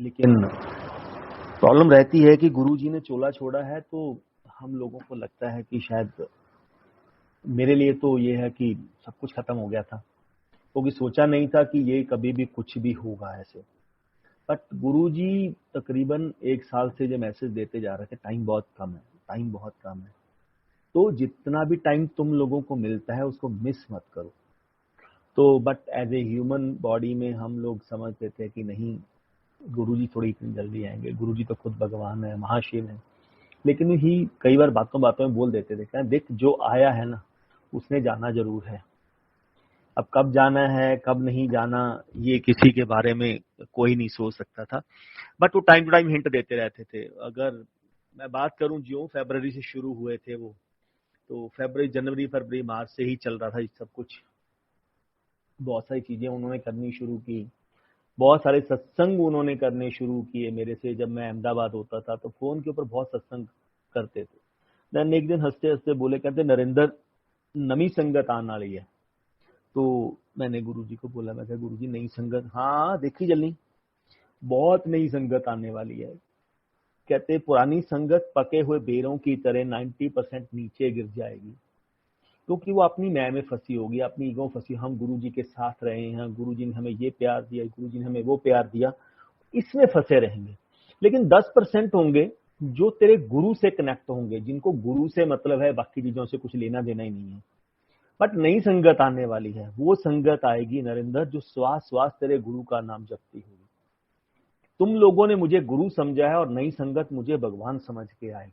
लेकिन प्रॉब्लम रहती है कि गुरुजी ने चोला छोड़ा है तो हम लोगों को लगता है कि शायद मेरे लिए तो ये है कि सब कुछ खत्म हो गया था, क्योंकि सोचा नहीं था कि ये कभी भी कुछ भी होगा ऐसे। बट गुरुजी तकरीबन 1 साल से जो मैसेज देते जा रहे थे, टाइम बहुत कम है, टाइम बहुत कम है, तो जितना भी टाइम तुम लोगों को मिलता है उसको मिस मत करो। तो but as a human body में हम लोग समझते थे कि नहीं, गुरुजी थोड़ी इतनी जल्दी आएंगे, गुरुजी तो खुद भगवान है, महाशिव है। लेकिन ही कई बार बातों बातों में बोल देते थे, क्या देख जो आया है ना उसने जाना जरूर है। अब कब जाना है कब नहीं जाना ये किसी के बारे में कोई नहीं सोच सकता था, बट वो टाइम टू टाइम हिंट देते रहते थे। अगर मैं बात करूं जो फरवरी से शुरू हुए थे वो, तो फरवरी जनवरी फरवरी मार्च से ही चल रहा था ये सब कुछ। बहुत सारी चीजें उन्होंने करनी शुरू की, बहुत सारे सत्संग उन्होंने करने शुरू किए मेरे से। जब मैं अहमदाबाद होता था तो फोन के ऊपर बहुत सत्संग करते थे। देन एक दिन हंसते हंसते बोले, कहते नरेंद्र नवी संगत आने वाली है। तो मैंने गुरुजी को बोला, मैं कहा गुरुजी नई संगत, हाँ देखी जल्दी बहुत नई संगत आने वाली है। कहते पुरानी संगत पके हुए बेरों की तरह 90% नीचे गिर जाएगी, क्योंकि वो अपनी मैं में फंसी होगी, अपनी ईगो फंसी। हम गुरुजी के साथ रहे हैं, गुरुजी ने हमें ये प्यार दिया, गुरुजी ने हमें वो प्यार दिया, इसमें फंसे रहेंगे। लेकिन 10% होंगे जो तेरे गुरु से कनेक्ट होंगे, जिनको गुरु से मतलब है, बाकी चीजों से कुछ लेना देना ही नहीं है। बट नई संगत आने वाली है, वो संगत आएगी नरेंद्र जो श्वास श्वास तेरे गुरु का नाम जपती होगी। तुम लोगों ने मुझे गुरु समझा है और नई संगत मुझे भगवान समझ के आएगी।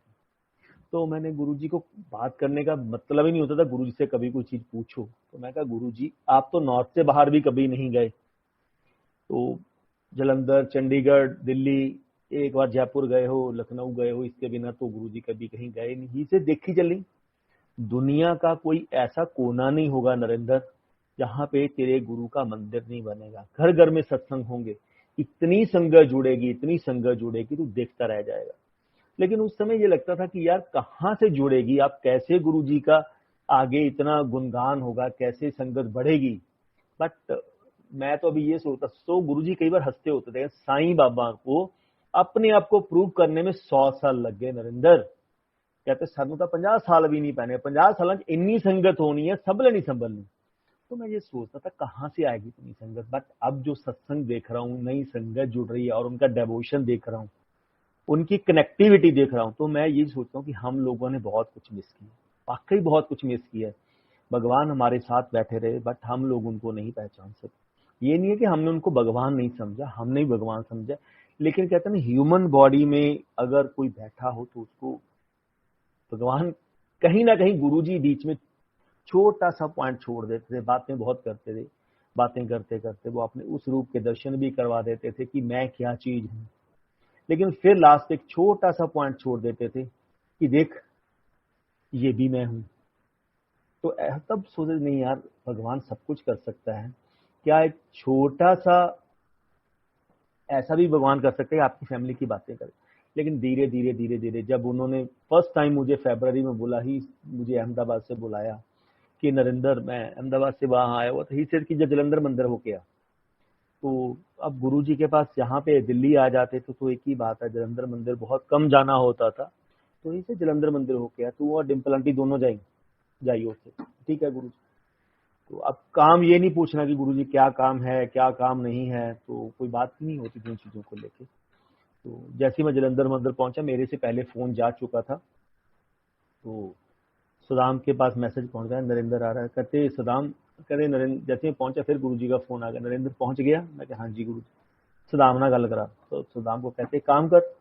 तो मैंने गुरुजी को बात करने का मतलब ही नहीं होता था गुरुजी से कभी कोई चीज पूछो, तो मैं कहा गुरुजी आप तो नॉर्थ से बाहर भी कभी नहीं गए, तो जलंधर चंडीगढ़ दिल्ली एक बार जयपुर गए हो, लखनऊ गए हो, इसके बिना तो गुरुजी कभी कहीं गए नहीं। ही से देखी चली, दुनिया का कोई ऐसा कोना नहीं होगा नरेंद्र जहां पे तेरे गुरु का मंदिर नहीं बनेगा। घर घर में सत्संग होंगे, इतनी संगत जुड़ेगी, इतनी संगत जुड़ेगी, तू देखता रह जाएगा। लेकिन उस समय ये लगता था कि यार कहाँ से जुड़ेगी, आप कैसे गुरुजी का आगे इतना गुणगान होगा, कैसे संगत बढ़ेगी। बट मैं तो अभी ये सोचता, तो गुरुजी कई बार हंसते होते थे, साईं बाबा को अपने आप को प्रूव करने में 100 साल लग गए नरेंद्र। कहते सानू तो 50 साल भी नहीं पहने, 50 साल इन्नी संगत होनी है, सबले नहीं संभलनी। तो मैं ये सोचता था कहाँ से आएगी इतनी संगत। बट अब जो सत्संग देख रहा हूँ, नई संगत जुड़ रही है और उनका डेवोशन देख रहा हूँ, उनकी कनेक्टिविटी देख रहा हूँ, तो मैं ये सोचता हूँ कि हम लोगों ने बहुत कुछ मिस किया, वाकई बहुत कुछ मिस किया है। भगवान हमारे साथ बैठे रहे बट हम लोग उनको नहीं पहचान सके। ये नहीं है कि हमने उनको भगवान नहीं समझा, हमने ही भगवान समझा। लेकिन कहते हैं ना, ह्यूमन बॉडी में अगर कोई बैठा हो तो उसको भगवान कहीं ना कहीं गुरुजी बीच में छोटा सा पॉइंट छोड़ देते थे। बातें बहुत करते थे, बातें करते करते वो अपने उस रूप के दर्शन भी करवा देते थे कि मैं क्या चीज हूँ। लेकिन फिर लास्ट एक छोटा सा पॉइंट छोड़ देते थे कि देख ये भी मैं हूं। तो तब सोचे नहीं यार, भगवान सब कुछ कर सकता है, क्या एक छोटा सा ऐसा भी भगवान कर सकते हैं आपकी फैमिली की बातें करें। लेकिन धीरे धीरे धीरे धीरे जब उन्होंने फर्स्ट टाइम मुझे फरवरी में बोला, ही मुझे अहमदाबाद से बुलाया कि नरेंद्र, मैं अहमदाबाद से वहां आया हुआ था, ही सेड कि जब जलंधर मंदिर होके आ। तो अब गुरुजी के पास यहाँ पे दिल्ली आ जाते तो एक ही बात है, जलंधर मंदिर बहुत कम जाना होता था। तो इसे जलंधर मंदिर होके आ, तू और डिम्पल आंटी दोनों जाइए उससे, ठीक है गुरुजी। तो अब काम ये नहीं पूछना कि गुरुजी क्या काम है क्या काम नहीं है, तो कोई बात ही नहीं होती थी उन चीजों को लेके। तो जैसे ही मैं जलंधर मंदिर पहुंचा, मेरे से पहले फोन जा चुका था, तो सुदाम के पास मैसेज पहुंच गया, नरेंद्र आ रहा है। कहते सुदाम, कहते नरेंद्र, जैसे ही पहुंचा फिर गुरुजी का फोन आ गया, नरेंद्र पहुंच गया। मैं कहा हाँ जी गुरुजी। सुदाम ना गल करा, तो सुदाम को कहते काम कर,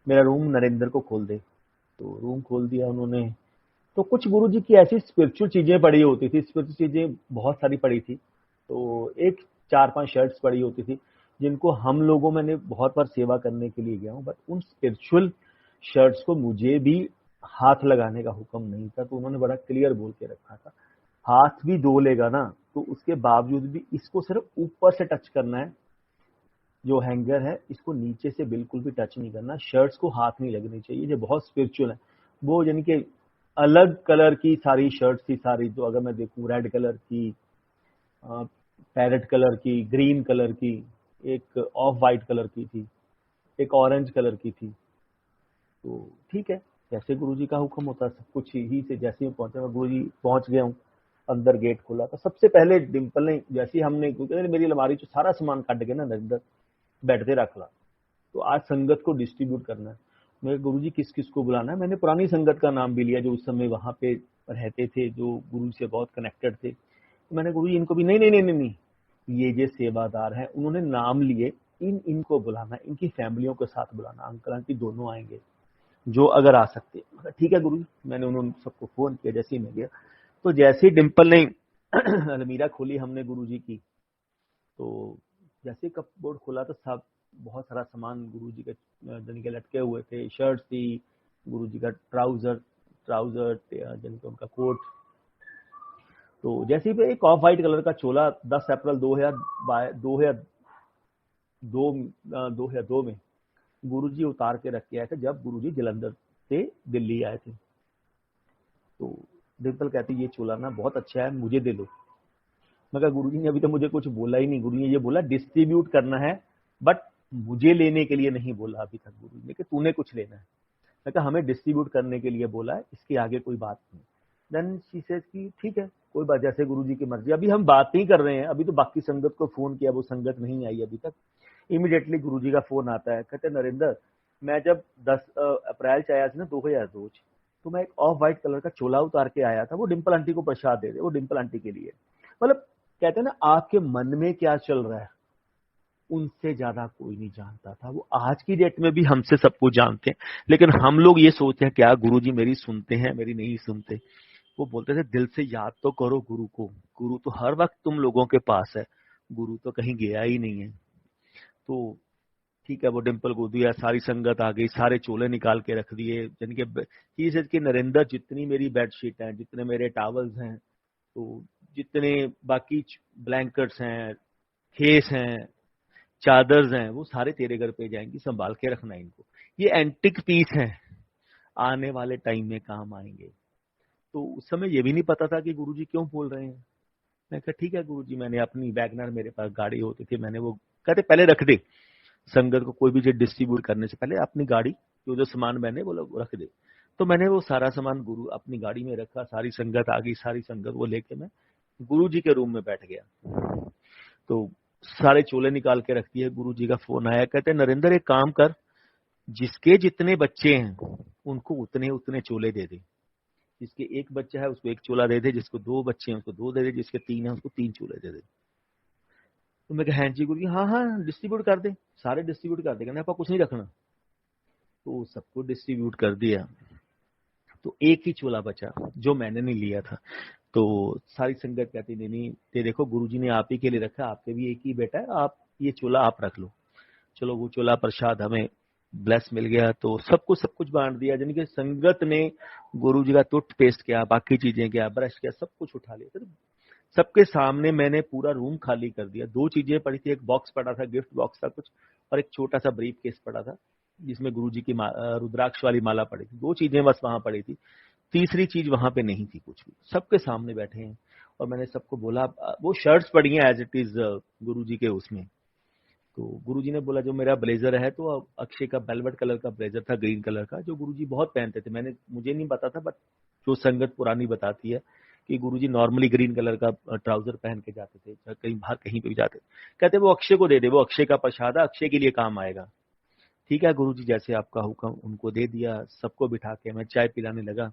मेरा रूम नरेंद्र को खोल दे। तो रूम खोल दिया उन्होंने। तो कुछ गुरुजी की ऐसी स्पिरिचुअल चीजें पड़ी होती थी, स्पिरिचुअल चीजें बहुत सारी पड़ी थी। तो एक 4-5 शर्ट्स पड़ी होती थी जिनको हम लोगों, मैंने बहुत बार सेवा करने के लिए गया हूँ, बट उन स्पिरिचुअल शर्ट्स को मुझे भी हाथ लगाने का हुक्म नहीं था। तो उन्होंने बड़ा क्लियर बोल के रखा था, हाथ भी धो लेगा ना तो उसके बावजूद भी इसको सिर्फ ऊपर से टच करना है, जो हैंगर है इसको नीचे से बिल्कुल भी टच नहीं करना, शर्ट्स को हाथ नहीं लगनी चाहिए। ये बहुत स्पिरिचुअल है। वो यानी कि अलग कलर की सारी शर्ट्स थी सारी, जो अगर मैं देखूं रेड कलर की, पैरेट कलर की, ग्रीन कलर की, एक ऑफ वाइट कलर की थी, एक ऑरेंज कलर की थी। तो ठीक है, जैसे गुरुजी का हुक्म होता है, सब कुछ ही से जैसे ही पहुंचा, मैं गुरुजी पहुंच गया हूँ, अंदर गेट खोला तो सबसे पहले डिम्पल ने, जैसे ही हमने, क्योंकि मेरी अलमारी से सारा सामान काट के ना अंदर बेड पे रख ला, तो आज संगत को डिस्ट्रीब्यूट करना है। मेरे गुरुजी किस किस को बुलाना है, मैंने पुरानी संगत का नाम भी लिया जो उस समय वहां पे रहते थे, जो गुरु से बहुत कनेक्टेड थे। तो मैंने गुरुजी इनको भी, नहीं नहीं नहीं नहीं नहीं, ये जो सेवादार हैं उन्होंने नाम लिए, इनको बुलाना, इनकी फैमिलियों के साथ बुलाना, अंकल आंटी दोनों आएंगे जो अगर आ सकते। ठीक है गुरुजी, मैंने उन्होंने सबको फोन किया जैसे ही मैं गया। तो जैसे ही डिम्पल ने अलमीरा खोली हमने गुरुजी की, तो जैसे ही कपबोर्ड खोला तो सब बहुत सारा सामान गुरुजी के जन के लटके हुए थे, शर्ट थी, गुरुजी का ट्राउजर ट्राउजर जन के उनका कोट। तो जैसे ही एक ऑफ वाइट कलर का चोला 10 अप्रैल 2002 में गुरुजी उतार के रख के आए थे, जब गुरुजी जलंधर से दिल्ली आए थे। तो डिम्पल कहती ये चोला ना बहुत अच्छा है, मुझे दे लो। मैं कहा गुरुजी ने अभी तो मुझे कुछ बोला ही नहीं, गुरुजी ने ये बोला डिस्ट्रीब्यूट करना है, बट मुझे लेने के लिए नहीं बोला अभी तक गुरुजी ने कि तूने कुछ लेना है। मैं कहा हमें डिस्ट्रीब्यूट करने के लिए बोला है, इसके आगे कोई बात नहीं। देन शी सेज कि ठीक है कोई बात, जैसे गुरुजी की मर्जी। अभी हम बात नहीं कर रहे हैं, अभी तो बाकी संगत को फोन किया, वो संगत नहीं आई अभी तक। इमीडिएटली गुरुजी का फोन आता है, कहते नरेंद्र, मैं जब 10 अप्रैल से आया था ना 2002, तो मैं एक ऑफ व्हाइट कलर का चोला उतार के आया था, वो डिम्पल आंटी को प्रसाद दे दे, वो डिम्पल आंटी के लिए। मतलब कहते हैं ना, आपके मन में क्या चल रहा है उनसे ज्यादा कोई नहीं जानता था। वो आज की डेट में भी हमसे सब कुछ जानते हैं, लेकिन हम लोग ये सोचते हैं क्या गुरुजी मेरी सुनते हैं, मेरी नहीं सुनते। वो बोलते थे दिल से याद तो करो गुरु को, गुरु तो हर वक्त तुम लोगों के पास है, गुरु तो कहीं गया ही नहीं है। तो ठीक है, वो डिम्पल को दिया, सारी संगत आ गई, सारे चोले निकाल के रख दिए जिनके नरेंद्र, जितनी मेरी बेडशीट है, जितने मेरे टावल्स हैं, तो जितने बाकी ब्लैंकेट्स हैं, खेस हैं, चादर्स हैं, वो सारे तेरे घर पे जाएंगी, संभाल के रखना इनको, ये एंटिक पीस है, आने वाले टाइम में काम आएंगे। तो उस समय ये भी नहीं पता था कि गुरुजी क्यों बोल रहे हैं। मैं कहा ठीक है गुरुजी, मैंने अपनी वैगनर, मेरे पास गाड़ी होती थी, मैंने वो कहते पहले रख दे, संगत को कोई भी चीज डिस्ट्रीब्यूट करने से पहले अपनी गाड़ी, जो सामान मैंने वो रख दे। तो मैंने वो सारा सामान गुरु अपनी गाड़ी में रखा, सारी संगत आ गई, सारी संगत वो लेके मैं गुरु जी के रूम में बैठ गया। तो सारे चोले निकाल के रख दिए। गुरु जी का फोन आया, कहते नरेंद्र एक काम कर, जिसके जितने बच्चे हैं उनको उतने उतने चोले दे दे, जिसके एक बच्चा है उसको एक चोला दे दे, जिसको 2 बच्चे हैं उसको 2 दे दे, जिसके 3 है उसको 3 चोले दे दे। तो मैं कहा हाँ जी गुरु जी, हाँ हाँ डिस्ट्रीब्यूट कर दे, सारे डिस्ट्रीब्यूट कर दे, कहना आपका कुछ नहीं रखना। तो सबको डिस्ट्रीब्यूट कर दिया। तो एक ही चोला बचा जो मैंने नहीं लिया था। तो सारी संगत कहती नहीं नहीं, ये देखो गुरुजी ने आप ही के लिए रखा, आपके भी एक ही बेटा है, आप ये चोला आप रख लो। चलो वो चोला प्रसाद हमें ब्लेस मिल गया, तो सब कुछ बांट दिया। यानी कि संगत ने गुरुजी का टूथपेस्ट किया, बाकी चीजें किया, ब्रश किया, सब कुछ उठा लिया। सबके सामने मैंने पूरा रूम खाली कर दिया। 2 चीजें पड़ी थी, एक बॉक्स पड़ा था, गिफ्ट बॉक्स था कुछ, और एक छोटा सा ब्रीफ केस पड़ा था जिसमें गुरुजी की रुद्राक्ष वाली माला पड़ी थी। 2 चीजें बस वहां पड़ी थी, तीसरी चीज वहां पे नहीं थी कुछ भी। सबके सामने बैठे हैं और मैंने सबको बोला, वो शर्ट्स पड़ी हैं एज इट इज गुरुजी के उसमें। तो गुरुजी ने बोला जो मेरा ब्लेजर है, तो अक्षय का वेलवेट कलर का ब्लेजर था, ग्रीन कलर का, जो गुरुजी बहुत पहनते थे। मुझे नहीं पता था, बट जो संगत पुरानी बताती है कि गुरुजी नॉर्मली ग्रीन कलर का ट्राउजर पहन के जाते थे, कहीं बाहर कहीं पे भी जाते। कहते वो अक्षय को दे दे, वो अक्षय का प्रसाद है, अक्षय के लिए काम आएगा। ठीक है गुरुजी, जैसे आपका हुक्म, उनको दे दिया। सबको बिठा के मैं चाय पिलाने लगा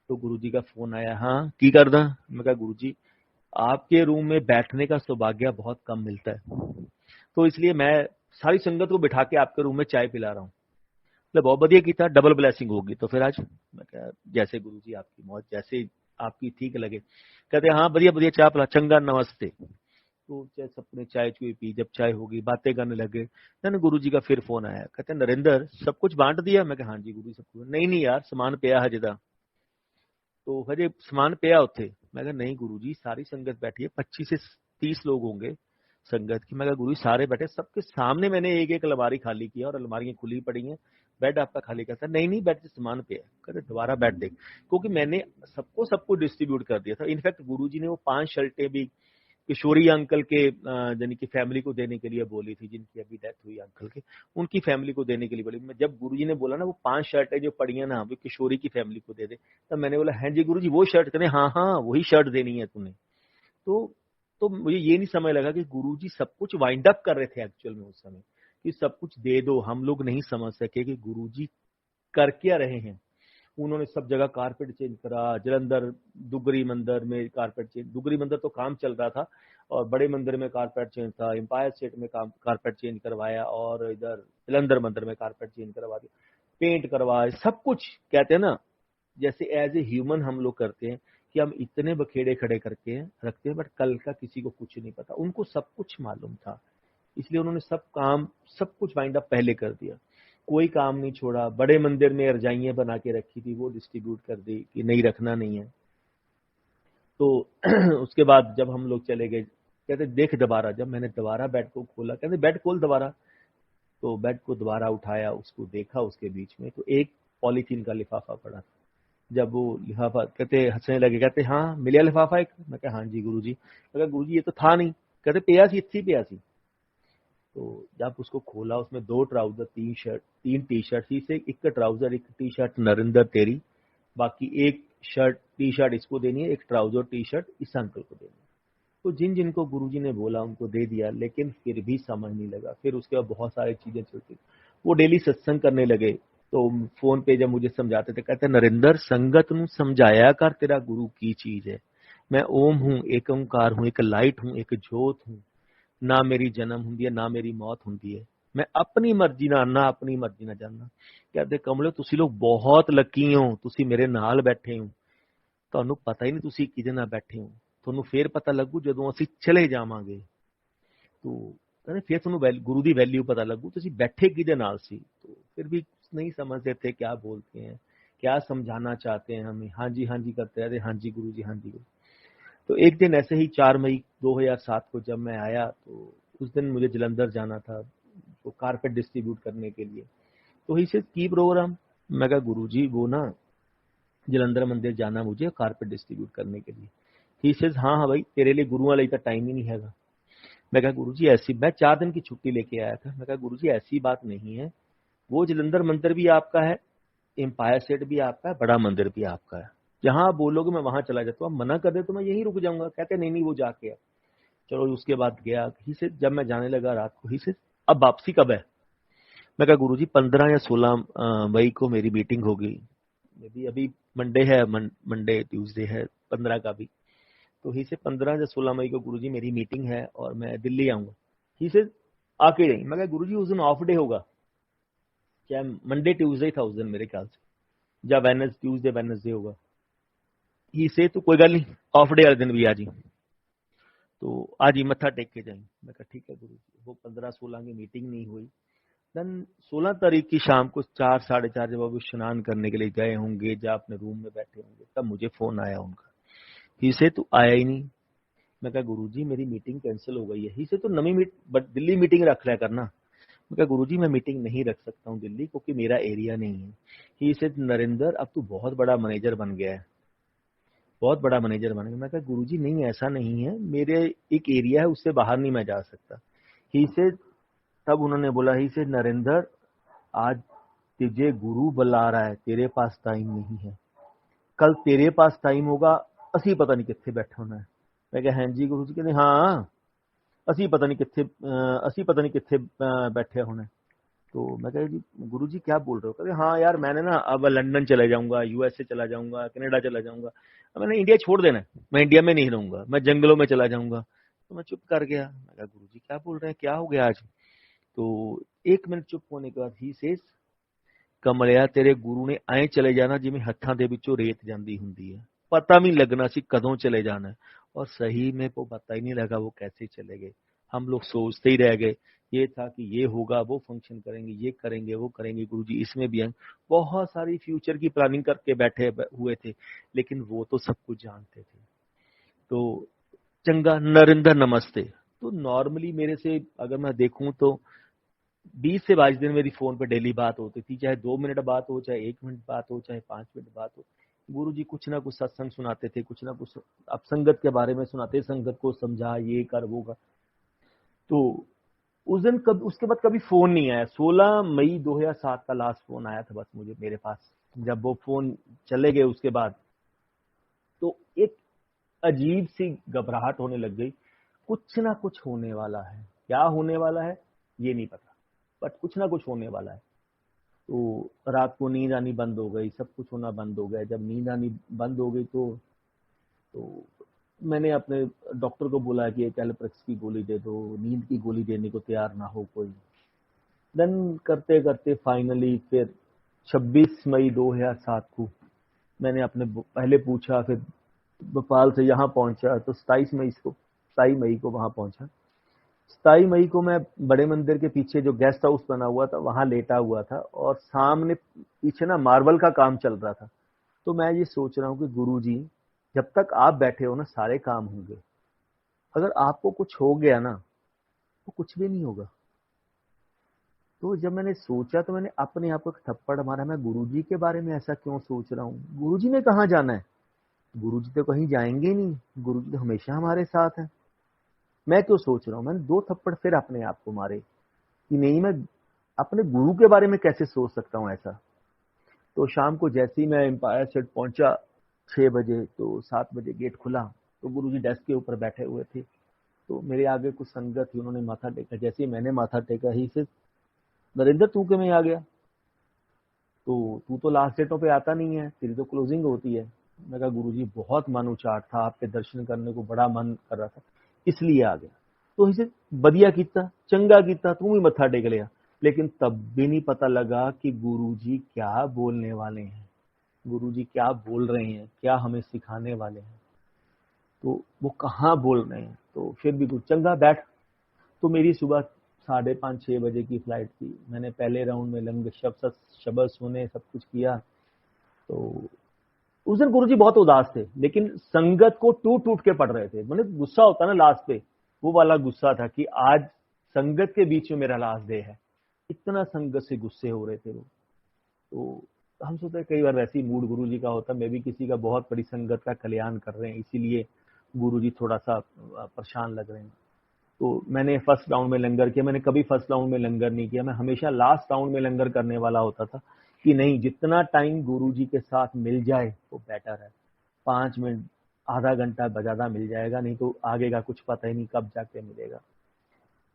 तो गुरुजी का फोन आया, हाँ की करदा। मैं कहा गुरुजी आपके रूम में बैठने का सौभाग्य बहुत कम मिलता है, तो इसलिए मैं सारी संगत को बिठा के आपके रूम में चाय पिला रहा हूँ। मतलब बहुत बढ़िया किया, डबल ब्लेसिंग होगी। तो फिर आज मैं कहा जैसे गुरुजी आपकी मौज, जैसे आपकी ठीक लगे। कहते हाँ बढ़िया बढ़िया, चाय पिला, चंगा नमस्ते। तो सबने चाय चुई पी, जब चाय होगी बातें करने लगे। देन गुरुजी का फिर फोन आया, कहते नरेंद्र सब कुछ बांट दिया। मैं कहा हाँ जी गुरु सब कुछ। नहीं नहीं यार, समान पिया हजे दा, तो हजे समान पिया उत्थे। मैं कहा नहीं गुरुजी, सारी संगत बैठी है, 25 से 30 लोग होंगे संगत की। मैं कहा गुरु सारे बैठे, सबके सामने मैंने एक एक अलमारी खाली किया और अलमारियां खुली पड़ी हैं, बेड आपका खाली करता। नहीं नहीं, बेड से सामान पे है। कहते दोबारा बेड देख, क्योंकि मैंने सबको डिस्ट्रीब्यूट कर दिया था। इनफैक्ट गुरुजी ने वो 5 शर्टें भी किशोरी अंकल के यानी कि फैमिली को देने के लिए बोली थी, जिनकी अभी डेथ हुई अंकल के, उनकी फैमिली को देने के लिए बोली। मैं जब गुरुजी ने बोला ना वो 5 शर्टें जो पड़ी है ना वो किशोरी की फैमिली को दे दे, तब मैंने बोला हैं जी गुरुजी वो शर्ट, कहते हाँ हाँ वही शर्ट देनी है तुम्हें। तो मुझे ये नहीं समझ लगा कि गुरुजी सब कुछ वाइंड अप कर रहे थे एक्चुअल में उस समय, कि सब कुछ दे दो। हम लोग नहीं समझ सके कि गुरुजी कर क्या रहे हैं। उन्होंने सब जगह कारपेट चेंज करा, जलंधर दुगरी मंदिर में कारपेट चेंज, दुगरी मंदिर तो काम चल रहा था और बड़े मंदिर में कारपेट चेंज था, एम्पायर स्टेट में काम कारपेट चेंज करवाया और इधर जलंधर मंदिर में कारपेट चेंज करवा दिया, पेंट करवाए, सब कुछ। कहते हैं ना जैसे एज ए ह्यूमन हम लोग करते हैं कि हम इतने बखेड़े खड़े करके रखते हैं, बट कल का किसी को कुछ नहीं पता, उनको सब कुछ मालूम था। इसलिए उन्होंने सब कुछ वाइंड अप पहले कर दिया, कोई काम नहीं छोड़ा। बड़े मंदिर में रजाइयां बना के रखी थी वो डिस्ट्रीब्यूट कर दी कि नहीं रखना नहीं है। तो उसके बाद जब हम लोग चले गए, कहते देख दोबारा, जब मैंने दोबारा बेड को खोला, कहते बेड खोल दोबारा, तो बेड को दोबारा उठाया, उसको देखा, उसके बीच में तो एक पॉलीथीन का लिफाफा पड़ा था। जब वो लिफाफा, कहते हंसने लगे, कहते हाँ मिलिया लिफाफा एक। मैं कहा हाँ जी गुरुजी। मैं कहा गुरुजी ये तो था नहीं। कहते पिया सी, इतनी पिया सी। तो जब उसको खोला उसमें 2 ट्राउजर, 3 टी शर्ट थी, से एक ट्राउजर एक टी शर्ट नरिंदर तेरी, बाकी एक शर्ट टी शर्ट इसको देनी है, एक ट्राउजर टी शर्ट इस अंकल को देनी है। तो जिन जिनको गुरुजी ने बोला उनको दे दिया, लेकिन फिर भी समझ नहीं लगा। फिर उसके बाद बहुत सारी चीजें चलती, वो डेली सत्संग करने लगे। तो फोन पे जब मुझे समझाते थे, कहते नरिंदर संगत नू समझाया कर, तेरा गुरु की चीज है। मैं ओम हूं, एक ओंकार हूं, एक लाइट हूं, एक जोत हूं, ना मेरी जन्म हुंदी है ना मेरी मौत हुंदी है, मैं अपनी मर्जी ना अपनी मर्जी ना जानना। कहते कमले ਤੁਸੀਂ ਲੋਕ ਬਹੁਤ ਲੱਕੀ ਹੋ, ਤੁਸੀਂ ਮੇਰੇ ਨਾਲ ਬੈਠੇ ਹੋ, ਤੁਹਾਨੂੰ ਪਤਾ ਹੀ ਨਹੀਂ ਤੁਸੀਂ ਕਿਹਦੇ ਨਾਲ ਬੈਠੇ ਹੋ, ਤੁਹਾਨੂੰ ਫੇਰ ਪਤਾ ਲੱਗੂ ਜਦੋਂ ਅਸੀਂ ਚਲੇ ਜਾਵਾਂਗੇ। तो कहते फिर ਤੁਹਾਨੂੰ गुरु की वैल्यू पता लगू ਤੁਸੀਂ बैठे किहदे नाल सी। तो फिर भी नहीं समझते थे क्या बोलते हैं, क्या समझाना चाहते हैं हमें। हाँ जी करते रहते, हाँ जी गुरु जी, हाँ जी गुरु। तो एक दिन ऐसे ही 4 मई 2007 को जब मैं आया, तो उस दिन मुझे जलंधर जाना था तो कारपेट डिस्ट्रीब्यूट करने के लिए। तो ही से की प्रोग्राम, मैं कहा गुरु जी वो ना जलंधर मंदिर जाना मुझे कारपेट डिस्ट्रीब्यूट करने के लिए। ही से हाँ हाँ भाई तेरे लिए गुरुओं लिए तो टाइम ही नहीं हैगा। मैं कहा गुरुजी ऐसी, मैं 4 दिन की छुट्टी लेके आया था। मैं कहा गुरुजी ऐसी बात नहीं है, वो जलंधर मंदिर भी आपका है, एम्पायर स्टेट भी आपका है, बड़ा मंदिर भी आपका है, जहां आप बोलोगे मैं वहां चला जाता हूँ, आप मना कर दे तो मैं यहीं रुक जाऊंगा। कहते नहीं वो जाके है। चलो उसके बाद गया ही से, जब मैं जाने लगा रात को ही से, अब वापसी कब है। मैं कहा गुरुजी 15 या 16 मई को मेरी मीटिंग होगी, अभी मंडे है, मंडे ट्यूसडे है 15 का भी। तो ही से 15 या 16 मई को गुरुजी मेरी मीटिंग है और मैं दिल्ली आऊंगा। ही से आके नहीं। मैं कहा गुरुजी उस दिन ऑफ डे होगा क्या, मंडे ट्यूसडे था उस दिन मेरे ख्याल से, या ट्यूसडे वेडनेसडे होगा। ही से तो कोई गल नहीं, ऑफ डे वाले दिन भी आ जी, तो आज ही मत्था टेक के जाएंगे। मैं कहा ठीक है गुरुजी। वो 15-16 की मीटिंग नहीं हुई। देन 16 तारीख की शाम को 4 साढ़े 4 जब वो स्नान करने के लिए गए होंगे, या अपने रूम में बैठे होंगे, तब मुझे फोन आया उनका। ही से तू आया ही नहीं। मैं कहा गुरुजी मेरी मीटिंग कैंसिल हो गई है। ही से तो नवी दिल्ली मीटिंग रख लिया करना। मैं कहा गुरुजी मैं मीटिंग नहीं रख सकता हूँ दिल्ली, क्योंकि मेरा एरिया नहीं है। ही से नरेंद्र अब तू बहुत बड़ा मैनेजर बन गया है, बहुत बड़ा मैनेजर बन गया। मैं कहा गुरुजी नहीं ऐसा नहीं है, मेरे एक एरिया है उससे बाहर नहीं मैं जा सकता। ही से तब उन्होंने बोला, ही से नरेंद्र आज तुझे गुरु बुला रहा है, तेरे पास टाइम नहीं है, कल तेरे पास टाइम होगा, असी पता नहीं कितने बैठे होना है। मैं कहा हाँ जी गुरु जी। कहते हाँ ਅਸੀਂ पता नहीं कितने बैठे होने। तो मैं कहा जी गुरु जी क्या बोल रहे हो। कहते हाँ यार मैंने ना अब लंदन चला जाऊंगा, यूएसए चला जाऊंगा, कनाडा चला जाऊंगा, मैंने इंडिया छोड़ देना है, मैं इंडिया में नहीं रहूंगा, मैं जंगलों में चला जाऊंगा। तो मैं चुप कर गया। मैं कहा गुरु जी क्या बोल रहे हैं, क्या हो गया आज। तो 1 मिनट चुप होने के बाद ही सेज, कमलिया तेरे गुरु ने ਐ चले जाना जिवें हत्थां दे विचों रेत जांदी हुंदी है, पता भी नहीं लगना सी कदों चले जाना है। और सही में वो पता ही नहीं लगा वो कैसे चले गए। हम लोग सोचते ही रह गए, ये था कि ये होगा, वो फंक्शन करेंगे, ये करेंगे, वो करेंगे, गुरुजी इसमें भी आएंगे, बहुत सारी फ्यूचर की प्लानिंग करके बैठे हुए थे। लेकिन वो तो सब कुछ जानते थे। तो चंगा नरिंदर नमस्ते। तो नॉर्मली मेरे से अगर मैं देखूं तो 20 से 22 दिन मेरी फोन पे डेली बात होती थी, चाहे 2 मिनट बात हो, चाहे 1 मिनट बात हो, चाहे 5 मिनट बात हो। गुरुजी कुछ ना कुछ सत्संग सुनाते थे, कुछ ना कुछ अब संगत के बारे में सुनाते, संगत को समझा, ये कर वो कर। तो उस दिन कभी, उसके बाद कभी फोन नहीं आया। 16 मई 2007 का लास्ट फोन आया था बस मुझे, मेरे पास। जब वो फोन चले गए उसके बाद तो एक अजीब सी घबराहट होने लग गई। कुछ ना कुछ होने वाला है, क्या होने वाला है ये नहीं पता, बट कुछ ना कुछ होने वाला है। तो रात को नींद आनी बंद हो गई, सब कुछ होना बंद हो गया। जब नींद आनी बंद हो गई तो मैंने अपने डॉक्टर को बोला कि एक एलोप्रेक्स की गोली दे दो, नींद की गोली देने को तैयार ना हो कोई। देन करते करते फाइनली फिर 26 मई 2007 को मैंने अपने पहले पूछा, फिर भोपाल से यहाँ पहुंचा तो 27 मई को वहां पहुंचा। 27 मई को मैं बड़े मंदिर के पीछे जो गेस्ट हाउस बना हुआ था वहां लेटा हुआ था, और सामने पीछे ना मार्बल का काम चल रहा था। तो मैं ये सोच रहा हूँ कि गुरुजी, जब तक आप बैठे हो ना सारे काम होंगे, अगर आपको कुछ हो गया ना तो कुछ भी नहीं होगा। तो जब मैंने सोचा तो मैंने अपने आप को एक थप्पड़ मारा, मैं गुरुजी के बारे में ऐसा क्यों सोच रहा हूँ? गुरुजी ने कहाँ जाना है? गुरुजी तो कहीं जाएंगे ही नहीं, गुरुजी तो हमेशा हमारे साथ है। मैं क्यों सोच रहा हूँ? मैंने 2 थप्पड़ फिर अपने आप को मारे कि नहीं, मैं अपने गुरु के बारे में कैसे सोच सकता हूँ ऐसा। तो शाम को जैसे ही मैं एम्पायर स्टेट पहुंचा 6 बजे, तो 7 बजे गेट खुला तो गुरुजी डेस्क के ऊपर बैठे हुए थे। तो मेरे आगे कुछ संगत थी, उन्होंने माथा टेका। जैसे ही मैंने माथा टेका ही से, नरेंद्र तू क्यों नहीं आ गया? तो तू तो लास्ट डेटों पे आता नहीं है, तेरी तो क्लोजिंग होती है। मैं कहा गुरुजी बहुत मन उचाट था, आपके दर्शन करने को बड़ा मन कर रहा था, इसलिए आ गया। तो इसे बढ़िया कीता, चंगा कीता, तू भी मत्था टेक लिया। लेकिन तब भी नहीं पता लगा कि गुरुजी क्या बोलने वाले हैं, गुरुजी क्या बोल रहे हैं, क्या हमें सिखाने वाले हैं। तो वो कहाँ बोल रहे हैं। तो फिर भी कुछ चंगा बैठ। तो मेरी सुबह 5:30-6 बजे की फ्लाइट थी। मैंने पहले राउंड में लंगर शब्द सुने, सब कुछ किया। तो उस दिन गुरुजी बहुत उदास थे, लेकिन संगत को टूट टूट के पड़ रहे थे। मतलब गुस्सा होता ना लास्ट पे, वो वाला गुस्सा था कि आज संगत के बीच में मेरा लास्ट डे है। इतना संगत से गुस्से हो रहे थे वो। तो हम सोचते कई बार वैसे ही मूड गुरुजी का होता, मैं भी किसी का बहुत बड़ी संगत का कल्याण कर रहे हैं, इसीलिए गुरुजी थोड़ा सा परेशान लग रहे हैं। तो मैंने फर्स्ट राउंड में लंगर किया। मैंने कभी फर्स्ट राउंड में लंगर नहीं किया, मैं हमेशा लास्ट राउंड में लंगर करने वाला होता था कि नहीं, जितना टाइम गुरुजी के साथ मिल जाए वो बेटर है। 5 मिनट, आधा घंटा ज्यादा मिल जाएगा, नहीं तो आगे का कुछ पता ही नहीं कब जाके मिलेगा।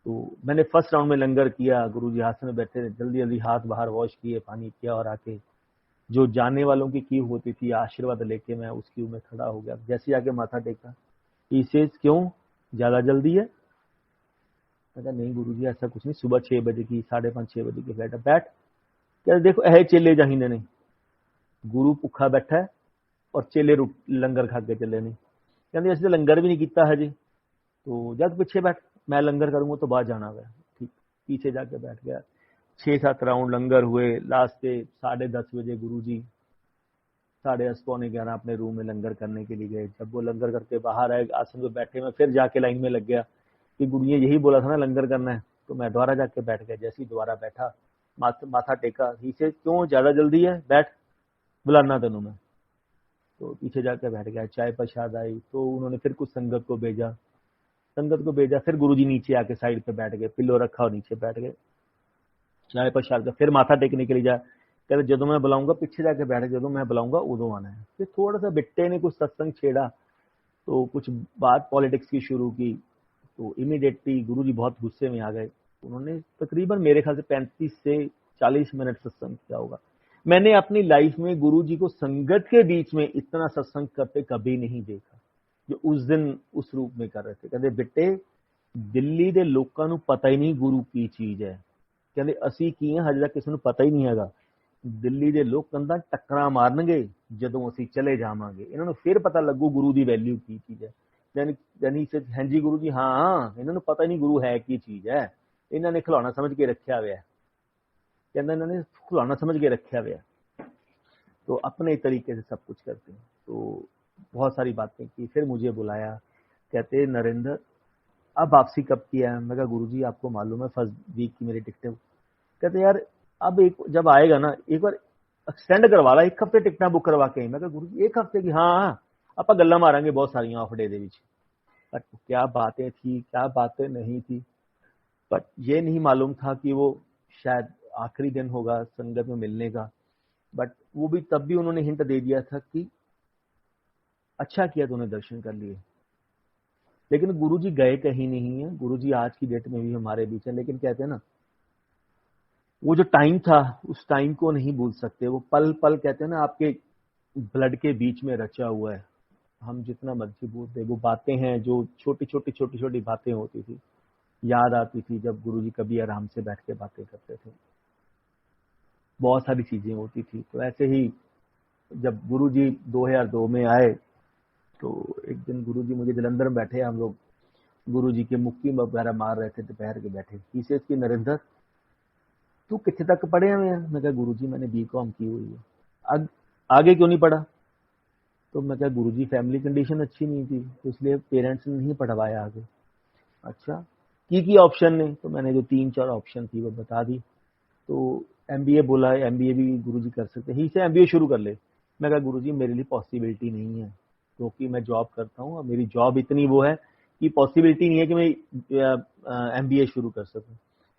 तो मैंने फर्स्ट राउंड में लंगर किया, गुरुजी आसन में बैठे थे, जल्दी जल्दी हाथ बाहर वॉश किए, पानी पिया, और आके जो जाने वालों की क्यू होती थी आशीर्वाद लेके मैं उस क्यू में खड़ा हो गया। जैसे आके माथा टेका, ही सेज क्यों, ज्यादा जल्दी है? मैं कहा नहीं गुरुजी ऐसा कुछ नहीं, सुबह 6 बजे की, 5:30-6 बजे की फ्लाइट है, बैठ। कहते देखो ऐ चेले जाहिने ने, गुरु भुखा बैठा है और चेले लंगर खा के चले नहीं। कहते असं लंगर भी नहीं किया हजे, तो जब पीछे बैठ, मैं लंगर करूंगा तो बाद जाना है। ठीक, पीछे जाके बैठ गया। 6-7 राउंड लंगर हुए। लास्ट पे 10:30 बजे गुरुजी 10:30-11 अपने रूम में लंगर करने के लिए गए। जब वो लंगर करके बाहर आए, आसन पे बैठे, मैं फिर जाके लाइन में लग गया कि गुरु ने यही बोला था ना लंगर करना है। तो मैं दोबारा जाके बैठ गया। जैसे ही दोबारा बैठा, माथा टेका, ही से क्यों, ज्यादा जल्दी है, बैठ, बुलाना तेनों मैं। तो पीछे जाके बैठ गया। चाय प्रसाद आई तो उन्होंने फिर कुछ संगत को भेजा। फिर गुरुजी नीचे आके साइड पे बैठ गए, पिल्लो रखा और नीचे बैठ गए। चाय प्रसाद का फिर माथा टेकने के लिए जा, कहते ਜਦੋਂ मैं बुलाऊंगा पीछे जाके बैठ, ਜਦੋਂ मैं बुलाऊंगा उदो आना है। फिर थोड़ा सा बिट्टे ने कुछ सत्संग छेड़ा, तो कुछ बात पॉलिटिक्स की शुरू की। तो इमीडिएटली गुरुजी बहुत गुस्से में आ गए। उन्होंने तकरीबन मेरे ख्याल से 35 से 40 मिनट सत्संग किया होगा। मैंने अपनी लाइफ में गुरुजी को संगत के बीच में इतना सत्संग करते कभी नहीं देखा जो उस दिन उस रूप में कर रहे थे। कहते बेटे, ਦਿੱਲੀ ਦੇ ਲੋਕਾਂ ਨੂੰ ਪਤਾ ਹੀ ਨਹੀਂ ਗੁਰੂ ਕੀ ਚੀਜ਼ ਹੈ। ਕਹਿੰਦੇ ਅਸੀਂ ਕੀ ਹਾਂ, ਹਜੇ ਤੱਕ ਕਿਸੇ ਨੂੰ ਪਤਾ ਹੀ ਨਹੀਂ ਹੈਗਾ। ਦਿੱਲੀ ਦੇ ਲੋਕ ਕੰਧਾਂ ਟੱਕਰਾਂ ਮਾਰਨਗੇ ਜਦੋਂ ਅਸੀਂ ਚਲੇ ਜਾਵਾਂਗੇ, ਇਹਨਾਂ ਨੂੰ ਫਿਰ ਪਤਾ ਲੱਗੂ ਗੁਰੂ ਦੀ ਵੈਲਿਊ ਕੀ ਚੀਜ਼ ਹੈ। ਯਾਨੀ ਹਾਂਜੀ ਗੁਰੂ ਜੀ, ਹਾਂ ਇਹਨਾਂ ਨੂੰ ਪਤਾ ਹੀ ਨਹੀਂ ਗੁਰੂ ਹੈ ਕੀ ਚੀਜ਼ ਹੈ, ਇਹਨਾਂ ਨੇ ਖਿਡੌਣਾ ਸਮਝ ਕੇ ਰੱਖਿਆ ਹੋਇਆ। ਕਹਿੰਦਾ ਇਹਨਾਂ ਨੇ खिलौना समझ के रखा हुआ। तो अपने तरीके से सब कुछ करते हैं। तो बहुत सारी बातें की। फिर मुझे बुलाया, कहते नरेंद्र अब वापसी कब की है? मैं कहा गुरुजी आपको मालूम है फर्स्ट वीक की मेरी टिकटें। कहते यार अब एक जब आएगा ना, एक बार एक्सटेंड करवा ला, 1 हफ्ते टिकटा बुक करवा के। मैं गुरु जी 1 हफ्ते की? हाँ, आप गल्ला मारेंगे बहुत सारिया of day they which. But क्या बातें थी, क्या बातें नहीं थी। बट ये नहीं मालूम था कि वो शायद आखिरी दिन होगा संगत में मिलने का। बट वो भी तब भी उन्होंने हिंट दे दिया था कि अच्छा किया तूने दर्शन कर लिए। लेकिन गुरुजी गए कहीं नहीं है, गुरुजी आज की डेट में भी हमारे बीच है। लेकिन कहते हैं ना, वो जो टाइम था उस टाइम को नहीं भूल सकते। वो पल पल कहते हैं ना आपके ब्लड के बीच में रचा हुआ है। हम जितना मर्जी बोलते, वो बातें हैं जो छोटी छोटी छोटी छोटी बातें होती थी, याद आती थी जब गुरुजी कभी आराम से बैठ के बातें करते थे। बहुत सारी चीजें होती थी। तो ऐसे ही जब गुरुजी 2002 में आए तो एक दिन गुरुजी मुझे जलंधर में बैठे, हम लोग गुरुजी के मुक्की वगैरह मार रहे थे, दोपहर के बैठे। पीछे इसकी नरेंद्र तू कितने तक पढ़े हुए हैं? मैं कहा गुरुजी मैंने बीकॉम की हुई है। आगे क्यों नहीं पढ़ा? तो मैं कहा गुरुजी फैमिली कंडीशन अच्छी नहीं थी, तो इसलिए पेरेंट्स ने नहीं पढ़वाया आगे। अच्छा, की ऑप्शन ने? तो मैंने जो 3-4 ऑप्शन थी वो बता दी। तो एमबीए बोला, एमबीए भी गुरुजी कर सकते हैं, इसे एमबीए शुरू कर ले। मैं कहा गुरुजी मेरे लिए पॉसिबिलिटी नहीं है, क्योंकि मैं जॉब करता हूँ और मेरी जॉब इतनी वो है कि पॉसिबिलिटी नहीं है कि मैं एमबीए शुरू कर सकूं।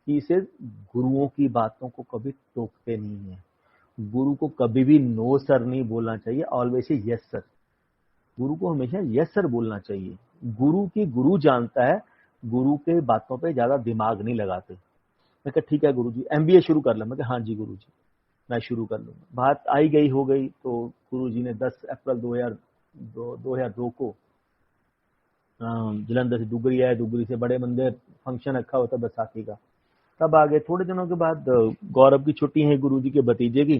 कि इसे गुरुओं की बातों को कभी टोकते नहीं है। गुरु को कभी भी नो सर नहीं बोलना चाहिए, ऑलवेज यस सर। गुरु को हमेशा यस सर बोलना चाहिए। गुरु की गुरु जानता है, गुरु के बातों पे ज्यादा दिमाग नहीं लगाते। मैं कहा ठीक है गुरुजी एमबीए शुरू कर लो। मैं कहा हाँ जी गुरुजी मैं शुरू कर लूंगा। बात आई गई हो गई। तो गुरुजी ने 10 अप्रैल 2002 को जलंधर से डुगरी आए, डुगरी से बड़े मंदिर फंक्शन रखा होता बैसाखी का। तब आ गए। थोड़े दिनों के बाद गौरव की छुट्टी है गुरुजी के भतीजे की।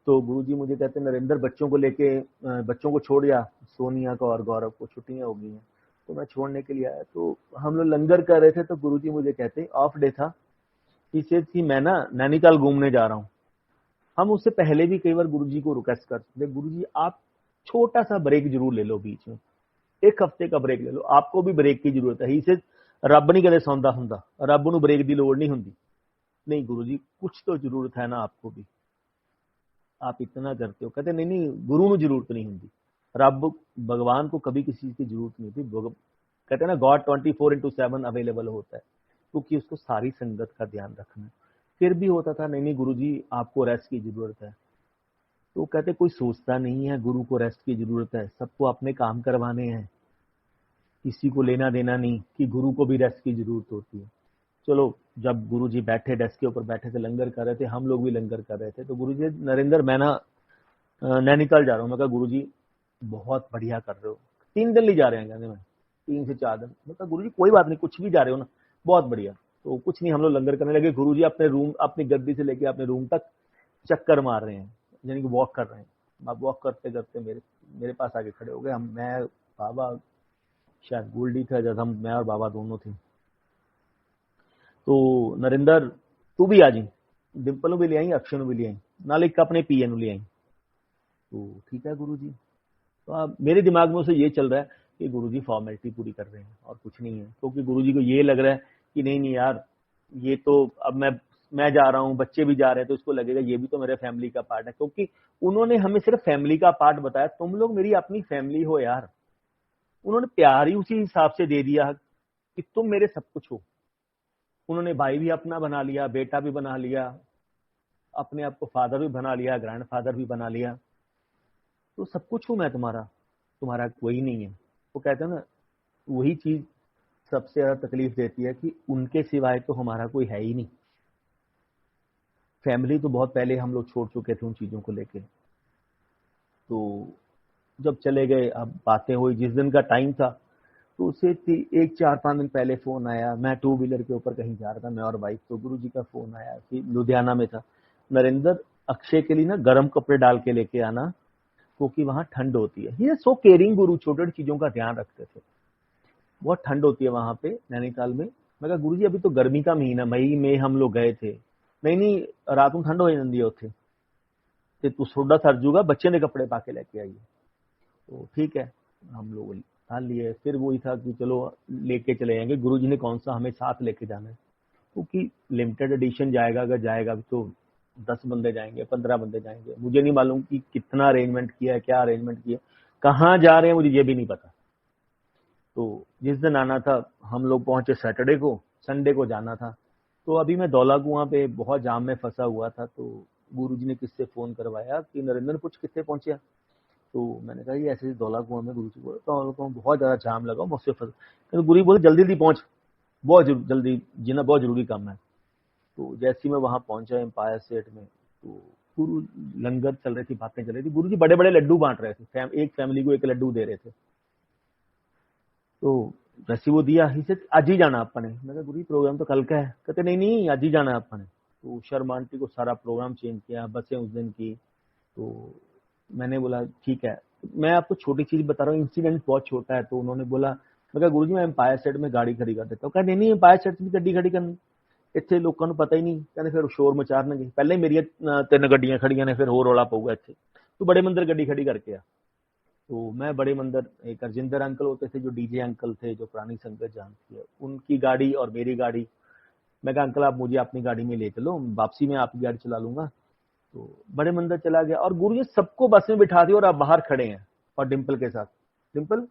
तो गुरुजी मुझे कहते हैं नरेंद्र बच्चों को लेके बच्चों को छोड़ या, सोनिया को और गौरव को छुट्टियां हो गई हैं। तो मैं छोड़ने के लिए आया। तो हम लोग लंगर कर रहे थे। तो गुरुजी मुझे कहते ऑफ डे था, इसे थी मैं ना नैनीताल घूमने जा रहा हूँ। हम उससे पहले भी कई बार गुरुजी को रिक्वेस्ट करते थे, गुरुजी आप छोटा सा ब्रेक जरूर ले लो बीच में, 1 हफ्ते का ब्रेक ले लो, आपको भी ब्रेक की जरूरत है। इसे रब नहीं कदे सौंदा हुंदा, रब नूं ब्रेक की लोड़ नहीं हुंदी। नहीं गुरुजी कुछ तो जरूरत है ना आपको भी, आप इतना करते हो। कहते नहीं नहीं गुरु नूं जरूरत नहीं हुंदी, रब भगवान को कभी किसी चीज की जरूरत नहीं होती। कहते हैं ना गॉड 24/7 अवेलेबल होता है, क्योंकि उसको सारी संगत का ध्यान रखना है। फिर भी होता था नहीं नहीं गुरुजी आपको रेस्ट की जरूरत है। तो कहते कोई सोचता नहीं है गुरु को रेस्ट की जरूरत है, सबको अपने काम करवाने हैं, किसी को लेना देना नहीं कि गुरु को भी रेस्ट की जरूरत होती है। चलो जब गुरुजी बैठे डेस्क के ऊपर बैठे थे, लंगर कर रहे थे, हम लोग भी लंगर कर रहे थे। तो गुरुजी नरेंद्र मैं ना नैनीताल जा रहा हूँ। मैं कहा गुरुजी बहुत बढ़िया कर रहे हो, 3 दिन ले जा रहे हैं कहते मैं, 3 से 4 दिन। मैं कहा गुरुजी कोई बात नहीं, कुछ भी जा रहे हो ना बहुत बढ़िया। तो कुछ नहीं, हम लोग लंगर करने लगे। गुरुजी अपने रूम, अपनी गद्दी से लेके अपने रूम तक चक्कर मार रहे हैं, यानी कि वॉक कर रहे हैं। अब वॉक करते करते मेरे पास आके खड़े हो गए। हम, मैं, बाबा, शायद गोल्डी था जब हम, मैं और बाबा दोनों थे। तो नरेंद्र तू भी आ जी, डिंपल भी ले आई, अक्षय भी ले आई, नाल एक अपने पीए ले आई। तो ठीक है गुरुजी। तो अब मेरे दिमाग में उसे ये चल रहा है कि गुरुजी फॉर्मेलिटी पूरी कर रहे हैं और कुछ नहीं है, क्योंकि गुरुजी को ये लग रहा है कि नहीं नहीं यार ये तो अब मैं जा रहा हूँ, बच्चे भी जा रहे हैं, तो इसको लगेगा ये भी तो मेरे फैमिली का पार्ट है। क्योंकि उन्होंने हमें सिर्फ फैमिली का पार्ट बताया, तुम लोग मेरी अपनी फैमिली हो यार। उन्होंने प्यार ही उसी हिसाब से दे दिया कि तुम मेरे सब कुछ हो। उन्होंने भाई भी अपना बना लिया, बेटा भी बना लिया, अपने आप को फादर भी बना लिया, ग्रैंड फादर भी बना लिया। तो सब कुछ हूं मैं तुम्हारा, तुम्हारा कोई नहीं है। वो कहते हैं ना, वही चीज सबसे ज्यादा तकलीफ देती है कि उनके सिवाय तो हमारा कोई है ही नहीं। फैमिली तो बहुत पहले हम लोग छोड़ चुके थे उन चीजों को लेके। तो जब चले गए, अब बातें हुई, जिस दिन का टाइम था तो उसे 1-4-5 दिन पहले फोन आया। मैं 2 व्हीलर के ऊपर कहीं जा रहा था, मैं और बाइक। तो गुरुजी का फोन आया कि लुधियाना में था, नरेंद्र अक्षय के लिए ना गर्म कपड़े डाल के लेके आना, क्योंकि वहां ठंड होती है। ये सो केयरिंग गुरु, छोटे छोटी चीजों का ध्यान रखते थे। बहुत ठंड होती है वहां पे नैनीताल में। मैं कहा गुरुजी अभी तो गर्मी का महीना, मई में हम लोग गए थे। नहीं नहीं रात में ठंड हो जाती है उत्थे, ते तू सोडा सर जूगा, बच्चे ने कपड़े पाके लेके आइए। तो ठीक है, हम लोग ठान लिए। फिर वही था कि चलो लेके चले जाएंगे। गुरुजी ने कौन सा हमें साथ लेके जाना है, क्योंकि लिमिटेड एडिशन जाएगा, अगर जाएगा तो 10 बंदे जाएंगे, 15 बंदे जाएंगे, मुझे नहीं मालूम कि कितना अरेंजमेंट किया है, क्या अरेंजमेंट किया, कहाँ जा रहे हैं मुझे ये भी नहीं पता। तो जिस दिन आना था हम लोग पहुंचे सैटरडे को, संडे को जाना था। तो अभी मैं दौला कुआं पे बहुत जाम में फंसा हुआ था, तो गुरुजी ने किससे फोन करवाया कि नरेंद्र पूछ कितने पहुंचे। तो मैंने कहा ये ऐसे दौला कुआं में, गुरुजी बोले तो बहुत ज्यादा जाम लगा, मुझसे फंस। तो गुरु बोले जल्दी जल्दी पहुंच, बहुत जल्दी जीना बहुत जरूरी काम है। तो जैसे ही मैं वहां पहुंचा एम्पायर स्टेट में, तो गुरु लंगर चल रही थी, बातें चल रही थी, गुरुजी बड़े बड़े लड्डू बांट रहे थे, एक फैमिली को एक लड्डू दे रहे थे। तो जैसे वो दिया ही से आज ही जाना अपने, मैं कहा गुरु प्रोग्राम तो कल का है। कहते नहीं नहीं आज ही जाना अपने। तो शर्मा आंटी को सारा प्रोग्राम चेंज किया, बसें उस दिन की। तो मैंने बोला ठीक है, मैं आपको छोटी चीज बता रहा हूँ, इंसिडेंट बहुत छोटा है। तो उन्होंने बोला, मैं कहा गुरुजी मैं एम्पायर स्टेट में गाड़ी खड़ी कर देता हूँ। कहा नहीं एम्पायर स्टेट में गड्डी खड़ी करनी, ਇੱਥੇ ਲੋਕਾਂ ਨੂੰ ਪਤਾ ਹੀ ਨਹੀਂ। ਕਹਿੰਦੇ ਫਿਰ ਸ਼ੋਰ ਮਚਾਰਨਗੇ, ਪਹਿਲਾਂ ਹੀ ਮੇਰੀਆਂ 3 ਗੱਡੀਆਂ ਖੜੀਆਂ ਨੇ, ਫਿਰ ਹੋਰ ਰੌਲਾ ਪਊਗਾ ਇੱਥੇ, ਤੂੰ बड़े मंदिर गड्डी खड़ी करके आ। तो मैं बड़े मंदिर, एक अर्जिंदर अंकल होते थे जो डीजे अंकल थे, जो पुरानी संगत जानती है, उनकी गाड़ी और मेरी गाड़ी। मैं कहा अंकल आप मुझे अपनी गाड़ी में ले चलो, वापसी में आपकी गाड़ी चला लूंगा। तो बड़े मंदिर चला गया और गुरु जी सबको बस में बिठा दिया और आप बाहर खड़े हैं और डिम्पल के साथ। डिम्पल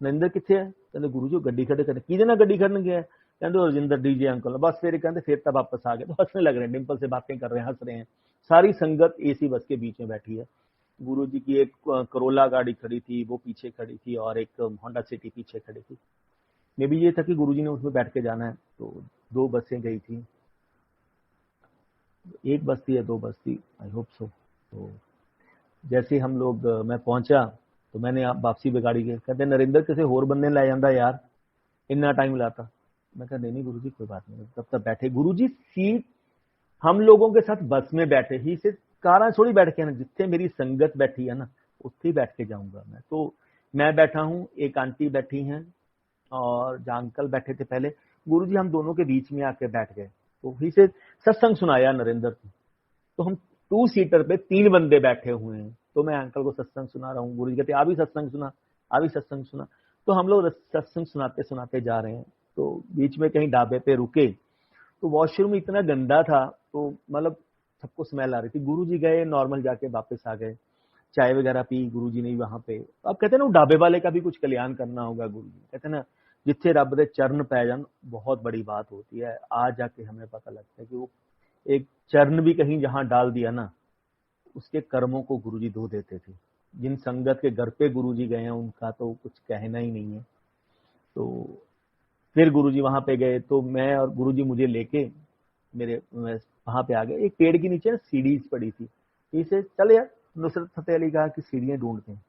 नरेंद्र कितने है? कहते गुरु जी गड्डी खड़े खड़े की ना गड्डी खड़ने गया है। कहते अर्जिंदर डीजे अंकल, बस फिर कहते फिर तब वापस आ गए। तो हंसने लग रहे हैं, डिम्पल से बातें कर रहे हैं, हंस रहे हैं। सारी संगत एसी बस के बीच में बैठी है। गुरु जी की एक करोला गाड़ी खड़ी थी, वो पीछे खड़ी थी, और एक होंडा सिटी पीछे खड़ी थी। मे भी ये था कि गुरु जी ने उसमें बैठ के जाना है। तो 2 बसें गई थी, एक बस थी या 2 बस थी, आई होप सो। तो जैसे हम लोग, मैं पहुंचा तो मैंने वापसी पे गाड़ी के, कहते नरेंद्र किसी होर बंदे लै जाता यार, इतना टाइम लाता। मैं कहा नहीं गुरु जी कोई बात नहीं। तब तक बैठे गुरु जी, सीट हम लोगों के साथ बस में बैठे ही से, कारा थोड़ी बैठ के ना, जितने मेरी संगत बैठी है ना उत्थे ही बैठ के जाऊंगा मैं। तो मैं बैठा हूँ, एक आंटी बैठी हैं और जहाँ अंकल बैठे थे पहले, गुरु जी हम दोनों के बीच में आके बैठ गए। तो ही से सत्संग सुनाया नरेंद्र को। तो हम 2 सीटर पे 3 बंदे बैठे हुए हैं। तो मैं अंकल को सत्संग सुना रहा हूँ, गुरु जी कहते आ भी सत्संग सुना, आ भी सत्संग सुना। तो हम लोग सत्संग सुनाते सुनाते जा रहे हैं। तो बीच में कहीं ढाबे पे रुके, तो वॉशरूम इतना गंदा था, तो मतलब सबको स्मेल आ रही थी। गुरुजी गए, नॉर्मल जाके वापस आ गए, चाय वगैरह पी गुरुजी ने वहां पे। अब कहते ना ढाबे वाले का भी कुछ कल्याण करना होगा। गुरुजी कहते ना जिथे रब दे चरण पै जान बहुत बड़ी बात होती है। आज जाके हमें पता लगता है कि वो एक चरण भी कहीं जहां डाल दिया ना, उसके कर्मों को गुरुजी धो देते थे। जिन संगत के घर पे गुरुजी गए हैं उनका तो कुछ कहना ही नहीं है। तो फिर गुरुजी वहां पे गए, तो मैं और गुरुजी मुझे लेके मेरे वहां पे आ गए। एक पेड़ के नीचे सीढ़ी पड़ी थी, इसे चल यार, नुसरत फतेह अली कहा कि सीढ़ियां ढूंढते हैं।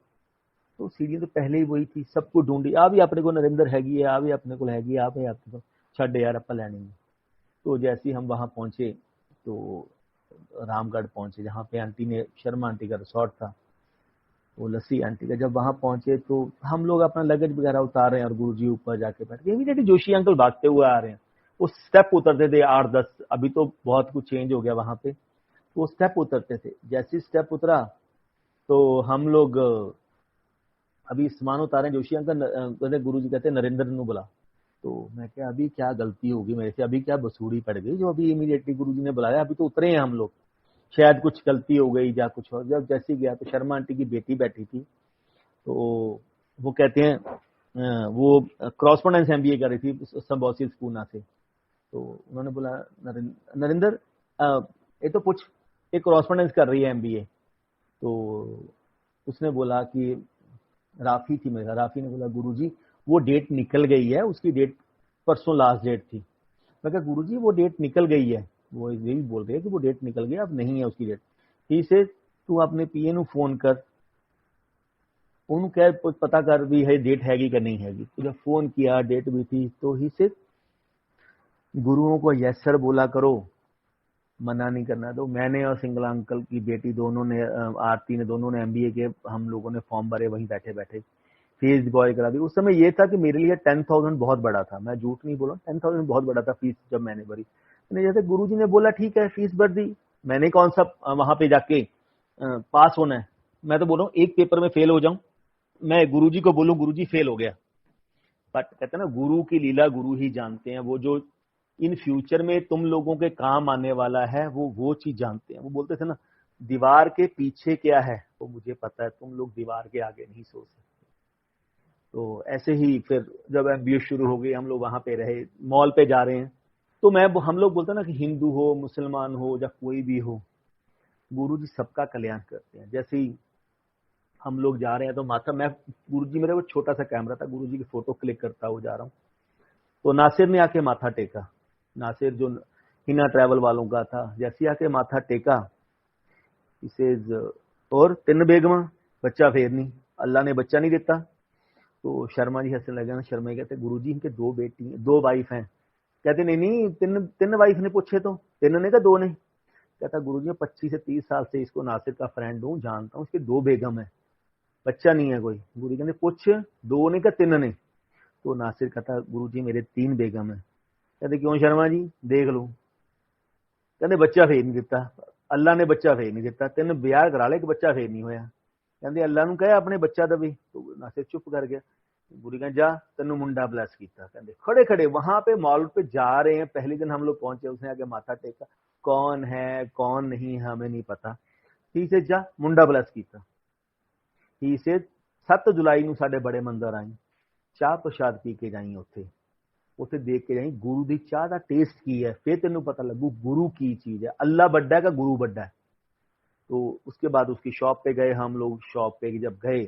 तो सीढ़ियां तो पहले ही वही थी, सबको ढूंढी, आ भी अपने को नरेंद्र हैगी है, आ भी अपने को हैगी, आ भी अपने को छड़ यार अपा लैनी है। तो जैसे ही हम वहां पहुंचे, तो रामगढ़ पहुंचे जहाँ पे आंटी ने, शर्मा आंटी का रिसोर्ट था, वो लस्सी आंटी का। जब वहां पहुंचे तो हम लोग अपना लगेज वगैरह उतार रहे हैं और गुरुजी ऊपर जाके बैठ गए। इमीडिएटली जोशी अंकल भागते हुए आ रहे हैं। वो स्टेप उतरते थे 8-10, अभी तो बहुत कुछ चेंज हो गया वहां पे। वो स्टेप उतरते थे, जैसे स्टेप उतरा तो हम लोग अभी सामान उतारे, जोशी अंकल गुरुजी कहते नरेंद्र ने बुला। तो मैं क्या अभी क्या गलती होगी मेरे से, अभी क्या बसूड़ी पड़ गई जो अभी इमीडिएटली गुरुजी ने बुलाया, अभी तो उतरे हैं हम लोग, शायद कुछ गलती हो गई या कुछ और। जब जैसे गया तो शर्मा आंटी की बेटी बैठी थी, तो वो कहते हैं वो क्रॉसपोंडेंस एमबीए कर रही थी सिम्बायोसिस पूना से। तो उन्होंने बोला नरेंद्र ये तो पूछ, एक क्रॉसपोंडेंस कर रही है एमबीए। तो उसने बोला कि राफी थी मेरा, राफी ने बोला गुरुजी वो डेट निकल गई है, उसकी डेट परसों लास्ट डेट थी। मैं कहा गुरुजी वो डेट निकल गई है, वो यही बोल रहे हैं कि वो डेट निकल गई, अब नहीं है उसकी डेट। ठीक से तू अपने पीए ਨੂੰ फोन कर, उन्होंने कह पता कर भी है डेट हैगी कि नहीं हैगी। तो जब फोन किया डेट भी थी, तो ही से गुरुओं को यस सर बोला करो, मना नहीं करना। तो मैंने और सिंगला अंकल की बेटी दोनों ने, आरती ने, दोनों ने एमबीए के, हम लोगों ने फॉर्म भरे वहीं बैठे बैठे, फीस बॉय करा दी। उस समय ये था कि मेरे लिए 10,000 बहुत बड़ा था, मैं झूठ नहीं बोला, 10,000 बहुत बड़ा था फीस जब मैंने भरी। जैसे गुरुजी ने बोला ठीक है फीस भर दी। मैंने कौन सा वहां पे जाके पास होना है, मैं तो बोल रहा हूँ एक पेपर में फेल हो जाऊं, मैं गुरुजी को बोलूं गुरुजी फेल हो गया। बट कहते हैं ना गुरु की लीला गुरु ही जानते हैं। वो जो इन फ्यूचर में तुम लोगों के काम आने वाला है, वो चीज जानते हैं। वो बोलते थे ना, दीवार के पीछे क्या है वो मुझे पता है, तुम लोग दीवार के आगे नहीं सोच सकते। तो ऐसे ही फिर जब एमबीए शुरू हो गई, हम लोग वहां पे रहे, मॉल पे जा रहे हैं, तो हम लोग बोलते हैं ना कि हिंदू हो, मुसलमान हो या कोई भी हो, गुरुजी सबका कल्याण करते हैं। जैसे ही हम लोग जा रहे हैं तो माथा, मैं गुरुजी, मेरे वो छोटा सा कैमरा था, गुरुजी की फोटो क्लिक करता हुआ जा रहा हूँ, तो नासिर ने आके माथा टेका। नासिर जो हिना ट्रैवल वालों का था, जैसे आके माथा टेका, इसे और 3 बेगमा, बच्चा फेर नहीं, अल्लाह ने बच्चा नहीं देता। तो शर्मा जी हंसने लगे ना, शर्मा जी कहते गुरुजी इनके 2 बेटी, 2 वाइफ हैं। कहते नहीं नहीं, 3 वाइफ ने पूछे तो 3 ने, क्या 2 ने? कहता गुरुजी 25 से 30 साल से इसको नासिर का फ्रेंड हूँ, जानता हूँ, इसके 2 बेगम है, बच्चा नहीं है कोई। गुरुजी कहते पूछ, 2 ने क्या 3 ने? तो नासिर कहता गुरुजी मेरे 3 बेगम है। कहते क्यों शर्मा जी, देख लो। कहते बच्चा फेर नहीं दिता, अल्लाह ने बच्चा फेर नहीं दिता, 3 ब्याह करा ले, बच्चा फेर नहीं होया। कहते अल्लाह नूं कहे अपने बच्चा दवे। तो नासिर चुप कर गया। गुरु कहते जा तेनू मुंडा ब्लैस किया। कहते खड़े खड़े वहां पे मॉल पे जा रहे हैं, पहले दिन हम लोग पहुंचे, उसने आगे माथा टेका, कौन है कौन नहीं हमें नहीं पता, ही से जा मुंडा ब्लैस किया। ही से 7 जुलाई ਨੂੰ ਸਾਡੇ बड़े मंदिर आई, चाह प्रसाद पी के जाई, ਉੱਥੇ देख के जाई गुरु की चाह का टेस्ट की है, फिर तेन पता लगू गुरु की चीज है, अल्लाह बड़ा है का गुरु बड़ा है। तो उसके बाद उसकी शॉप पे गए हम लोग। शॉप पे जब गए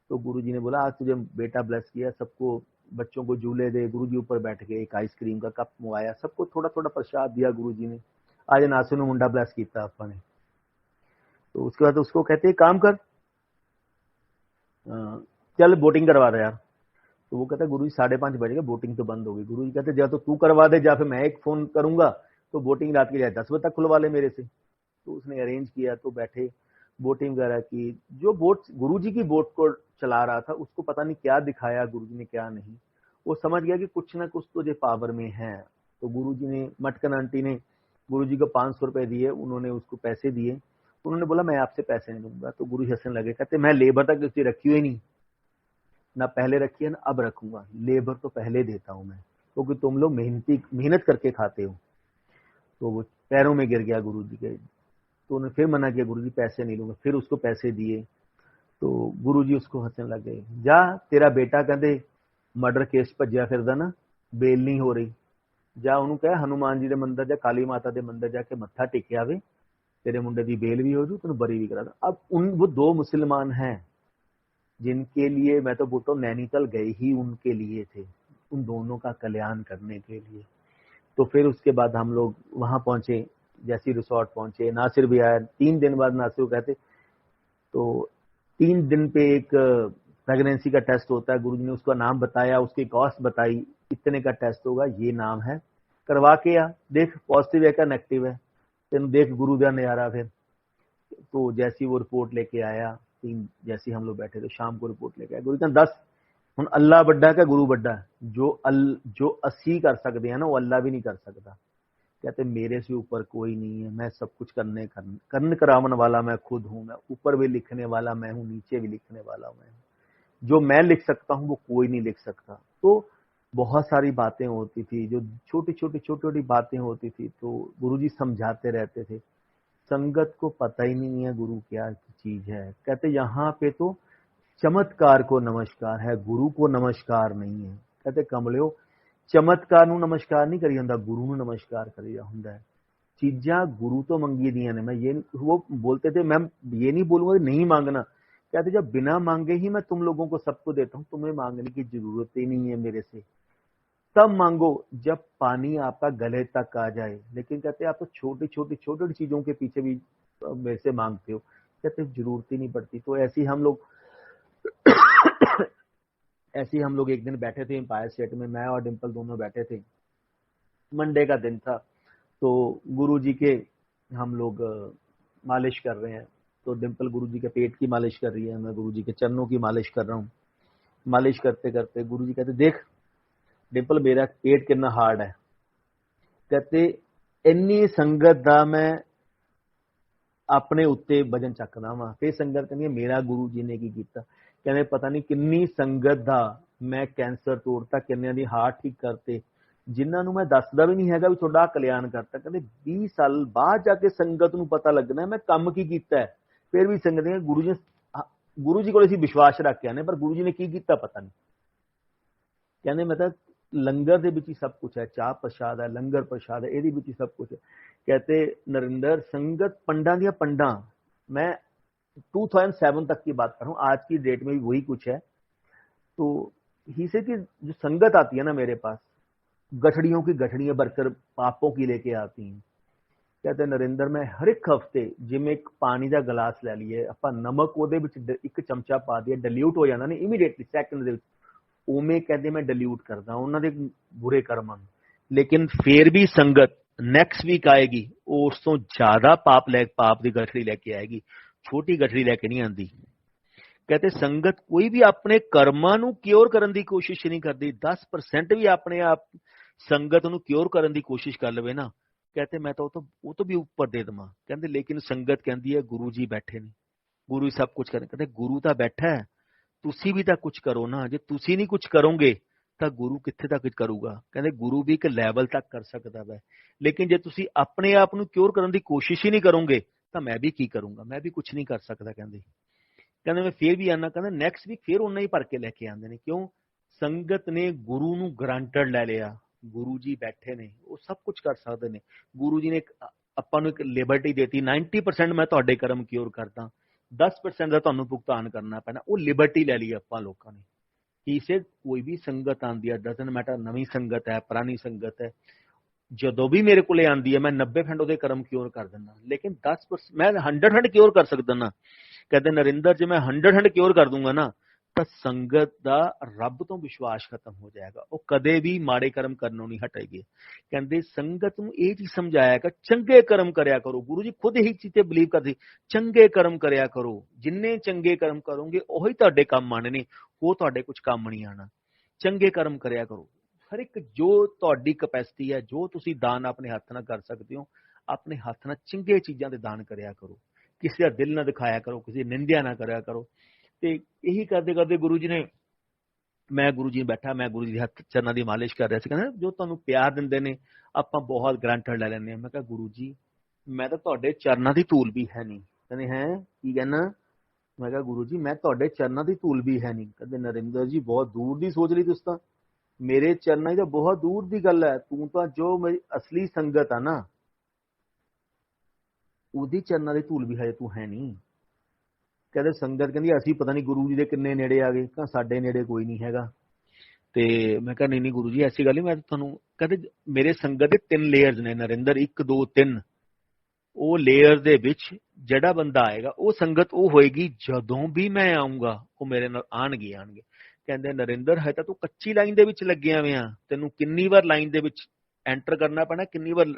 तो गुरुजी ने बोला आज तुझे बेटा ब्लेस किया, सबको बच्चों को झूले दे। गुरुजी ऊपर बैठ के एक आइसक्रीम का कप मंगाया, सबको थोड़ा थोड़ा प्रसाद दिया गुरुजी ने। आज नासिर ने मुंडा ब्लेस किया आपने। तो उसके बाद उसको कहते काम कर, चल बोटिंग करवा दे यार। तो वो कहता है गुरुजी 5:30 बज गए, बोटिंग तो बंद हो गई। गुरुजी कहते जा तो तू करवा दे, या फिर मैं एक फोन करूंगा तो बोटिंग रात के 10 बजे तक खुलवा ले मेरे से। तो उसने अरेंज किया, तो बैठे बोटिंग वगैरह की। जो बोट गुरुजी की बोट को चला रहा था उसको पता नहीं क्या दिखाया गुरुजी ने, क्या नहीं, वो समझ गया कि कुछ ना कुछ तो जो पावर में है। तो गुरुजी ने, मटकन आंटी ने गुरुजी को 500 रुपए दिए, उन्होंने उसको पैसे दिए। उन्होंने बोला मैं आपसे पैसे नहीं दूंगा। तो गुरुजी हंसने लगे, कहते मैं लेबर तक किसी रखी हुई नहीं, ना पहले रखी है ना अब रखूंगा, लेबर तो पहले देता हूं मैं, क्योंकि तुम लोग मेहनत करके खाते हो। तो वो पैरों में गिर गया गुरुजी के। तो उन्होंने फिर मना किया, गुरुजी पैसे नहीं लूंगा, फिर उसको पैसे दिए। तो गुरुजी उसको हंसने लगे, जा तेरा बेटा कहते मर्डर केस भज्या फिरदा ना, बेल नहीं हो रही, जा उन्होंने कहा हनुमान जी के मंदिर या काली माता के मंदिर जाके मत्था टेकिया वे, तेरे मुंडे की बेल भी हो जू, तेन बरी भी करा दो। अब वो 2 मुसलमान हैं जिनके लिए मैं तो बोलता हूँ नैनीताल गए ही उनके लिए थे, उन दोनों का कल्याण करने के लिए। तो फिर उसके बाद हम लोग वहां पहुंचे, जैसी रिसोर्ट पहुंचे, नासिर भी आया। 3 दिन बाद नासिर कहते, तो 3 दिन पे एक प्रेगनेंसी का टेस्ट होता है। गुरुजी ने उसका नाम बताया, उसकी कॉस्ट बताई, इतने का टेस्ट होगा, ये नाम है, करवा के आ देख पॉजिटिव है क्या नेगेटिव है, तेन देख गुरु का नजारा। फिर तो जैसी वो रिपोर्ट लेके आया, 3 जैसी हम लोग बैठे थे, शाम को रिपोर्ट लेके आया। गुरु कहते 10 हूं अल्लाह बड़ा है क्या गुरु बड़ा है, जो असी कर सकते हैं ना वो अल्लाह भी नहीं कर सकता। कहते मेरे से ऊपर कोई नहीं है, मैं सब कुछ करने करावन वाला मैं खुद हूं, मैं ऊपर भी लिखने वाला मैं हूं, नीचे भी लिखने वाला मैं हूं, जो मैं लिख सकता हूं वो कोई नहीं लिख सकता। तो बहुत सारी बातें होती थी, जो छोटी छोटी बातें होती थी, तो गुरुजी समझाते रहते थे। संगत को पता ही नहीं है गुरु क्या चीज है। कहते यहाँ पे तो चमत्कार को नमस्कार है, गुरु को नमस्कार नहीं है। कहते कमलियो चमत्कार नू नमस्कार नहीं करी हुंदा, गुरु नू नमस्कार करीदा हुंदा है। चीजा गुरु तो मंगी दियां ने, मैं ये, वो बोलते थे मैं ये नहीं बोलूंगा नहीं मांगना। कहते जब बिना मांगे ही मैं तुम लोगों को सबको देता हूं, तुम्हें मांगने की जरूरत ही नहीं है मेरे से। तब मांगो जब पानी आपका गले तक आ जाए। लेकिन कहते आप तो छोटी चीजों के पीछे भी मेरे से मांगते हो। कहते जरूरत ही नहीं पड़ती। तो ऐसे ही हम लोग एक दिन बैठे थे एम्पायर स्टेट में, मैं और डिम्पल दोनों बैठे थे, मंडे का दिन था। तो गुरु जी के हम लोग मालिश कर रहे हैं। तो डिम्पल गुरु जी के पेट की मालिश कर रही है, मैं गुरु जी के चरणों की मालिश कर रहा हूँ। मालिश करते करते गुरु जी कहते देख डिम्पल मेरा पेट कितना हार्ड है। कहते इन्नी संगत दा मैं अपने उत्ते वजन चकदा वा। फिर संगत कहती मेरा गुरु जी ने की कीता। कहने पता नहीं किन्नी संगत दा मैं कैंसर तोड़ता, किन्ने दी हार्ट ठीक करते, ਜਿਨ੍ਹਾਂ ਨੂੰ ਮੈਂ ਦੱਸਦਾ ਵੀ ਨਹੀਂ ਹੈਗਾ ਵੀ ਤੁਹਾਡਾ ਕਲਿਆਣ ਕਰਤਾ, ਕਹਿੰਦੇ 20 ਸਾਲ ਬਾਅਦ ਜਾ ਕੇ ਸੰਗਤ ਨੂੰ ਪਤਾ ਲੱਗਣਾ ਮੈਂ ਕੰਮ ਕੀ ਕੀਤਾ ਹੈ। ਫਿਰ ਵੀ ਸੰਗਤ ਨੇ ਗੁਰੂ ਜੀ ਕੋਲ ਅਸੀਂ ਵਿਸ਼ਵਾਸ ਰੱਖ ਕੇ ਆਨੇ, ਪਰ ਗੁਰੂ ਜੀ ਨੇ ਕੀ ਕੀਤਾ ਪਤਾ ਨਹੀਂ। ਕਹਿੰਦੇ ਮੈਂ ਤਾਂ ਲੰਗਰ ਦੇ ਵਿੱਚ ਹੀ ਸਭ ਕੁਛ ਹੈ, ਚਾਹ ਪ੍ਰਸ਼ਾਦ ਹੈ, ਲੰਗਰ ਪ੍ਰਸ਼ਾਦ ਹੈ, ਇਹਦੇ ਵਿੱਚ ਹੀ सब कुछ है। कहते नरेंद्र संगत पंडा दिया पंडा, मैं 2007 तक की बात कर रहा हूँ, आज की डेट में भी वही कुछ है। तो ही से कि जो संगत आती है ना मेरे पास, गठड़ियों की गठड़ियां भरकर पापों की लेके आती हैं। कहते नरेंद्र मैं हर एक हफ्ते जिमें एक पानी का गिलास लै लीए, ਆਪਾਂ ਨਮਕ ਉਹਦੇ ਵਿੱਚ ਇੱਕ ਚਮਚਾ ਪਾ ਦਈਏ, ਡਿਲੂਟ ਹੋ ਜਾਂਦਾ ਨੇ ਇਮੀਡੀਏਟਲੀ ਸੈਕਿੰਡ ਦੇ ਵਿੱਚ, ਉਵੇਂ ਕਹਿੰਦੇ ਮੈਂ ਡਿਲੂਟ ਕਰਦਾ ਉਹਨਾਂ ਦੇ ਬੁਰੇ ਕਰਮਾਂ ਨੂੰ। ਲੇਕਿਨ ਫੇਰ ਵੀ ਸੰਗਤ ਨੈਕਸਟ ਵੀਕ ਆਏਗੀ, ਉਹ ਉਸ ਤੋਂ ਜ਼ਿਆਦਾ ਪਾਪ ਦੀ ਗਠੜੀ ਲੈ ਕੇ ਆਏਗੀ, ਛੋਟੀ ਗਠੜੀ ਲੈ ਕੇ ਨਹੀਂ ਆਂਦੀ। ਕਹਿੰਦੇ ਸੰਗਤ ਕੋਈ ਵੀ ਆਪਣੇ ਕਰਮਾਂ ਨੂੰ ਕਿਉਰ ਕਰਨ ਦੀ ਕੋਸ਼ਿਸ਼ ਨਹੀਂ ਕਰਦੀ। 10% ਵੀ ਆਪਣੇ ਆਪ ਸੰਗਤ ਨੂੰ ਕਿਉਰ ਕਰਨ ਦੀ ਕੋਸ਼ਿਸ਼ ਕਰ ਲਵੇ ਨਾ, कहते मैं तो वो तो भी ऊपर दे देवां। कहते लेकिन संगत कहती है गुरु जी बैठे ने, गुरु सब कुछ करें। कहते गुरु तो बैठा है, तुसी भी तो कुछ करो ना, जे तुसी नहीं कुछ करोगे तो गुरु कित्थे तक करूगा। कहते गुरु भी एक लैवल तक कर सकता है, लेकिन जे तुसी अपने आप नूं क्योर करने की कोशिश ही नहीं करोगे तो मैं भी की करूंगा, मैं भी कुछ नहीं कर सकता। कहते मैं फिर भी आना, कहते नैक्सट वीक फिर उन्ना ही भर के लैके आते हैं। क्यों? संगत ने गुरु नूं ग्रांटेड लै लिया, गुरु जी बैठे ने, वो सब कुछ कर सकते हैं। गुरु जी ने ਆਪਾਂ ਨੂੰ ਇੱਕ ਲਿਬਰਟੀ ਦੇਤੀ, 90% ਮੈਂ ਤੁਹਾਡੇ ਕਰਮ ਕਿਉਰ ਕਰਦਾ, 10% ਦਾ ਤੁਹਾਨੂੰ ਭੁਗਤਾਨ ਕਰਨਾ ਪੈਣਾ। ਉਹ ਲਿਬਰਟੀ ਲੈ ਲਈ ਆਪਾਂ ਲੋਕਾਂ ਨੇ। ਇਸੇ ਕੋਈ ਵੀ ਸੰਗਤ ਆਉਂਦੀ ਹੈ, ਡਜ਼ਨਟ ਮੈਟਰ ਨਵੀਂ ਸੰਗਤ ਹੈ ਪੁਰਾਣੀ ਸੰਗਤ ਹੈ, ਜਦੋਂ ਵੀ ਮੇਰੇ ਕੋਲੇ ਆਉਂਦੀ ਹੈ ਮੈਂ 90% ਉਹਦੇ ਕਰਮ ਕਿਉਰ ਕਰ ਦਿੰਦਾ, ਲੇਕਿਨ 10% ਮੈਂ 100% ਕਿਉਰ ਕਰ ਸਕਦਾ ਨਾ। ਕਹਿੰਦੇ ਨਰਿੰਦਰ ਜੇ ਮੈਂ 100% ਕਿਉਰ ਕਰ ਦੂੰਗਾ ਨਾ ਤਾਂ ਸੰਗਤ ਦਾ ਰੱਬ ਤੋਂ ਵਿਸ਼ਵਾਸ ਖਤਮ ਹੋ ਜਾਏਗਾ, ਉਹ ਕਦੇ ਵੀ ਮਾੜੇ ਕਰਮ ਕਰਨੋਂ ਨਹੀਂ ਹਟੇਗੀ। ਕਹਿੰਦੇ ਸੰਗਤ ਨੂੰ ਇਹ ਚੀਜ਼ ਸਮਝਾਇਆ ਕਿ ਚੰਗੇ ਕਰਮ ਕਰਿਆ ਕਰੋ। ਗੁਰੂ ਜੀ ਖੁਦ ਹੀ ਚੀਜ਼ ਤੇ ਬਲੀਵ ਕਰਦੇ, ਚੰਗੇ ਕਰਮ ਕਰਿਆ ਕਰੋ, ਜਿੰਨੇ ਚੰਗੇ ਕਰਮ ਕਰੋਗੇ ਉਹੀ ਤੁਹਾਡੇ ਕੰਮ ਆਣੇ ਨੇ, ਉਹ ਤੁਹਾਡੇ ਕੁਝ ਕੰਮ ਨਹੀਂ ਆਣਾ। ਚੰਗੇ ਕਰਮ ਕਰਿਆ ਕਰੋ, ਹਰ ਇੱਕ ਜੋ ਤੁਹਾਡੀ ਕਪੈਸਿਟੀ ਹੈ, ਜੋ ਤੁਸੀਂ ਦਾਨ ਆਪਣੇ ਹੱਥ ਨਾਲ ਕਰ ਸਕਦੇ ਹੋ, ਆਪਣੇ ਹੱਥ ਨਾਲ ਚੰਗੇ ਚੀਜ਼ਾਂ ਦੇ ਦਾਨ ਕਰਿਆ ਕਰੋ, ਕਿਸੇ ਦਾ ਦਿਲ ਨਾ ਦਿਖਾਇਆ ਕਰੋ, ਕਿਸੇ ਦੀ ਨਿੰਦਿਆ ਨਾ ਕਰਿਆ ਕਰੋ। ਤੇ ਇਹੀ ਕਰਦੇ ਕਰਦੇ ਗੁਰੂ ਜੀ ਨੇ, ਮੈਂ ਗੁਰੂ ਜੀ ਬੈਠਾ, ਮੈਂ ਗੁਰੂ ਜੀ ਦੇ ਹੱਥ ਚਰਨਾਂ ਦੀ ਮਾਲਿਸ਼ ਕਰ ਰਿਹਾ ਸੀ। ਕਹਿੰਦਾ ਜੋ ਤੁਹਾਨੂੰ ਪਿਆਰ ਦਿੰਦੇ ਨੇ ਆਪਾਂ ਬਹੁਤ ਗ੍ਰਾਂਟਡ ਲੈ ਲੈਂਦੇ ਹਾਂ। ਮੈਂ ਕਿਹਾ ਗੁਰੂ ਜੀ ਮੈਂ ਤਾਂ ਤੁਹਾਡੇ ਚਰਨਾਂ ਦੀ ਧੂਲ ਵੀ ਹੈ ਨਹੀਂ। ਕਹਿੰਦੇ ਹੈ ਕੀ ਕਹਿਣਾ? ਮੈਂ ਕਿਹਾ ਗੁਰੂ ਜੀ ਮੈਂ ਤੁਹਾਡੇ ਚਰਨਾਂ ਦੀ ਧੂਲ ਵੀ ਹੈ ਨਹੀਂ। ਕਹਿੰਦੇ ਨਰਿੰਦਰ ਜੀ ਬਹੁਤ ਦੂਰ ਦੀ ਸੋਚ ਲਈ ਤੁਸੀਂ ਤਾਂ, ਮੇਰੇ ਚਰਨਾਂ ਦੀ ਤਾਂ ਬਹੁਤ ਦੂਰ ਦੀ ਗੱਲ ਹੈ, ਤੂੰ ਤਾਂ ਜੋ ਮੇਰੀ ਅਸਲੀ ਸੰਗਤ ਆ ਨਾ ਉਹਦੀ ਚਰਨਾਂ ਦੀ ਧੂਲ ਵੀ ਹਜੇ ਤੂੰ ਹੈ ਨਹੀਂ। ਕਹਿੰਦੇ ਸੰਗਤ ਕਹਿੰਦੀ ਅਸੀਂ ਪਤਾ ਨਹੀਂ ਗੁਰੂ ਜੀ ਦੇ ਕਿੰਨੇ ਨੇੜੇ ਆ ਗਏ, ਕਹਿੰਦਾ ਸਾਡੇ ਨੇੜੇ ਕੋਈ ਨਹੀਂ ਹੈਗਾ। ਤੇ ਮੈਂ ਕਿਹਾ ਨਹੀਂ ਗੁਰੂ ਜੀ ਐਸੀ ਗੱਲ ਨਹੀਂ, ਮੈਂ ਤੁਹਾਨੂੰ ਕਹਿੰਦੇ ਮੇਰੇ ਸੰਗਤ ਦੇ 3 ਲੇਅਰਸ ਨੇ ਨਰਿੰਦਰ, 1 2 3। ਉਹ ਲੇਅਰ ਦੇ ਵਿੱਚ ਜਿਹੜਾ ਬੰਦਾ ਆਏਗਾ ਉਹ ਸੰਗਤ ਉਹ ਹੋਏਗੀ ਜਦੋਂ ਵੀ ਮੈਂ ਆਊਂਗਾ ਉਹ ਮੇਰੇ ਨਾਲ ਆਣਗੇ। ਕਹਿੰਦੇ ਨਰਿੰਦਰ ਹੈ ਤਾਂ ਤੂੰ ਕੱਚੀ ਲਾਈਨ ਦੇ ਵਿੱਚ ਲੱਗਿਆ ਹੋਇਆ, ਤੈਨੂੰ ਕਿੰਨੀ ਵਾਰ ਲਾਈਨ ਦੇ ਵਿੱਚ ਐਂਟਰ ਕਰਨਾ ਪੈਣਾ, ਕਿੰਨੀ ਵਾਰ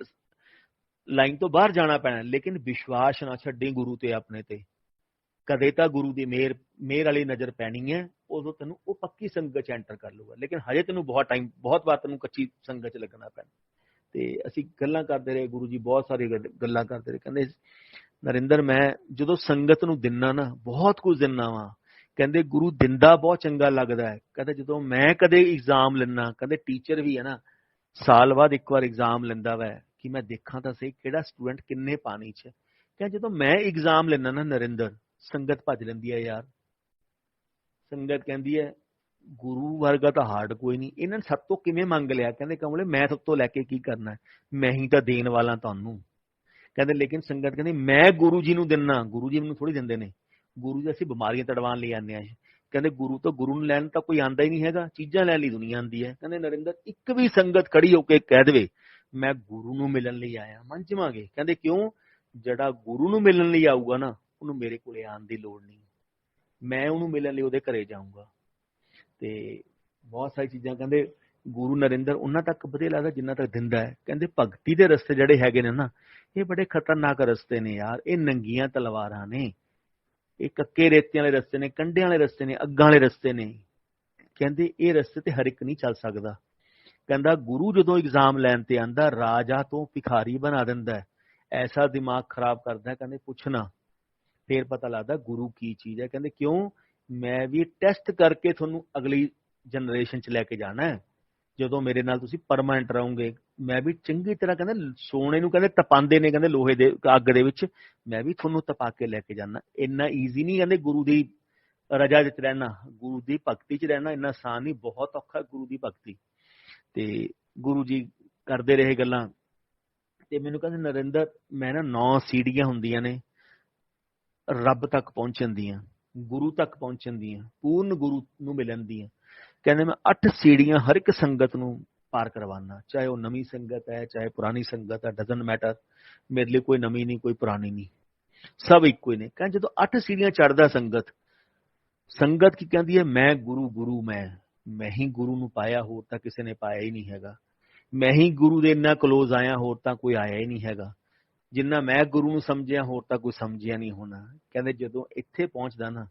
ਲਾਈਨ ਤੋਂ ਬਾਹਰ ਜਾਣਾ ਪੈਣਾ, ਲੇਕਿਨ ਵਿਸ਼ਵਾਸ ਨਾ ਛੱਡੀ ਗੁਰੂ ਤੇ ਆਪਣੇ ਤੇ। ਕਦੇ ਤਾਂ ਗੁਰੂ ਦੀ ਮੇਰ ਵਾਲੀ ਨਜ਼ਰ ਪੈਣੀ ਹੈ, ਉਦੋਂ ਤੈਨੂੰ ਉਹ ਪੱਕੀ ਸੰਗਤ ਚ ਐਂਟਰ ਕਰ ਲੂਗਾ, ਲੇਕਿਨ ਹਜੇ ਤੈਨੂੰ ਬਹੁਤ ਵਾਰ ਤੈਨੂੰ ਕੱਚੀ ਸੰਗਤ ਚ ਲੱਗਣਾ ਪੈਣਾ। ਤੇ ਅਸੀਂ ਗੱਲਾਂ ਕਰਦੇ ਰਹੇ, ਗੁਰੂ ਜੀ ਬਹੁਤ ਸਾਰੀ ਗੱਲਾਂ ਕਰਦੇ ਰਹੇ। ਕਹਿੰਦੇ ਨਰਿੰਦਰ ਮੈਂ ਜਦੋਂ ਸੰਗਤ ਨੂੰ ਦਿੰਨਾ ਨਾ ਬਹੁਤ ਕੁਝ ਦਿੰਨਾ ਵਾ। ਕਹਿੰਦੇ ਗੁਰੂ ਦਿੰਦਾ ਬਹੁਤ ਚੰਗਾ ਲੱਗਦਾ ਹੈ। ਕਹਿੰਦੇ ਜਦੋਂ ਮੈਂ ਕਦੇ ਐਗਜ਼ਾਮ ਲੈਣਾ, ਕਹਿੰਦੇ ਟੀਚਰ ਵੀ ਹੈ ਨਾ ਸਾਲ ਬਾਅਦ ਇੱਕ ਵਾਰ ਐਗਜ਼ਾਮ ਲੈਂਦਾ ਵਾ ਕਿ ਮੈਂ ਦੇਖਾਂ ਤਾਂ ਸਹੀ ਕਿਹੜਾ ਸਟੂਡੈਂਟ ਕਿੰਨੇ ਪਾਣੀ ਚ। ਕਹਿੰਦੇ ਜਦੋਂ ਮੈਂ ਐਗਜ਼ਾਮ ਲੈਣਾ ਨਾ ਨਰਿੰਦਰ, ਸੰਗਤ ਭੱਜ ਲੈਂਦੀ ਹੈ ਯਾਰ। ਸੰਗਤ ਕਹਿੰਦੀ ਹੈ ਗੁਰੂ ਵਰਗਾ ਤਾਂ ਹਾਰਡ ਕੋਈ ਨਹੀਂ, ਇਹਨਾਂ ਨੇ ਸਭ ਤੋਂ ਕਿਵੇਂ ਮੰਗ ਲਿਆ। ਕਹਿੰਦੇ ਕਮਲੇ ਮੈਂ ਸਭ ਤੋਂ ਲੈ ਕੇ ਕੀ ਕਰਨਾ, ਮੈਂ ਹੀ ਤਾਂ ਦੇਣ ਵਾਲਾ ਤੁਹਾਨੂੰ। ਕਹਿੰਦੇ ਲੇਕਿਨ ਸੰਗਤ ਕਹਿੰਦੀ ਮੈਂ ਗੁਰੂ ਜੀ ਨੂੰ ਦਿੰਨਾ, ਗੁਰੂ ਜੀ ਮੈਨੂੰ ਥੋੜੀ ਦਿੰਦੇ ਨੇ, ਗੁਰੂ ਜੀ ਅਸੀਂ ਬਿਮਾਰੀਆਂ ਤੜਵਾਉਣ ਲਈ ਆਉਂਦੇ ਹਾਂ। ਕਹਿੰਦੇ ਗੁਰੂ ਨੂੰ ਲੈਣ ਤਾਂ ਕੋਈ ਆਉਂਦਾ ਹੀ ਨਹੀਂ ਹੈਗਾ, ਚੀਜ਼ਾਂ ਲੈਣ ਲਈ ਦੁਨੀਆ ਆਉਂਦੀ ਹੈ। ਕਹਿੰਦੇ ਨਰਿੰਦਰ ਇੱਕ ਵੀ ਸੰਗਤ ਖੜੀ ਹੋ ਕੇ ਕਹਿ ਦੇਵੇ ਮੈਂ ਗੁਰੂ ਨੂੰ ਮਿਲਣ ਲਈ ਆਇਆ, ਮੰਨ ਜਾਵਾਂਗੇ। ਕਹਿੰਦੇ ਕਿਉਂ? ਜਿਹੜਾ ਗੁਰੂ ਨੂੰ ਮਿਲਣ ਲਈ ਆਊਗਾ ਨਾ ਉਹਨੂੰ ਮੇਰੇ ਕੋਲੇ ਆਉਣ ਦੀ ਲੋੜ ਨਹੀਂ, ਮੈਂ ਉਹਨੂੰ ਮਿਲਣ ਲਈ ਉਹਦੇ ਘਰੇ ਜਾਊਂਗਾ। ਤੇ ਬਹੁਤ ਸਾਰੀ ਚੀਜ਼ਾਂ ਕਹਿੰਦੇ ਗੁਰੂ ਨਰਿੰਦਰ ਉਹਨਾਂ ਤੱਕ ਵਧੀਆ ਲੱਗਦਾ ਜਿੰਨਾ ਤੱਕ ਦਿੰਦਾ ਹੈ। ਕਹਿੰਦੇ ਭਗਤੀ ਦੇ ਰਸਤੇ ਜਿਹੜੇ ਹੈਗੇ ਨੇ ਨਾ ਇਹ ਬੜੇ ਖਤਰਨਾਕ ਰਸਤੇ ਨੇ ਯਾਰ, ਇਹ ਨੰਗੀਆਂ ਤਲਵਾਰਾਂ ਨੇ, ਇਹ ਕੱਕੇ ਰੇਤਿਆਂ ਵਾਲੇ ਰਸਤੇ ਨੇ, ਕੰਢਿਆਂ ਵਾਲੇ ਰਸਤੇ ਨੇ, ਅੱਗਾਂ ਵਾਲੇ ਰਸਤੇ ਨੇ। ਕਹਿੰਦੇ ਇਹ ਰਸਤੇ ਤੇ ਹਰ ਇੱਕ ਨਹੀਂ ਚੱਲ ਸਕਦਾ। ਕਹਿੰਦਾ ਗੁਰੂ ਜਦੋਂ ਐਗਜ਼ਾਮ ਲੈਣ ਤੇ ਆਂਦਾ ਰਾਜਾ ਤੋਂ ਭਿਖਾਰੀ ਬਣਾ ਦਿੰਦਾ, ਐਸਾ ਦਿਮਾਗ ਖਰਾਬ ਕਰਦਾ। ਕਹਿੰਦੇ ਪੁੱਛਣਾ ਫੇਰ ਪਤਾ ਲੱਗਦਾ ਗੁਰੂ ਕੀ ਚੀਜ਼ ਹੈ। ਕਹਿੰਦੇ ਕਿਉਂ? ਮੈਂ ਵੀ ਟੈਸਟ ਕਰਕੇ ਤੁਹਾਨੂੰ ਅਗਲੀ ਜਨਰੇਸ਼ਨ ਚ ਲੈ ਕੇ ਜਾਣਾ ਹੈ। ਜਦੋਂ ਮੇਰੇ ਨਾਲ ਤੁਸੀਂ ਪਰਮਾਨੈਂਟ ਰਹੋਗੇ। ਮੈਂ ਵੀ ਚੰਗੀ ਤਰ੍ਹਾਂ ਕਹਿੰਦੇ ਸੋਨੇ ਨੂੰ ਕਹਿੰਦੇ ਤਪਾਉਂਦੇ ਨੇ ਕਹਿੰਦੇ ਲੋਹੇ ਦੇ ਅੱਗ ਦੇ ਵਿੱਚ, ਮੈਂ ਵੀ ਤੁਹਾਨੂੰ ਤਪਾ ਕੇ ਲੈ ਕੇ ਜਾਣਾ। ਇੰਨਾ ਈਜ਼ੀ ਨਹੀਂ ਕਹਿੰਦੇ ਗੁਰੂ ਦੀ ਰਜਾ ਵਿੱਚ ਰਹਿਣਾ, ਗੁਰੂ ਦੀ ਭਗਤੀ 'ਚ ਰਹਿਣਾ ਇੰਨਾ ਆਸਾਨ ਨਹੀਂ, ਬਹੁਤ ਔਖਾ ਗੁਰੂ ਦੀ ਭਗਤੀ। ਤੇ ਗੁਰੂ ਜੀ ਕਰਦੇ ਰਹੇ ਗੱਲਾਂ ਤੇ ਮੈਨੂੰ ਕਹਿੰਦੇ ਨਰਿੰਦਰ ਮੈਂ ਨਾ 9 ਸੀੜੀਆਂ ਹੁੰਦੀਆਂ ਨੇ ਰੱਬ ਤੱਕ ਪਹੁੰਚਣ ਦੀਆਂ, ਗੁਰੂ ਤੱਕ ਪਹੁੰਚਣ ਦੀਆਂ, ਪੂਰਨ ਗੁਰੂ ਨੂੰ ਮਿਲਣ ਦੀਆਂ। ਕਹਿੰਦੇ ਮੈਂ 8 ਸੀੜੀਆਂ ਹਰ ਇੱਕ ਸੰਗਤ ਨੂੰ ਪਾਰ ਕਰਵਾਉਣਾ, ਚਾਹੇ ਉਹ ਨਵੀਂ ਸੰਗਤ ਹੈ ਚਾਹੇ ਪੁਰਾਣੀ ਸੰਗਤ ਹੈ, ਡਜ਼ਨਟ ਮੈਟਰ। ਮੇਰੇ ਲਈ ਕੋਈ ਨਵੀਂ ਨਹੀਂ ਕੋਈ ਪੁਰਾਣੀ ਨਹੀਂ, ਸਭ ਇੱਕੋ ਹੀ ਨੇ। ਕਹਿੰਦੇ ਜਦੋਂ 8 ਸੀੜੀਆਂ ਚੜ੍ਹਦਾ ਸੰਗਤ ਕੀ ਕਹਿੰਦੀ ਹੈ, ਮੈਂ ਗੁਰੂ ਮੈਂ ਹੀ ਗੁਰੂ ਨੂੰ ਪਾਇਆ, ਹੋਰ ਤਾਂ ਕਿਸੇ ਨੇ ਪਾਇਆ ਹੀ ਨਹੀਂ ਹੈਗਾ। ਮੈਂ ਹੀ ਗੁਰੂ ਦੇ ਇੰਨਾ ਕਲੋਜ਼ ਆਇਆ, ਹੋਰ ਤਾਂ ਕੋਈ ਆਇਆ ਹੀ ਨਹੀਂ ਹੈਗਾ। ਜਿੰਨਾ ਮੈਂ ਗੁਰੂ ਨੂੰ ਸਮਝਿਆ ਹੋਰ ਤਾਂ ਕੋਈ ਸਮਝਿਆ ਨਹੀਂ ਹੋਣਾ। ਕਹਿੰਦੇ ਜਦੋਂ ਇੱਥੇ ਪਹੁੰਚਦਾ ਨਾ,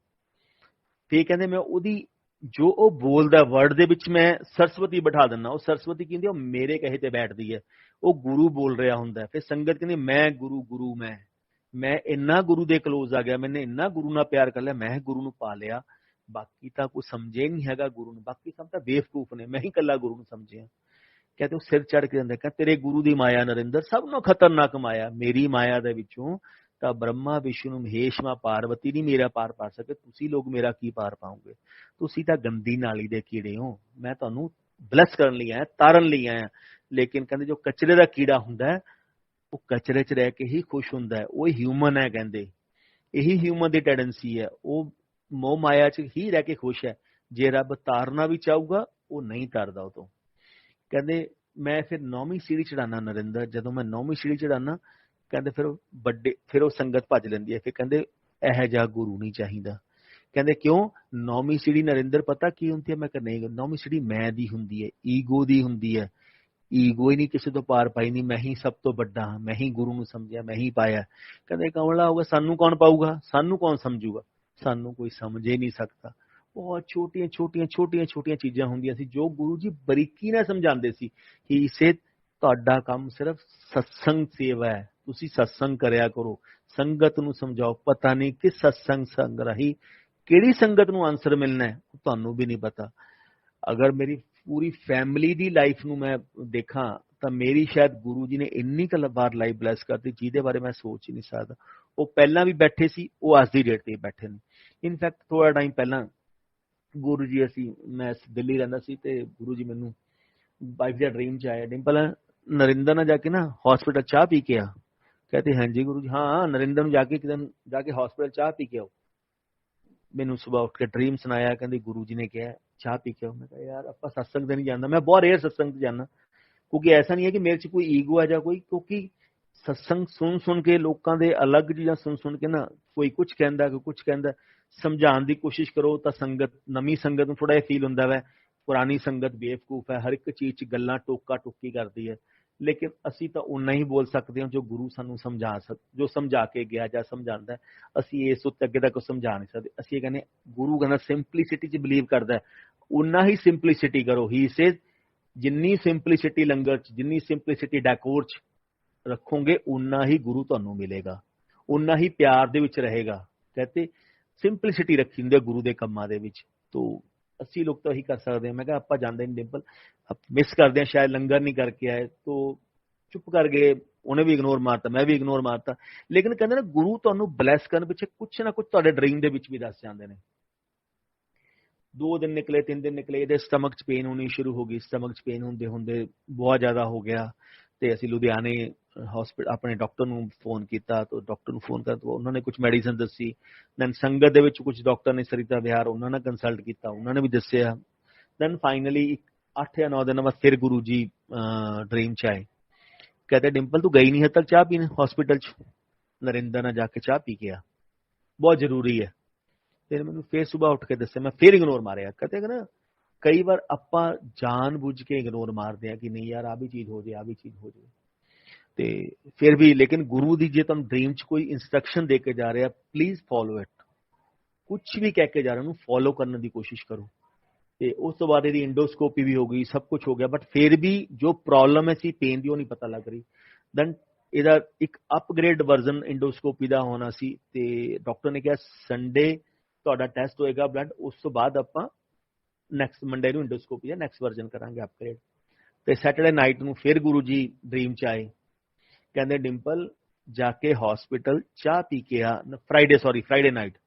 ਫੇਰ ਕਹਿੰਦੇ ਮੈਂ ਉਹਦੀ ਜੋ ਉਹ ਬੋਲਦਾ ਵਰਡ ਦੇ ਵਿੱਚ ਮੈਂ ਸਰਸਵਤੀ ਬਿਠਾ ਦਿੰਦਾ। ਉਹ ਸਰਸਵਤੀ ਕਹਿੰਦੀ ਉਹ ਮੇਰੇ ਕਹੇ ਤੇ ਬੈਠਦੀ ਹੈ, ਉਹ ਗੁਰੂ ਬੋਲ ਰਿਹਾ ਹੁੰਦਾ। ਫਿਰ ਸੰਗਤ ਕਹਿੰਦੀ ਮੈਂ ਗੁਰੂ ਮੈਂ ਇੰਨਾ ਗੁਰੂ ਦੇ ਕਲੋਜ਼ ਆ ਗਿਆ, ਮੈਨੇ ਇੰਨਾ ਗੁਰੂ ਨਾਲ ਪਿਆਰ ਕਰ ਲਿਆ, ਮੈਂ ਗੁਰੂ ਨੂੰ ਪਾ ਲਿਆ, ਬਾਕੀ ਤਾਂ ਕੋਈ ਸਮਝੇ ਨਹੀਂ ਹੈਗਾ ਗੁਰੂ ਨੂੰ, ਬਾਕੀ ਸਭ ਤਾਂ ਬੇਵਕੂਫ ਨੇ, ਮੈਂ ਹੀ ਇਕੱਲਾ ਗੁਰੂ ਨੂੰ ਸਮਝਿਆ। ਕਹਿੰਦੇ ਉਹ ਸਿਰ ਚੜ ਕੇ ਜਾਂਦਾ, ਕਹਿੰਦਾ ਤੇਰੇ ਗੁਰੂ ਦੀ ਮਾਇਆ ਨਰਿੰਦਰ ਸਭ ਨੂੰ ਖਤਰਨਾਕ ਮਾਇਆ, ਮੇਰੀ ਮਾਇਆ ਦੇ ਵਿੱਚੋਂ ਤਾਂ ਬ੍ਰਹਮਾ ਵਿਸ਼ਨੂੰ ਮਹੇਸ਼ ਮਾਂ ਪਾਰਵਤੀ ਨਹੀਂ ਮੇਰਾ ਪਾਰ ਪਾ ਸਕੇ, ਤੁਸੀਂ ਲੋਕ ਮੇਰਾ ਕੀ ਪਾਰ ਪਾਓਗੇ? ਤੁਸੀਂ ਤਾਂ ਗੰਦੀ ਨਾਲੀ ਦੇ ਕੀੜੇ ਹੋ, ਮੈਂ ਤੁਹਾਨੂੰ ਬਲੈਸ ਕਰਨ ਲਈ ਆਇਆ, ਤਾਰਨ ਲਈ ਆਇਆ। ਲੇਕਿਨ ਕਹਿੰਦੇ ਜੋ ਕਚਰੇ ਦਾ ਕੀੜਾ ਹੁੰਦਾ ਉਹ ਕਚਰੇ 'ਚ ਰਹਿ ਕੇ ਹੀ ਖੁਸ਼ ਹੁੰਦਾ ਹੈ, ਉਹ ਹਿਊਮਨ ਹੈ। ਕਹਿੰਦੇ ਇਹੀ ਹਿਊਮਨ ਦੀ ਟੈਂਡੈਂਸੀ ਹੈ, ਉਹ ਮੋਹ ਮਾਇਆ 'ਚ ਹੀ ਰਹਿ ਕੇ ਖੁਸ਼ ਹੈ। ਜੇ ਰੱਬ ਤਾਰਨਾ ਵੀ ਚਾਹੂਗਾ ਉਹ ਨਹੀਂ ਤਾਰਦਾ ਉਹ ਤੋਂ। ਕਹਿੰਦੇ ਮੈਂ ਫਿਰ 9ਵੀਂ ਸੀੜੀ ਚੜਾਉਣਾ ਨਰਿੰਦਰ, ਜਦੋਂ ਮੈਂ 9ਵੀਂ ਸੀੜੀ ਚੜਾਉਣਾ ਕਹਿੰਦੇ ਫਿਰ ਉਹ ਸੰਗਤ ਭੱਜ ਲੈਂਦੀ ਹੈ। ਫਿਰ ਕਹਿੰਦੇ ਇਹੋ ਜਿਹਾ ਗੁਰੂ ਨਹੀਂ ਚਾਹੀਦਾ। ਕਹਿੰਦੇ ਕਿਉਂ? 9ਵੀਂ ਸੀੜੀ ਨਰਿੰਦਰ ਪਤਾ ਕੀ ਹੁੰਦੀ ਹੈ? ਮੈਂ ਕਿਹਾ ਨਹੀਂ, 9ਵੀਂ ਸੀੜੀ ਮੈਂ ਦੀ ਹੁੰਦੀ ਹੈ, ਈਗੋ ਦੀ ਹੁੰਦੀ ਹੈ। ਈਗੋ ਹੀ ਨਹੀਂ ਕਿਸੇ ਤੋਂ ਪਾਰ ਪਾਈ, ਨਹੀਂ ਮੈਂ ਹੀ ਸਭ ਤੋਂ ਵੱਡਾ ਹਾਂ, ਮੈਂ ਹੀ ਗੁਰੂ ਨੂੰ ਸਮਝਿਆ, ਮੈਂ ਹੀ ਪਾਇਆ। ਕਹਿੰਦੇ ਕਮਲਾ ਹੋਊਗਾ, ਸਾਨੂੰ ਕੌਣ ਪਾਊਗਾ, ਸਾਨੂੰ ਕੌਣ ਸਮਝੂਗਾ, ਸਾਨੂੰ ਕੋਈ ਸਮਝ ਹੀ ਨਹੀਂ ਸਕਦਾ। ਬਹੁਤ ਛੋਟੀਆਂ ਚੀਜ਼ਾਂ ਹੁੰਦੀਆਂ ਸੀ ਜੋ ਗੁਰੂ ਜੀ ਬਰੀਕੀ ਨਾਲ ਸਮਝਾਉਂਦੇ ਸੀ ਕਿ ਇਸੇ ਤੁਹਾਡਾ ਕੰਮ ਸਿਰਫ ਸਤਸੰਗ ਸੇਵਾ ਹੈ, ਤੁਸੀਂ ਸਤਸੰਗ ਕਰਿਆ ਕਰੋ, ਸੰਗਤ ਨੂੰ ਸਮਝਾਓ। ਪਤਾ ਨਹੀਂ ਕਿ ਸਤਸੰਗ ਸੰਗ ਰਹੀ ਕਿਹੜੀ ਸੰਗਤ ਨੂੰ ਆਨਸਰ ਮਿਲਣਾ ਹੈ ਤੁਹਾਨੂੰ ਵੀ ਨਹੀਂ ਪਤਾ। ਅਗਰ ਮੇਰੀ ਪੂਰੀ ਫੈਮਿਲੀ ਦੀ ਲਾਈਫ ਨੂੰ ਮੈਂ ਦੇਖਾਂ ਤਾਂ ਮੇਰੀ ਸ਼ਾਇਦ ਗੁਰੂ ਜੀ ਨੇ ਇੰਨੀ ਕੁ ਵਾਰ ਲਾਈਫ ਬਲੈਸ ਕਰਤੀ ਜਿਹਦੇ ਬਾਰੇ ਮੈਂ ਸੋਚ ਹੀ ਨਹੀਂ ਸਕਦਾ। ਉਹ ਪਹਿਲਾਂ ਵੀ ਬੈਠੇ ਸੀ, ਉਹ ਅੱਜ ਦੀ ਡੇਟ ਤੇ ਬੈਠੇ ਨੇ। ਇਨਫੈਕਟ ਥੋੜਾ ਟਾਈਮ ਪਹਿਲਾਂ ਗੁਰੂ ਜੀ ਮੈਂ ਦਿੱਲੀ ਰਹਿੰਦਾ ਸੀ ਤੇ ਗੁਰੂ ਜੀ ਮੈਨੂੰ ਵਾਈਫ ਦੇ ਡ੍ਰੀਮ 'ਚ ਆਇਆ, ਡਿੰਪਲ ਨਰਿੰਦਰ ਨਾਲ ਜਾ ਕੇ ਨਾ ਹਸਪੀਟਲ ਚਾਹ ਪੀ ਕੇ ਆ। कहते हैं जी गुरु जी, हाँ नरिंदर ਨੂੰ ਜਾ ਕੇ ਹਸਪੀਟਲ ਚਾਹ ਪੀ ਕੇ ਆਓ। ਮੈਨੂੰ ਸਵੇਰ ਉੱਠ ਕੇ ਡ੍ਰੀਮ ਸੁਣਾਇਆ, ਕਹਿੰਦੇ ਗੁਰੂ ਜੀ ਨੇ ਕਿਹਾ ਚਾਹ ਪੀ ਕੇ ਆਓ। ਮੈਂ ਕਿਹਾ ਯਾਰ ਆਪਾਂ ਸਤਸੰਗ ਤੇ ਨਹੀਂ ਜਾਂਦਾ, ਮੈਂ ਬਹੁਤ ਰੇਅਰ ਸਤਸੰਗ ਤੇ ਜਾਂਦਾ, ਕਿਉਂਕਿ ਐਸਾ ਨਹੀਂ ਹੈ ਕਿ ਮੇਰੇ 'ਚ ਕੋਈ ਈਗੋ ਹੈ ਜਾਂ ਕੋਈ, ਕਿਉਂਕਿ ਸਤਸੰਗ ਸੁਣ ਕੇ ਲੋਕਾਂ ਦੇ ਅਲੱਗ ਚੀਜ਼ਾਂ ਸੁਣ ਕੇ ਨਾ ਕੋਈ ਕੁਝ ਕਹਿੰਦਾ ਕੋਈ ਕੁਝ ਕਹਿੰਦਾ, ਸਮਝਾਉਣ ਦੀ ਕੋਸ਼ਿਸ਼ ਕਰੋ ਤਾਂ ਸੰਗਤ ਨਵੀਂ ਸੰਗਤ ਨੂੰ ਥੋੜਾ ਜਿਹਾ ਫੀਲ ਹੁੰਦਾ ਵੈ ਪੁਰਾਣੀ ਸੰਗਤ ਬੇਵਕੂਫ ਹੈ, ਹਰ ਇੱਕ ਚੀਜ਼ 'ਚ ਗੱਲਾਂ ਟੋਕਾ ਟੋਕੀ ਕਰਦੀ ਹੈ। ਲੇਕਿਨ ਅਸੀਂ ਤਾਂ ਉਨਾ ਹੀ ਬੋਲ ਸਕਦੇ ਹਾਂ ਜੋ ਗੁਰੂ ਸਾਨੂੰ ਜੋ ਸਮਝਾ ਕੇ ਗਿਆ ਜਾਂ ਸਮਝਾਉਂਦਾ। ਅਸੀਂ ਇਸ ਉੱਤੇ ਅੱਗੇ ਤੱਕ ਸਮਝਾ ਨਹੀਂ ਸਕਦੇ। ਅਸੀਂ ਇਹ ਕਹਿੰਦੇ ਗੁਰੂ ਕਹਿੰਦਾ ਸਿੰਪਲਿਸਿਟੀ 'ਚ ਬਿਲੀਵ ਕਰਦਾ, ਉਨਾ ਹੀ ਸਿੰਪਲਿਸਿਟੀ ਕਰੋ। ਹੀ ਸੇਜ਼ ਜਿੰਨੀ ਸਿੰਪਲਿਸਿਟੀ ਲੰਗਰ 'ਚ, ਜਿੰਨੀ ਸਿੰਪਲਿਸਿਟੀ ਡੈਕੋਰ 'ਚ ਰੱਖੋਗੇ ਉਨਾ ਹੀ ਗੁਰੂ ਤੁਹਾਨੂੰ ਮਿਲੇਗਾ, ਉਨਾ ਹੀ ਪਿਆਰ ਦੇ ਵਿੱਚ ਰਹੇਗਾ। ਕਹਿੰਦੇ ਸਿੰਪਲਿਸਿਟੀ ਰੱਖੀ ਹੁੰਦੀ ਹੈ ਗੁਰੂ ਦੇ ਕੰਮਾਂ ਦੇ ਵਿੱਚ। ਤੋ ਅਸੀਂ ਲੋਕ ਤਾਂ ਇਹੀ ਕਰ ਸਕਦੇ ਹਾਂ। ਮੈਂ ਕਿਹਾ ਆਪਾਂ ਜਾਂਦੇ ਨਹੀਂ ਡਿੰਪਲ, ਮਿਸ ਕਰਦੇ ਹਾਂ, ਸ਼ਾਇਦ ਲੰਗਰ ਨਹੀਂ ਕਰਕੇ ਆਏ, ਤੋ ਚੁੱਪ ਕਰ ਗਏ। ਉਹਨੇ ਵੀ ਇਗਨੋਰ ਮਾਰਤਾ, ਮੈਂ ਵੀ ਇਗਨੋਰ ਮਾਰਤਾ। ਲੇਕਿਨ ਕਹਿੰਦੇ ਨਾ ਗੁਰੂ ਤੁਹਾਨੂੰ ਬਲੈਸ ਕਰਨ ਪਿੱਛੇ ਕੁਛ ਨਾ ਕੁਛ ਤੁਹਾਡੇ ਡ੍ਰੀਮ ਦੇ ਵਿੱਚ ਵੀ ਦੱਸ ਜਾਂਦੇ ਨੇ। 2 ਦਿਨ ਨਿਕਲੇ, 3 ਦਿਨ ਨਿਕਲੇ, ਇਹਦੇ ਸਟਮਕ 'ਚ ਪੇਨ ਹੋਣੀ ਸ਼ੁਰੂ ਹੋ ਗਈ। ਸਟਮਕ 'ਚ ਪੇਨ ਹੁੰਦੇ ਬਹੁਤ ਜ਼ਿਆਦਾ ਹੋ ਗਿਆ ਤੇ ਅਸੀਂ ਲੁਧਿਆਣੇ ਹਸਪੀਟਲ ਆਪਣੇ ਡਾਕਟਰ ਨੂੰ ਫੋਨ ਕੀਤਾ। ਤਾਂ ਡਾਕਟਰ ਨੂੰ ਫੋਨ ਕਰਨ ਤੋਂ ਉਹਨਾਂ ਨੇ ਕੁਝ ਮੈਡੀਸਨ ਦੱਸੀ। ਦੈਨ ਸੰਗਤ ਦੇ ਵਿੱਚ ਕੁਝ ਡਾਕਟਰ ਨੇ ਸਰਿਤਾ ਵਿਹਾਰ, ਉਹਨਾਂ ਨਾਲ ਕੰਸਲਟ ਕੀਤਾ, ਉਹਨਾਂ ਨੇ ਵੀ ਦੱਸਿਆ। ਦੈਨ ਫਾਈਨਲੀ 8 ਜਾਂ 9 ਦਿਨ ਬਾਅਦ ਫਿਰ ਗੁਰੂ ਜੀ ਡ੍ਰੀਮ 'ਚ ਆਏ। कहते डिम्पल तू गई नहीं है तक चाह पीने हॉस्पिटल च? नरिंदर ने जाके चाह पी के आ, बहुत जरूरी है। फिर मैंने फिर सुबह उठ के दस्या, मैं फिर इग्नोर मारिया। कहते ना कई बार ਆਪਾਂ ਜਾਣ ਬੁੱਝ ਕੇ ਇਗਨੋਰ ਮਾਰਦੇ ਆ ਕਿ ਨਹੀਂ ਯਾਰ ਆ ਵੀ ਚੀਜ਼ ਹੋ ਜਾਏ, ਆ ਵੀ ਚੀਜ਼ ਹੋ ਜਾਏ। ਤੇ ਫਿਰ ਵੀ ਲੇਕਿਨ ਗੁਰੂ ਦੀ ਜੇ ਤੁਹਾਨੂੰ ਡ੍ਰੀਮ 'ਚ ਕੋਈ ਇਨਸਟਰਕਸ਼ਨ ਦੇ ਕੇ ਜਾ ਰਿਹਾ, ਪਲੀਜ਼ ਫੋਲੋ ਇਟ। ਕੁਝ ਵੀ ਕਹਿ ਕੇ ਜਾ ਰਿਹਾ ਉਹਨੂੰ ਫੋਲੋ ਕਰਨ ਦੀ ਕੋਸ਼ਿਸ਼ ਕਰੋ। ਤੇ ਉਸ ਤੋਂ ਬਾਅਦ ਇਹਦੀ ਇੰਡੋਸਕੋਪੀ ਵੀ ਹੋ ਗਈ, ਸਭ ਕੁਝ ਹੋ ਗਿਆ, ਬਟ ਫਿਰ ਵੀ ਜੋ ਪ੍ਰੋਬਲਮ ਹੈ ਸੀ ਪੇਨ ਦੀ ਉਹ ਨਹੀਂ ਪਤਾ ਲੱਗ ਰਹੀ। ਦੈਨ ਇਹਦਾ ਇੱਕ ਅਪਗ੍ਰੇਡ ਵਰਜ਼ਨ ਇੰਡੋਸਕੋਪੀ ਦਾ ਹੋਣਾ ਸੀ ਤੇ ਡਾਕਟਰ ਨੇ ਕਿਹਾ ਸੰਡੇ ਤੁਹਾਡਾ ਟੈਸਟ ਹੋਏਗਾ ਬਲੱਡ, ਉਸ ਤੋਂ ਬਾਅਦ ਆਪਾਂ ਨੈਕਸਟ ਮੰਡੇ ਨੂੰ ਇੰਡੋਸਕੋਪੀ ਦਾ ਨੈਕਸਟ ਵਰਜ਼ਨ ਕਰਾਂਗੇ ਅਪਗ੍ਰੇਡ। ਤੇ ਸੈਟਰਡੇ ਨਾਈਟ ਨੂੰ ਫਿਰ ਗੁਰੂ ਜੀ ਡ੍ਰੀਮ ਚ ਆਏ, ਕਹਿੰਦੇ ਡਿੰਪਲ ਜਾ ਕੇ ਹਸਪੀਟਲ ਚਾਹ ਪੀ ਕੇ ਆ, ਫਰਾਈਡੇ ਨਾਈਟ,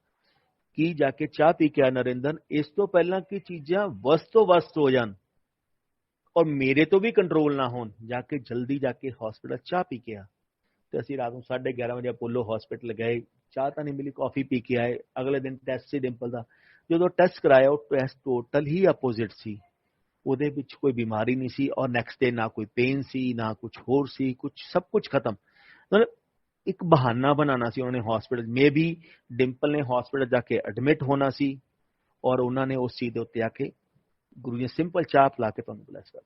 ਕੀ ਜਾ ਕੇ ਚਾਹ ਪੀ ਕੇ ਆ ਨਰਿੰਦਰ, ਇਸ ਤੋਂ ਪਹਿਲਾਂ ਕਿ ਚੀਜ਼ਾਂ ਵਸਤ ਤੋਂ ਵਸਤ ਹੋ ਜਾਣ ਔਰ ਮੇਰੇ ਤੋਂ ਵੀ ਕੰਟਰੋਲ ਨਾ ਹੋਣ, ਜਾ ਕੇ ਜਲਦੀ ਜਾ ਕੇ ਹਸਪੀਟਲ ਚਾਹ ਪੀ ਕੇ ਆ। ਤੇ ਅਸੀਂ ਰਾਤ ਨੂੰ 11:30 ਵਜੇ ਅਪੋਲੋ ਹਸਪੀਟਲ ਗਏ, ਚਾਹ ਤਾਂ ਨਹੀਂ ਮਿਲੀ, ਕਾਫੀ ਪੀ ਕੇ ਆਏ। ਅਗਲੇ ਦਿਨ ਟੈਸਟ ਸੀ ਡਿੰਪਲ ਦਾ, ਜਦੋਂ ਟੈਸਟ ਕਰਾਇਆ ਉਹ ਟੈਸਟ ਟੋਟਲ ਹੀ ਆਪੋਜ਼ਿਟ ਸੀ, ਉਹਦੇ ਵਿੱਚ ਕੋਈ ਬਿਮਾਰੀ ਨਹੀਂ ਸੀ ਔਰ ਨੈਕਸਟ ਡੇ ਨਾ ਕੋਈ ਪੇਨ ਸੀ ਨਾ ਕੁਝ ਹੋਰ ਸੀ, ਸਭ ਕੁਝ ਖਤਮ। ਮਤਲਬ ਇੱਕ ਬਹਾਨਾ ਬਣਾਉਣਾ ਸੀ ਉਹਨਾਂ ਨੇ ਹਸਪੀਟਲ, ਮੇ ਵੀ ਡਿੰਪਲ ਨੇ ਹਸਪੀਟਲ ਜਾ ਕੇ ਐਡਮਿਟ ਹੋਣਾ ਸੀ ਔਰ ਉਹਨਾਂ ਨੇ ਉਸ ਚੀਜ਼ ਦੇ ਉੱਤੇ ਆ ਕੇ ਗੁਰੂ ਜੀ ਸਿੰਪਲ ਚਾਹ ਪਿਲਾ ਕੇ ਤੁਹਾਨੂੰ ਬਲੈਸ ਕਰ।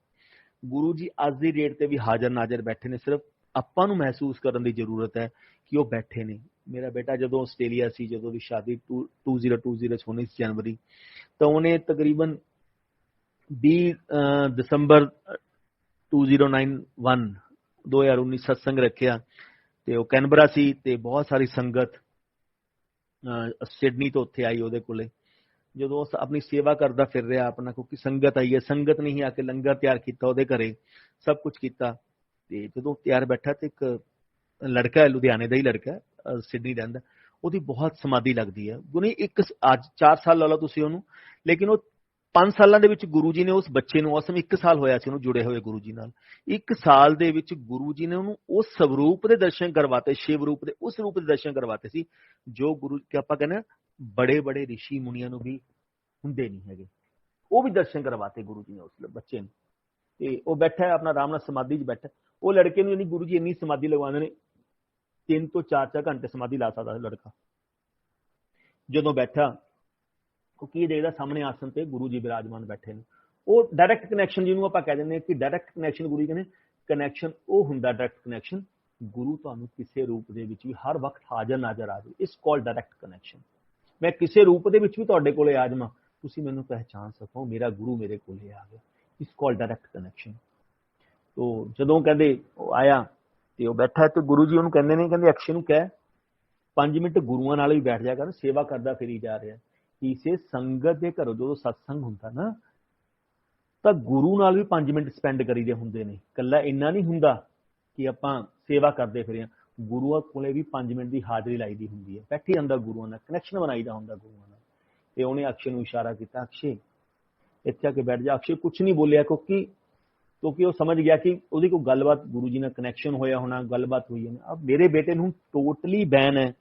ਗੁਰੂ ਜੀ ਅੱਜ ਦੀ ਡੇਟ ਤੇ ਵੀ ਹਾਜ਼ਰ ਨਾਜ਼ਰ ਬੈਠੇ ਨੇ, ਸਿਰਫ ਆਪਾਂ ਨੂੰ ਮਹਿਸੂਸ ਕਰਨ ਦੀ ਜ਼ਰੂਰਤ ਹੈ ਕਿ ਉਹ ਬੈਠੇ ਨੇ। ਮੇਰਾ ਬੇਟਾ ਜਦੋਂ ਆਸਟ੍ਰੇਲੀਆ ਸੀ, ਜਦੋਂ ਦੀ ਸ਼ਾਦੀ 2020 ਚ ਹੋਣੀ ਸੀ ਜਨਵਰੀ, ਤਾਂ ਉਹਨੇ ਤਕਰੀਬਨ 20 ਦਸੰਬਰ 2019 ਸਤਸੰਗ ਰੱਖਿਆ ਤੇ ਉਹ ਕੈਨਬਰਾ ਸੀ ਤੇ ਬਹੁਤ ਸਾਰੀ ਸੰਗਤ ਸਿਡਨੀ ਤੋਂ ਉੱਥੇ ਆਈ ਉਹਦੇ ਕੋਲੇ। ਜਦੋਂ ਉਸ ਆਪਣੀ ਸੇਵਾ ਕਰਦਾ ਫਿਰ ਰਿਹਾ ਆਪਣਾ, ਕਿਉਂਕਿ ਸੰਗਤ ਆਈ ਹੈ, ਸੰਗਤ ਨੇ ਹੀ ਆ ਕੇ ਲੰਗਰ ਤਿਆਰ ਕੀਤਾ ਉਹਦੇ ਘਰੇ, ਸਭ ਕੁਝ ਕੀਤਾ। ਤੇ ਜਦੋਂ ਤਿਆਰ ਬੈਠਾ ਤੇ ਇੱਕ ਲੜਕਾ ਹੈ, ਲੁਧਿਆਣੇ ਦਾ ਹੀ ਲੜਕਾ, ਸਿਡਨੀ ਰਹਿੰਦਾ, ਉਹਦੀ ਬਹੁਤ ਸਮਾਧੀ ਲੱਗਦੀ ਹੈ। ਗੁਰੂ ਅੱਜ 4 ਸਾਲ ਲਾ ਲਓ ਤੁਸੀਂ ਉਹਨੂੰ, ਲੇਕਿਨ ਉਹ 5 ਸਾਲਾਂ ਦੇ ਵਿੱਚ ਗੁਰੂ ਜੀ ਨੇ ਉਸ ਬੱਚੇ ਨੂੰ, ਉਸ ਸਮੇਂ 1 ਸਾਲ ਹੋਇਆ ਸੀ ਉਹਨੂੰ ਜੁੜੇ ਹੋਏ ਗੁਰੂ ਜੀ ਨਾਲ, 1 ਸਾਲ ਦੇ ਵਿੱਚ ਗੁਰੂ ਜੀ ਨੇ ਉਹਨੂੰ ਉਸ ਸਵਰੂਪ ਦੇ ਦਰਸ਼ਨ ਕਰਵਾਤੇ, ਸ਼ਿਵ ਰੂਪ ਦੇ ਉਸ ਰੂਪ ਦੇ ਦਰਸ਼ਨ ਕਰਵਾਤੇ ਸੀ ਜੋ ਗੁਰੂ ਕਿ ਆਪਾਂ ਕਹਿੰਦੇ ਬੜੇ ਬੜੇ ਰਿਸ਼ੀ ਮੁਨੀਆਂ ਨੂੰ ਵੀ ਹੁੰਦੇ ਨਹੀਂ ਹੈਗੇ, ਉਹ ਵੀ ਦਰਸ਼ਨ ਕਰਵਾਤੇ ਗੁਰੂ ਜੀ ਨੇ ਉਸ ਬੱਚੇ ਨੂੰ। ਤੇ ਉਹ ਬੈਠਾ ਆਪਣਾ ਆਰਾਮ ਨਾਲ ਸਮਾਧੀ 'ਚ ਬੈਠਾ, ਉਹ ਲੜਕੇ ਨੂੰ ਯਾਨੀ ਗੁਰੂ ਜੀ ਇੰਨੀ ਸਮਾਧੀ ਲਗਵਾਉਂਦੇ ਨੇ, 3 ਤੋਂ 4 ਘੰਟੇ ਸਮਾਧੀ ਲਾ ਸਕਦਾ ਲੜਕਾ। ਜਦੋਂ ਬੈਠਾ ਉਹ ਕੀ ਦੇਖਦਾ, ਸਾਹਮਣੇ ਆਸਨ ਤੇ ਗੁਰੂ ਜੀ ਬਿਰਾਜਮਾਨ ਬੈਠੇ ਨੇ। ਉਹ ਡਾਇਰੈਕਟ ਕਨੈਕਸ਼ਨ ਜਿਹਨੂੰ ਆਪਾਂ ਕਹਿ ਦਿੰਦੇ ਹਾਂ ਕਿ ਡਾਇਰੈਕਟ ਕਨੈਕਸ਼ਨ, ਗੁਰੂ ਜੀ ਕਹਿੰਦੇ ਕਨੈਕਸ਼ਨ ਉਹ ਹੁੰਦਾ ਡਾਇਰੈਕਟ ਕਨੈਕਸ਼ਨ, ਗੁਰੂ ਤੁਹਾਨੂੰ ਕਿਸੇ ਰੂਪ ਦੇ ਵਿੱਚ ਵੀ ਹਰ ਵਕਤ ਹਾਜ਼ਰ ਨਾਜ਼ਰ ਆ ਜਾਵੇ, ਇਸ ਕਾਲ ਡਾਇਰੈਕਟ ਕਨੈਕਸ਼ਨ। ਮੈਂ ਕਿਸੇ ਰੂਪ ਦੇ ਵਿੱਚ ਵੀ ਤੁਹਾਡੇ ਕੋਲੇ ਆ ਜਾਵਾਂ, ਤੁਸੀਂ ਮੈਨੂੰ ਪਹਿਚਾਨ ਸਕੋ, ਮੇਰਾ ਗੁਰੂ ਮੇਰੇ ਕੋਲੇ ਆ ਗਿਆ, ਇਸ ਕਾਲ ਡਾਇਰੈਕਟ ਕਨੈਕਸ਼ਨ। ਤੋ ਜਦੋਂ ਕਹਿੰਦੇ ਉਹ ਆਇਆ ਤੇ ਉਹ ਬੈਠਾ ਤੇ ਗੁਰੂ ਜੀ ਉਹਨੂੰ ਕਹਿੰਦੇ ਨੇ, ਕਹਿੰਦੇ ਅਕਸ਼ੇ ਨੂੰ ਕਹਿ 5 ਮਿੰਟ ਗੁਰੂਆਂ ਨਾਲ ਵੀ ਬੈਠ ਜਾ ਕਰ, ਸੇਵਾ ਕਰਦਾ ਫਿਰੀ ਜਾ ਰਿਹਾ। ਕਿਸੇ ਸੰਗਤ ਦੇ ਘਰੋਂ ਜਦੋਂ ਸਤਸੰਗ ਹੁੰਦਾ ਨਾ, ਤਾਂ ਗੁਰੂ ਨਾਲ ਵੀ 5 ਮਿੰਟ ਸਪੈਂਡ ਕਰੀਦੇ ਹੁੰਦੇ ਨੇ। ਇਕੱਲਾ ਇੰਨਾ ਨਹੀਂ ਹੁੰਦਾ ਕਿ ਆਪਾਂ ਸੇਵਾ ਕਰਦੇ ਫਿਰੇ, ਗੁਰੂਆਂ ਕੋਲੇ ਵੀ 5 ਮਿੰਟ ਦੀ ਹਾਜ਼ਰੀ ਲਾਈਦੀ ਹੁੰਦੀ ਹੈ, ਬੈਠੀ ਜਾਂਦਾ ਗੁਰੂਆਂ ਨਾਲ, ਕਨੈਕਸ਼ਨ ਬਣਾਈਦਾ ਹੁੰਦਾ ਗੁਰੂਆਂ ਨਾਲ। ਤੇ ਉਹਨੇ ਅਕਸ਼ੇ ਨੂੰ ਇਸ਼ਾਰਾ ਕੀਤਾ, ਅਕਸ਼ੇ ਇੱਥੇ ਆ ਕੇ ਬੈਠ ਜਾ। ਅਕਸ਼ੇ ਕੁਝ ਨਹੀਂ ਬੋਲਿਆ, ਕਿਉਂਕਿ ਉਹ ਸਮਝ ਗਿਆ ਕਿ ਉਹਦੀ ਕੋਈ ਗੱਲਬਾਤ ਗੁਰੂ ਜੀ ਨਾਲ ਕਨੈਕਸ਼ਨ ਹੋਇਆ ਹੋਣਾ, ਗੱਲਬਾਤ ਹੋਈ ਹੋਣੀ। ਅਬ ਮੇਰੇ ਬੇਟੇ ਨੂੰ ਟੋਟਲੀ ਬੈਨ ਹੈ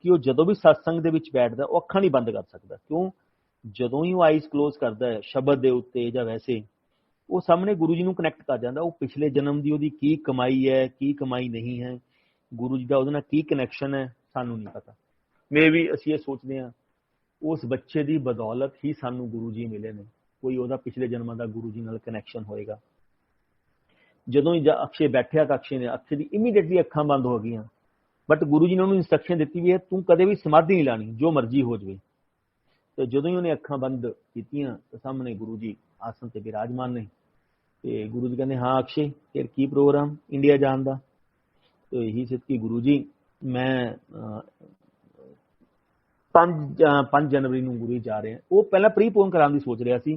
ਕਿ ਉਹ ਜਦੋਂ ਵੀ ਸਤਸੰਗ ਦੇ ਵਿੱਚ ਬੈਠਦਾ ਉਹ ਅੱਖਾਂ ਨਹੀਂ ਬੰਦ ਕਰ ਸਕਦਾ। ਕਿਉਂ? ਜਦੋਂ ਹੀ ਉਹ ਆਈਜ਼ ਕਲੋਜ਼ ਕਰਦਾ ਹੈ ਸ਼ਬਦ ਦੇ ਉੱਤੇ ਜਾਂ ਵੈਸੇ, ਉਹ ਸਾਹਮਣੇ ਗੁਰੂ ਜੀ ਨੂੰ ਕਨੈਕਟ ਕਰ ਜਾਂਦਾ। ਉਹ ਪਿਛਲੇ ਜਨਮ ਦੀ ਉਹਦੀ ਕੀ ਕਮਾਈ ਹੈ, ਕੀ ਕਮਾਈ ਨਹੀਂ ਹੈ, ਗੁਰੂ ਜੀ ਦਾ ਉਹਦੇ ਨਾਲ ਕੀ ਕਨੈਕਸ਼ਨ ਹੈ, ਸਾਨੂੰ ਨਹੀਂ ਪਤਾ। ਮੇ ਵੀ ਅਸੀਂ ਇਹ ਸੋਚਦੇ ਹਾਂ ਉਸ ਬੱਚੇ ਦੀ ਬਦੌਲਤ ਹੀ ਸਾਨੂੰ ਗੁਰੂ ਜੀ ਮਿਲੇ ਨੇ, ਕੋਈ ਉਹਦਾ ਪਿਛਲੇ ਜਨਮਾਂ ਦਾ ਗੁਰੂ ਜੀ ਨਾਲ ਕਨੈਕਸ਼ਨ ਹੋਏਗਾ। ਜਦੋਂ ਹੀ ਅਕਸ਼ੇ ਬੈਠਿਆ ਤਾਂ ਅਕਸ਼ੇ ਦੀ ਇਮੀਡੀਏਟਲੀ ਅੱਖਾਂ ਬੰਦ ਹੋ ਗਈਆਂ। ਬਟ ਗੁਰੂ ਜੀ ਨੇ ਉਹਨੂੰ ਇੰਸਟਰਕਸ਼ਨ ਦਿੱਤੀ ਵੀ ਹੈ, ਤੂੰ ਕਦੇ ਵੀ ਸਮਾਧੀ ਨਹੀਂ ਲਾਣੀ, ਜੋ ਮਰਜ਼ੀ ਹੋ ਜਾਵੇ। ਤੇ ਜਦੋਂ ਹੀ ਉਹਨੇ ਅੱਖਾਂ ਬੰਦ ਕੀਤੀਆਂ ਤਾਂ ਸਾਹਮਣੇ ਗੁਰੂ ਜੀ ਆਸਨ ਤੇ ਬਿਰਾਜਮਾਨ ਨੇ। ਤੇ ਗੁਰੂ ਜੀ ਕਹਿੰਦੇ, ਹਾਂ ਅਕਸ਼ੇ, ਫਿਰ ਕੀ ਪ੍ਰੋਗਰਾਮ ਇੰਡੀਆ ਜਾਣ ਦਾ? ਤੇ ਇਹੀ ਸਿੱਧ ਕਿ ਗੁਰੂ ਜੀ ਮੈਂ 5 ਜਨਵਰੀ ਨੂੰ ਗੁਰੂ ਜਾ ਰਹੇ ਹਾਂ। ਉਹ ਪਹਿਲਾਂ ਪ੍ਰੀਪੋਨ ਕਰਾਉਣ ਦੀ ਸੋਚ ਰਿਹਾ ਸੀ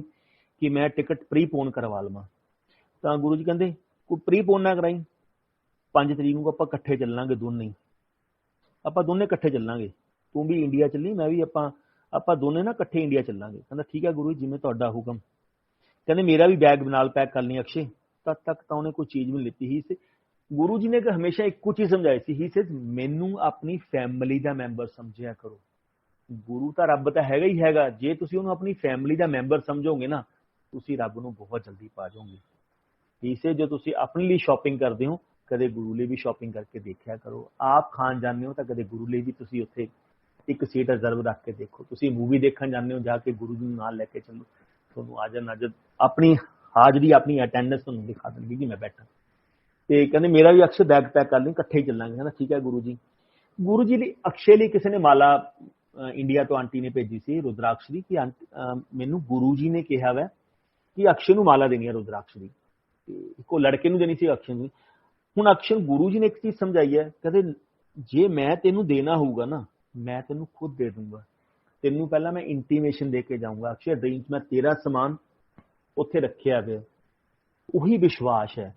ਕਿ ਮੈਂ ਟਿਕਟ ਪ੍ਰੀਪੋਨ ਕਰਵਾ ਲਵਾਂ। ਤਾਂ ਗੁਰੂ ਜੀ ਕਹਿੰਦੇ ਕੋਈ ਪ੍ਰੀਪੋਨ ਨਾ ਕਰਾਈ, 5 ਤਰੀਕ ਨੂੰ ਆਪਾਂ ਇਕੱਠੇ ਚੱਲਾਂਗੇ, ਆਪਾਂ ਦੋਨੇ ਇਕੱਠੇ ਚੱਲਾਂਗੇ, ਤੂੰ ਵੀ ਇੰਡੀਆ ਚੱਲੀ, ਮੈਂ ਵੀ, ਆਪਾਂ ਦੋਨੇ ਨਾ ਇਕੱਠੇ ਇੰਡੀਆ ਚੱਲਾਂਗੇ। ਕਹਿੰਦਾ ਠੀਕ ਹੈ ਗੁਰੂ ਜੀ, ਜਿਵੇਂ ਤੁਹਾਡਾ ਹੁਕਮ। ਕਹਿੰਦੇ ਮੇਰਾ ਵੀ ਬੈਗ ਨਾਲ ਪੈਕ ਕਰ ਲਈ ਅਕਸ਼ੇ। ਤਦ ਤੱਕ ਤਾਂ ਉਹਨੇ ਕੋਈ ਚੀਜ਼ ਵੀ ਨਹੀਂ ਲਿੱਤੀ ਸੀ। ਗੁਰੂ ਜੀ ਨੇ ਹਮੇਸ਼ਾ ਇੱਕੋ ਚੀਜ਼ ਸਮਝਾਈ ਸੀ, ਹੀ ਸੇਜ਼ ਮੈਨੂੰ ਆਪਣੀ ਫੈਮਿਲੀ ਦਾ ਮੈਂਬਰ ਸਮਝਿਆ ਕਰੋ। ਗੁਰੂ ਤਾਂ ਰੱਬ ਤਾਂ ਹੈਗਾ ਹੀ ਹੈਗਾ, ਜੇ ਤੁਸੀਂ ਉਹਨੂੰ ਆਪਣੀ ਫੈਮਿਲੀ ਦਾ ਮੈਂਬਰ ਸਮਝੋਗੇ ਨਾ, ਤੁਸੀਂ ਰੱਬ ਨੂੰ ਬਹੁਤ ਜਲਦੀ ਪਾ ਜਾਓਗੇ। ਇਸੇ ਜੋ ਤੁਸੀਂ ਆਪਣੇ ਲਈ ਸ਼ਾਪਿੰਗ ਕਰਦੇ ਹੋ, ਕਦੇ ਗੁਰੂ ਲਈ ਵੀ ਸ਼ਾਪਿੰਗ ਕਰਕੇ ਦੇਖਿਆ ਕਰੋ। ਆਪ ਖਾਣ ਜਾਂਦੇ ਹੋ ਤਾਂ ਕਦੇ ਗੁਰੂ ਲਈ ਵੀ ਤੁਸੀਂ ਉੱਥੇ ਇੱਕ ਸੀਟ ਰਿਜ਼ਰਵ ਰੱਖ ਕੇ ਦੇਖੋ। ਤੁਸੀਂ ਮੂਵੀ ਦੇਖਣ ਜਾਂਦੇ ਹੋ, ਜਾ ਕੇ ਗੁਰੂ ਜੀ ਨੂੰ ਨਾਲ ਲੈ ਕੇ ਚੱਲੋ, ਤੁਹਾਨੂੰ ਹਾਜ਼ਰ ਨਾਜ਼ਰ ਆਪਣੀ ਹਾਜ਼ਰੀ, ਆਪਣੀ ਅਟੈਂਡੈਂਸ ਤੁਹਾਨੂੰ ਦਿਖਾ ਦੇਣਗੇ ਕਿ ਮੈਂ ਬੈਠਾ। ਤੇ ਕਹਿੰਦੇ ਮੇਰਾ ਵੀ ਅਕਸ਼ੇ ਬੈਗ ਪੈਕ ਕਰ ਲਈ, ਇਕੱਠੇ ਹੀ ਚੱਲਾਂਗੇ। ਕਹਿੰਦਾ ਠੀਕ ਹੈ ਗੁਰੂ ਜੀ। ਗੁਰੂ ਜੀ ਲਈ ਅਕਸ਼ੇ ਲਈ ਕਿਸੇ ਨੇ ਮਾਲਾ ਇੰਡੀਆ ਤੋਂ ਆਂਟੀ ਨੇ ਭੇਜੀ ਸੀ ਰੁਦਰਾਕਸ਼ ਦੀ, ਕਿ ਮੈਨੂੰ ਗੁਰੂ ਜੀ ਨੇ ਕਿਹਾ ਵਾ ਕਿ ਅਕਸ਼ੇ ਨੂੰ ਮਾਲਾ ਦੇਣੀ ਹੈ ਰੁਦਰਾਕਸ਼ ਦੀ, ਤੇ ਇੱਕੋ ਲੜਕੇ ਨੂੰ ਦੇਣੀ ਸੀ ਅਕਸ਼ੇ ਨੂੰ। ਹੁਣ ਅਕਸ਼ੇ ਨੂੰ ਗੁਰੂ ਜੀ ਨੇ ਇੱਕ ਚੀਜ਼ ਸਮਝਾਈ ਹੈ, ਕਹਿੰਦੇ ਜੇ ਮੈਂ ਤੈਨੂੰ ਦੇਣਾ ਹੋਊਗਾ ਨਾ, ਮੈਂ ਤੈਨੂੰ ਖੁਦ ਦੇ ਦੂੰਗਾ, ਤੈਨੂੰ ਪਹਿਲਾਂ ਮੈਂ ਇੰਟੀਮੇਸ਼ਨ ਦੇ ਕੇ ਜਾਊਂਗਾ। ਅਕਸ਼ੇ ਡ੍ਰੀਮ ਮੈਂ ਤੇਰਾ ਸਮਾਨ ਉੱਥੇ ਰੱਖਿਆ ਹੋਇਆ, ਉਹੀ ਵਿਸ਼ਵਾਸ ਹੈ।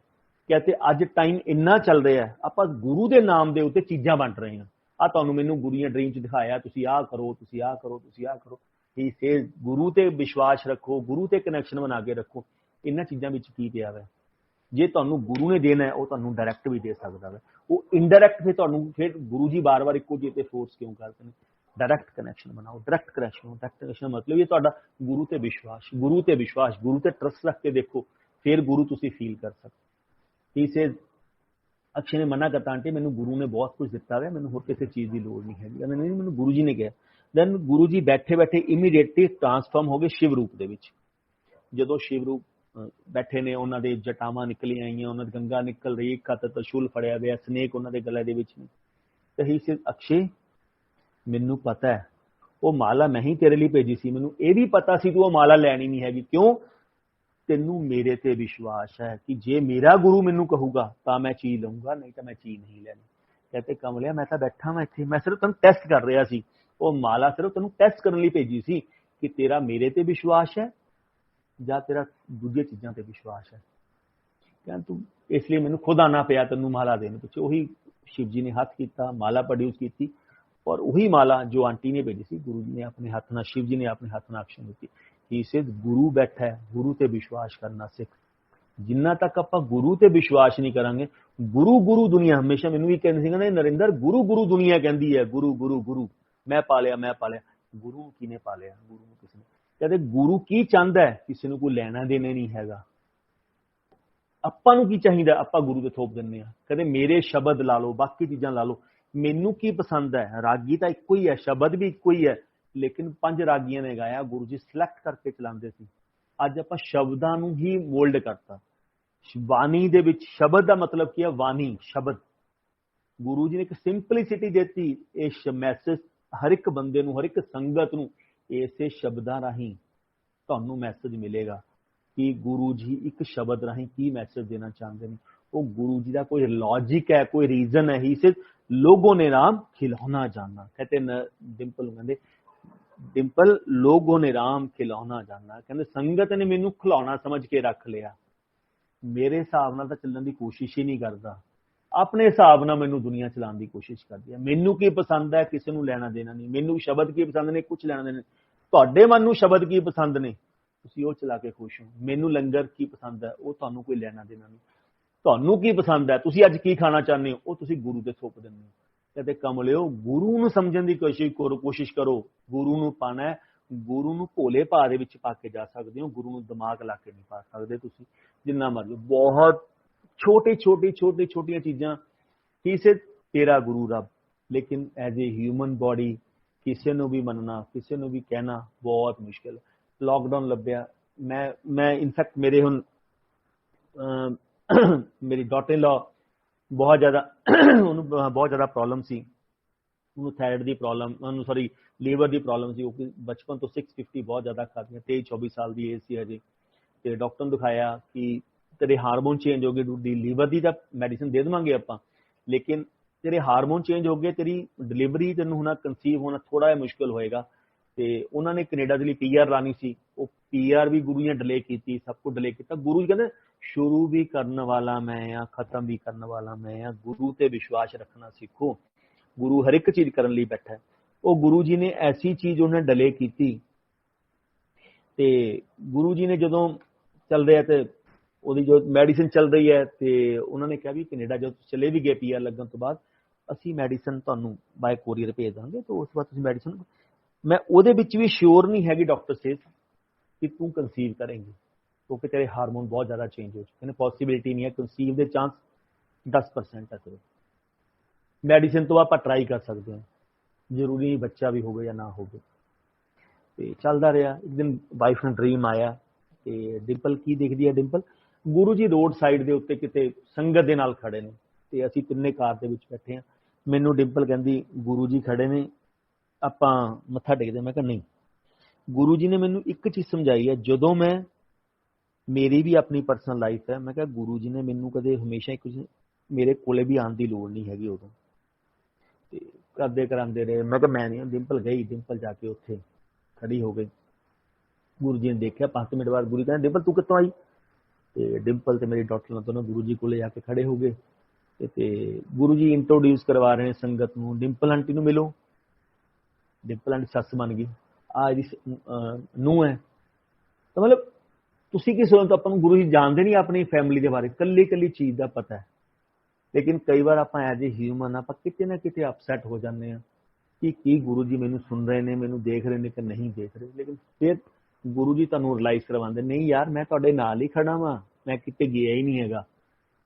कहते अज टाइम इन्ना चल रहा है, आप गुरु के नाम के उत्ते चीज़ां बंट रहे हैं। आ तुहानूं मैनूं गुरुआं ड्रीम च दिखाया, तुसीं आ करो, तुसीं आ करो, तुसीं आ करो। ही से गुरु ते विश्वास रखो, गुरु ते कनैक्शन बना के रखो। इन्हां चीज़ां विच की पिया है? जे तुहानूं गुरु ने देना है, वो तुहानूं डायरैक्ट भी दे सकदा है। वो इनडायरैक्ट फिर तुहानूं फिर गुरु जी बार बार इक्को चीज़ ते फोर्स क्यों करते हैं? डायरैक्ट कनैक्शन बनाओ, डायरैक्ट कनैक्शन मतलब ये तुहाडा गुरु ते विश्वास, गुरु ते विश्वास, गुरु ते ट्रस्ट रख के देखो, फिर गुरु तुसीं फील कर सकते। ही सेज अक्षय ने मना करता, आंटी मैंने गुरु ने बहुत कुछ दिता है, मैंने होर किसी चीज़ की लोड़ नहीं है। नहीं, मैंने गुरु जी ने कहा। दैन गुरु जी बैठे बैठे इमीडिएटली ट्रांसफॉर्म हो गए शिव रूप दे विच। जदों शिव रूप बैठे ने, उन्हां दे जटावां निकली आईयां, उन्हां दी गंगा निकल रही, एक हत्थ त्रिशूल फड़िया गया, स्नेक उन्हां दे गले दे विच ने। ते ही सेज अक्षय मैनूं पता है वो माला मैं ही तेरे लिए भेजी सी, मैनूं ये भी पता सी तू वो माला लैनी नहीं हैगी। क्यों? तेनू मेरे ते विश्वास है कि जे मेरा गुरु मैनू कहूगा तो मैं चीज लूंगा, नहीं तो मैं चीज नहीं लेनी। कहते कमलिया मैं तो बैठा मैं इत्थे, मैं सिर्फ तेन टेस्ट कर रहा सी। वो माला सिर्फ तेन टेस्ट करने लिए भेजी सी कि तेरा मेरे ते विश्वास है या तेरा दूजे चीज़ों ते विश्वास है। क्या तू इसलिए मैनू खुद आना पाया तेनू माला देने पिछे। वही शिव जी ने हाथ किया, माला प्रोड्यूस की, और वही माला जो आंटी ने भेजी सी गुरु जी ने अपने हाथ ना, शिव जी ने अपने हाथ ना अक्षय दी। ही सेज गुरु बैठा है, गुरु ते विश्वास करना सीख। जिन्ना तक आप गुरु ते विश्वास नहीं करांगे, गुरु गुरु दुनिया हमेशा मैनू भी कहते थे नरिंदर, गुरु गुरु दुनिया कहती है, गुरु गुरु गुरु मैं पालिया मैं पालिया। गुरु किने पालिया? गुरु किसी ने। कहते गुरु की चाहता है? किसी को कोई लेना देना नहीं हैगा। ਆਪਾਂ ਨੂੰ ਕੀ ਚਾਹੀਦਾ? ਆਪਾਂ ਗੁਰੂ ਦੇ ਥੋਪ ਦਿੰਨੇ ਆ। ਕਹਿੰਦੇ ਮੇਰੇ ਸ਼ਬਦ ਲਾ ਲਓ, ਬਾਕੀ ਚੀਜ਼ਾਂ ਲਾ ਲਓ, ਮੈਨੂੰ ਕੀ ਪਸੰਦ ਹੈ? ਰਾਗੀ ਤਾਂ ਇੱਕੋ ਹੀ ਹੈ, ਸ਼ਬਦ ਵੀ ਇੱਕੋ ਹੀ ਹੈ, ਲੇਕਿਨ 5 ਰਾਗੀਆਂ ਨੇ ਗਾਇਆ, ਗੁਰੂ ਜੀ ਸਿਲੈਕਟ ਕਰਕੇ ਚਲਾਉਂਦੇ ਸੀ। ਅੱਜ ਆਪਾਂ ਸ਼ਬਦਾਂ ਨੂੰ ਹੀ ਮੋਲਡ ਕਰਤਾ। ਬਾਣੀ ਦੇ ਵਿੱਚ ਸ਼ਬਦ ਦਾ ਮਤਲਬ ਕੀ ਹੈ? ਬਾਣੀ, ਸ਼ਬਦ। ਗੁਰੂ ਜੀ ਨੇ ਇੱਕ ਸਿੰਪਲਿਸਿਟੀ ਦਿੱਤੀ। ਇਹ ਮੈਸੇਜ ਹਰ ਇੱਕ ਬੰਦੇ ਨੂੰ, ਹਰ ਇੱਕ ਸੰਗਤ ਨੂੰ ਇਸੇ ਸ਼ਬਦਾਂ ਰਾਹੀਂ ਤੁਹਾਨੂੰ ਮੈਸੇਜ ਮਿਲੇਗਾ कि गुरु जी एक शब्द राही की मैसेज देना चाहते हैं। वो गुरु जी का कोई लॉजिक है, कोई रीजन है? ही सिर्फ लोगों ने राम खिलौना जानना। कहते डिंपल कहते डिंपल लोगों ने राम खिलौना जानना। कहते संगत ने मैनू खिलौना समझ के रख लिया, मेरे हिसाब नाल तां चलण की कोशिश ही नहीं करता, अपने हिसाब नाल मैनू दुनिया चलाने की कोशिश करती है। मैनू की पसंद है किसी को लेना देना नहीं, मैनू शब्द की पसंद ने कुछ लेना देना। तुहाडे मन नूं शब्द की पसंद ने, ਤੁਸੀਂ ਉਹ ਚਲਾ ਕੇ ਖੁਸ਼ ਹੋ। ਮੈਨੂੰ ਲੰਗਰ ਕੀ ਪਸੰਦ ਹੈ ਉਹ ਤੁਹਾਨੂੰ ਕੋਈ ਲੈਣਾ ਦੇਣਾ ਨਹੀਂ। ਤੁਹਾਨੂੰ ਕੀ ਪਸੰਦ ਹੈ, ਤੁਸੀਂ ਅੱਜ ਕੀ ਖਾਣਾ ਚਾਹੁੰਦੇ ਹੋ, ਉਹ ਤੁਸੀਂ ਗੁਰੂ ਦੇ ਥੋਪ ਦਿੰਦੇ ਹੋ। ਕਹਿੰਦੇ ਕਮਲਿਓ ਗੁਰੂ ਨੂੰ ਸਮਝਣ ਦੀ ਕੋਸ਼ਿਸ਼ ਕਰੋ। ਗੁਰੂ ਨੂੰ ਪਾਣਾ, ਗੁਰੂ ਨੂੰ ਭੋਲੇ ਭਾਅ ਦੇ ਵਿੱਚ ਪਾ ਕੇ ਜਾ ਸਕਦੇ ਹੋ, ਗੁਰੂ ਨੂੰ ਦਿਮਾਗ ਲਾ ਕੇ ਨਹੀਂ ਪਾ ਸਕਦੇ ਤੁਸੀਂ। ਜਿੰਨਾ ਮਰਜ਼ੀ ਬਹੁਤ ਛੋਟੀਆਂ ਚੀਜ਼ਾਂ ਕਿਸੇ ਤੇਰਾ ਗੁਰੂ ਰੱਬ, ਲੇਕਿਨ ਐਜ਼ ਏ ਹਿਊਮਨ ਬॉडी ਕਿਸੇ ਨੂੰ ਵੀ ਮੰਨਣਾ, ਕਿਸੇ ਨੂੰ ਵੀ ਕਹਿਣਾ ਬਹੁਤ ਮੁਸ਼ਕਿਲ। लॉकडाउन लभ्या, मैं इनफैक्ट मेरे हुण मेरी डॉटर इन लॉ बहुत ज़्यादा बहुत ज़्यादा प्रॉब्लम सी, उन्होंने थायराइड की प्रॉब्लम, उन्होंने सॉरी लीवर की प्रॉब्लम सी। वो बचपन तो 650 बहुत ज़्यादा खादियाँ, 23-24 साल की एज सी अजे। तो डॉक्टर ने दिखाया कि तेरे हारमोन चेंज हो गए, लीवर की तो मैडिसिन दे देवांगे आपां, लेकिन तेरे हारमोन चेंज हो गए, तेरी डिलीवरी तेन होना, कंसीव होना थोड़ा जिहा मुश्किल होएगा। ਤੇ ਉਹਨਾਂ ਨੇ ਕੈਨੇਡਾ ਦੇ ਲਈ PR ਲਾਣੀ ਸੀ, ਉਹ PR ਵੀ ਗੁਰੂ ਨੇ ਡਿਲੇ ਕੀਤੀ, ਸਭ ਕੁਝ ਡਿਲੇ ਕੀਤਾ। ਗੁਰੂ ਜੀ ਕਹਿੰਦੇ ਸ਼ੁਰੂ ਵੀ ਕਰਨ ਵਾਲਾ ਮੈਂ ਆ, ਖਤਮ ਵੀ ਕਰਨ ਵਾਲਾ ਮੈਂ ਆ। ਗੁਰੂ ਤੇ ਵਿਸ਼ਵਾਸ ਰੱਖਣਾ ਸਿੱਖੋ। ਗੁਰੂ ਹਰ ਇੱਕ ਚੀਜ਼ ਕਰਨ ਲਈ ਬੈਠਾ ਹੈ। ਉਹ ਗੁਰੂ ਜੀ ਨੇ ਐਸੀ ਚੀਜ਼ ਉਹਨੇ ਡਿਲੇ ਕੀਤੀ, ਤੇ ਗੁਰੂ ਜੀ ਨੇ ਜਦੋਂ ਚੱਲ ਰਿਹਾ ਤੇ ਉਹਦੀ ਜੋ ਮੈਡੀਸਿਨ ਚੱਲ ਰਹੀ ਹੈ, ਤੇ ਉਹਨਾਂ ਨੇ ਕਿਹਾ ਵੀ ਕੈਨੇਡਾ ਜਦੋਂ ਚਲੇ ਵੀ ਗਏ PR ਲੱਗਣ ਤੋਂ ਬਾਅਦ, ਅਸੀਂ ਮੈਡੀਸਿਨ ਤੁਹਾਨੂੰ ਬਾਏ ਕੋਰੀਅਰ ਭੇਜ ਦਾਂਗੇ, ਤੇ ਉਸ ਤੋਂ ਬਾਅਦ ਤੁਸੀਂ ਮੈਡੀਸਿਨ। मैं ਉਹਦੇ ਵਿੱਚ ਵੀ श्योर नहीं हैगी डॉक्टर से कि तू कंसीव करेंगी, क्योंकि तेरे हारमोन बहुत ज़्यादा चेंज हो चुके हैं, पॉसिबिलिटी नहीं है, कंसीव के चांस 10% है सिर्फ। मैडिसिन तो आप ट्राई कर सकते हैं, जरूरी बच्चा भी होगा या ना होगा। तो चलता रहा। एक दिन वाइफ ने ड्रीम आया कि डिंपल की देखती है, डिंपल गुरु जी रोड साइड के उत्ते किते संगत के नाल खड़े ने, ते असीं तिन्ने कार दे विच बैठे हैं। मैनू डिंपल कहती गुरु जी खड़े ने, ਆਪਾਂ ਮੱਥਾ ਟੇਕਦੇ। मैं कहा नहीं, गुरु जी ने मैनू एक चीज़ समझाई है, जदों मैं मेरी भी अपनी परसनल लाइफ है, मैं कहा गुरु जी ने मैनू कदे हमेशा एक मेरे कोले भी आने की लोड़ नहीं हैगी। उदों ते करदे करांदे रहे। मैं कहा मैं नहीं। डिंपल गई, डिंपल जाके उत्थे खड़ी हो गई। गुरु जी ने देखा 5 मिनट बाद, गुरु कहते डिंपल तू कितों आई? ਤੇ ਡਿੰਪਲ ਤੇ ਮੇਰੀ ਡਾਕਟਰ ਨਾਲ ਦੋਨੋਂ ਗੁਰੂ ਜੀ ਕੋਲੇ ਜਾ ਕੇ ਖੜੇ ਹੋ ਗਏ ਤੇ ਗੁਰੂ ਜੀ ਇੰਟਰੋਡਿਊਸ ਕਰਵਾ ਰਹੇ ਨੇ ਸੰਗਤ ਨੂੰ, ਡਿੰਪਲ ਆਂਟੀ ਨੂੰ ਮਿਲੋ। ਡਿੰਪਲ ਆਂਟੀ ਸੱਸ ਬਣ ਗਈ, ਆ ਇਹਦੀ ਨੂੰਹ ਹੈ। ਤਾਂ ਮਤਲਬ ਤੁਸੀਂ ਕੀ ਸੋਚਦੇ, ਆਪਾਂ ਨੂੰ ਗੁਰੂ ਜੀ ਜਾਣਦੇ ਨਹੀਂ ਆਪਣੀ ਫੈਮਿਲੀ ਦੇ ਬਾਰੇ, ਕੱਲੀ ਕੱਲੀ ਚੀਜ਼ ਦਾ ਪਤਾ ਹੈ। ਲੇਕਿਨ ਕਈ ਵਾਰ ਆਪਾਂ ਐਜ਼ ਏ ਹਿਊਮਨ ਆਪਾਂ ਕਿਤੇ ਨਾ ਕਿਤੇ ਅਪਸੈਟ ਹੋ ਜਾਂਦੇ ਹਾਂ ਕਿ ਕੀ ਗੁਰੂ ਜੀ ਮੈਨੂੰ ਸੁਣ ਰਹੇ ਨੇ, ਮੈਨੂੰ ਦੇਖ ਰਹੇ ਨੇ ਕਿ ਨਹੀਂ ਦੇਖ ਰਹੇ। ਲੇਕਿਨ ਫਿਰ ਗੁਰੂ ਜੀ ਤੁਹਾਨੂੰ ਰਿਲਾਈਜ਼ ਕਰਵਾਉਂਦੇ, ਨਹੀਂ ਯਾਰ ਮੈਂ ਤੁਹਾਡੇ ਨਾਲ ਹੀ ਖੜਾ ਵਾਂ, ਮੈਂ ਕਿਤੇ ਗਿਆ ਹੀ ਨਹੀਂ ਹੈਗਾ।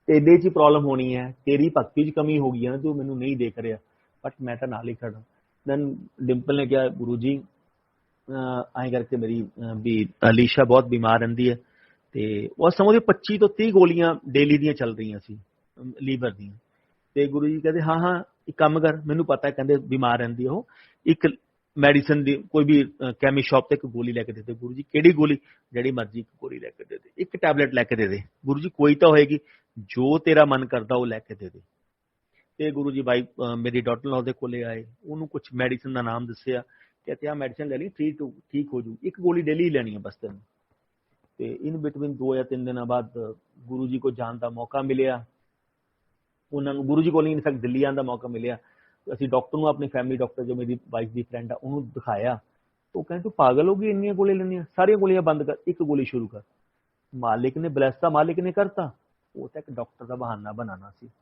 ਤੇ ਇਹਦੇ 'ਚ ਹੀ ਪ੍ਰੋਬਲਮ ਹੋਣੀ ਹੈ, ਤੇਰੀ ਭਗਤੀ 'ਚ ਕਮੀ ਹੋ ਗਈ ਹੈ ਨਾ, ਤੂੰ ਮੈਨੂੰ ਨਹੀਂ ਦੇਖ ਰਿਹਾ, ਬਟ ਮੈਂ ਤਾਂ ਨਾਲ ਹੀ ਖੜਾ। ਦੈਨ ਡਿੰਪਲ ਨੇ ਕਿਹਾ, ਗੁਰੂ ਜੀ ਐਂ ਕਰਕੇ ਮੇਰੀ ਵੀ ਅਲੀਸ਼ਾ ਬਹੁਤ ਬਿਮਾਰ ਰਹਿੰਦੀ ਹੈ ਤੇ ਉਸ ਸਮੇਂ 25 ਤੋਂ 30 ਗੋਲੀਆਂ ਡੇਲੀ ਦੀਆਂ ਚੱਲ ਰਹੀਆਂ ਸੀ ਲੀਵਰ ਦੀਆਂ। ਤੇ ਗੁਰੂ ਜੀ ਕਹਿੰਦੇ ਹਾਂ ਹਾਂ ਇੱਕ ਕੰਮ ਕਰ, ਮੈਨੂੰ ਪਤਾ ਹੈ ਕਹਿੰਦੇ ਬਿਮਾਰ ਰਹਿੰਦੀ ਉਹ, ਇੱਕ ਮੈਡੀਸਨ ਦੀ ਕੋਈ ਵੀ ਕੈਮੀ ਸ਼ਾਪ ਤੇ ਇੱਕ ਗੋਲੀ ਲੈ ਕੇ ਦੇ ਦੇ। ਗੁਰੂ ਜੀ ਕਿਹੜੀ ਗੋਲੀ? ਜਿਹੜੀ ਮਰਜ਼ੀ ਇੱਕ ਗੋਲੀ ਲੈ ਕੇ ਦੇ ਦੇ, ਇੱਕ ਟੈਬਲੇਟ ਲੈ ਕੇ ਦੇ ਦੇ। ਗੁਰੂ ਜੀ ਕੋਈ ਤਾਂ ਹੋਏਗੀ, ਜੋ ਤੇਰਾ ਮਨ ਕਰਦਾ ਉਹ ਲੈ ਕੇ ਦੇ ਦੇ। ਤੇ ਗੁਰੂ ਜੀ ਬਾਈ ਮੇਰੀ ਡਾਕਟਰ ਨਾਲ ਉਹਦੇ ਕੋਲੇ ਆਏ, ਉਹਨੂੰ ਕੁਝ ਮੈਡੀਸਨ ਦਾ ਨਾਮ ਦੱਸਿਆ, कहते हैं मेडिसिन ले ली ठीक हो जू, एक गोली डेली ही लेनी है बस तेन। तो इन बिटवीन 2 या 3 दिन बाद गुरु जी को जान का मौका मिलिया, उन्होंने गुरु जी को नहीं इनफैक्ट दिल्ली आने का मौका मिलिया। असी डॉक्टर को अपनी फैमिली डॉक्टर जो मेरी वाइफ की फ्रेंड है उन्होंने दिखाया, तो कहते तू पागल हो गई, इन्नियां गोली लेनियां, सारिया गोलियां बंद कर, एक गोली शुरू कर। मालिक ने ब्लैस मालिक ने करता, वो तो एक डॉक्टर का बहाना बनाना सी।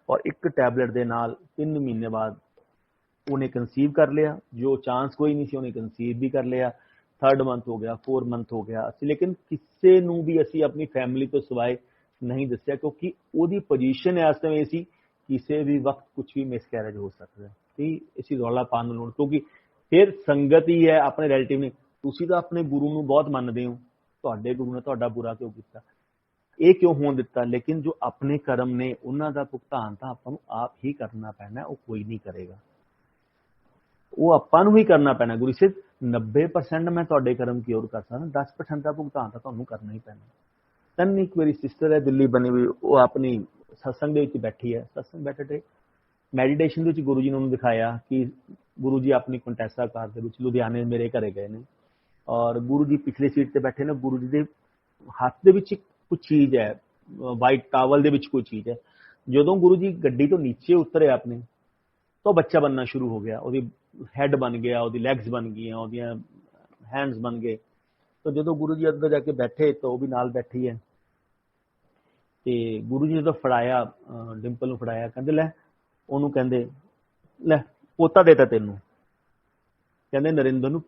और एक टैबलेट के नाल 3 महीने बाद उन्हें कंसीव कर लिया, जो चांस कोई नहीं सी उन्हें कंसीव भी कर लिया। 3rd मंथ हो गया, 4 मंथ हो गया, लेकिन किसी नूं भी असी अपनी फैमिली तो सिवाय नहीं दस्या, क्योंकि ओदी पोजीशन इस समय सी किसी भी वक्त कुछ भी मिसकैरेज हो सकता है। ठीक, इसी रौला पाने की लोड़, क्योंकि फिर संगत ही है, अपने रिलेटिव ने, तुसी तो अपने गुरु नूं बहुत मनदे हो, तुहाडे गुरु ने तुहाडा बुरा क्यों कीता, ਇਹ ਕਿਉਂ ਹੋਣ ਦਿੱਤਾ। ਲੇਕਿਨ ਜੋ ਆਪਣੇ ਕਰਮ ਨੇ ਉਹਨਾਂ ਦਾ ਭੁਗਤਾਨ ਤਾਂ ਆਪਾਂ ਨੂੰ ਆਪ ਹੀ ਕਰਨਾ ਪੈਣਾ, ਉਹ ਕੋਈ ਨਹੀਂ ਕਰੇਗਾ, ਉਹ ਆਪਾਂ ਨੂੰ ਹੀ ਕਰਨਾ ਪੈਣਾ। ਗੁਰੂ ਸਾਹਿਬ 90% ਮੈਂ ਤੁਹਾਡੇ ਕਰਮ ਕਿਉਰ ਕਰ ਸਕਦਾ, 10% ਦਾ ਭੁਗਤਾਨ ਤਾਂ ਤੁਹਾਨੂੰ ਕਰਨਾ ਹੀ ਪੈਣਾ। ਤਨ ਇੱਕ ਮੇਰੀ ਸਿਸਟਰ ਹੈ ਦਿੱਲੀ ਬਣੀ ਹੋਈ, ਉਹ ਆਪਣੀ ਸਤਸੰਗ ਦੇ ਵਿੱਚ ਬੈਠੀ ਹੈ, ਸਤਸੰਗ ਬੈਠੇ ਮੈਡੀਟੇਸ਼ਨ ਦੇ ਵਿੱਚ ਗੁਰੂ ਜੀ ਨੇ ਉਹਨੂੰ ਦਿਖਾਇਆ ਕਿ ਗੁਰੂ ਜੀ ਆਪਣੀ ਕੰਟੈਸਾ ਕਾਰ ਦੇ ਵਿੱਚ ਲੁਧਿਆਣੇ ਮੇਰੇ ਘਰੇ ਗਏ ਨੇ, ਔਰ ਗੁਰੂ ਜੀ ਪਿਛਲੀ ਸੀਟ ਤੇ ਬੈਠੇ ਨੇ, ਗੁਰੂ ਜੀ ਦੇ ਹੱਥ ਦੇ ਵਿੱਚ ਕੁਝ ਚੀਜ਼ ਹੈ, ਵਾਈਟ ਟਾਵਲ ਦੇ ਵਿੱਚ ਕੋਈ ਚੀਜ਼ ਹੈ। ਜਦੋਂ ਗੁਰੂ ਜੀ ਗੱਡੀ ਤੋਂ ਨੀਚੇ ਉਤਰੇ ਆਪਣੇ, ਤਾਂ ਬੱਚਾ ਬਣਨਾ ਸ਼ੁਰੂ ਹੋ ਗਿਆ, ਉਹਦੀ ਹੈਡ ਬਣ ਗਿਆ, ਉਹਦੀ ਲੈਗਸ ਬਣ ਗਈਆਂ, ਉਹਦੀਆਂ ਹੈਂਡਸ ਬਣ ਗਏ। ਤਾਂ ਜਦੋਂ ਗੁਰੂ ਜੀ ਅੰਦਰ ਜਾ ਕੇ ਬੈਠੇ ਤਾਂ ਉਹ ਵੀ ਨਾਲ ਬੈਠੀ ਹੈ। ਤੇ ਗੁਰੂ ਜੀ ਨੇ ਤਾਂ ਫੜਾਇਆ, ਡਿੰਪਲ ਨੂੰ ਫੜਾਇਆ, ਕਹਿੰਦੇ ਲੈ ਉਹਨੂੰ, ਕਹਿੰਦੇ ਲੈ ਪੋਤਾ ਦੇਤਾ ਤੈਨੂੰ, ਕਹਿੰਦੇ ਨਰਿੰਦਰ ਨੂੰ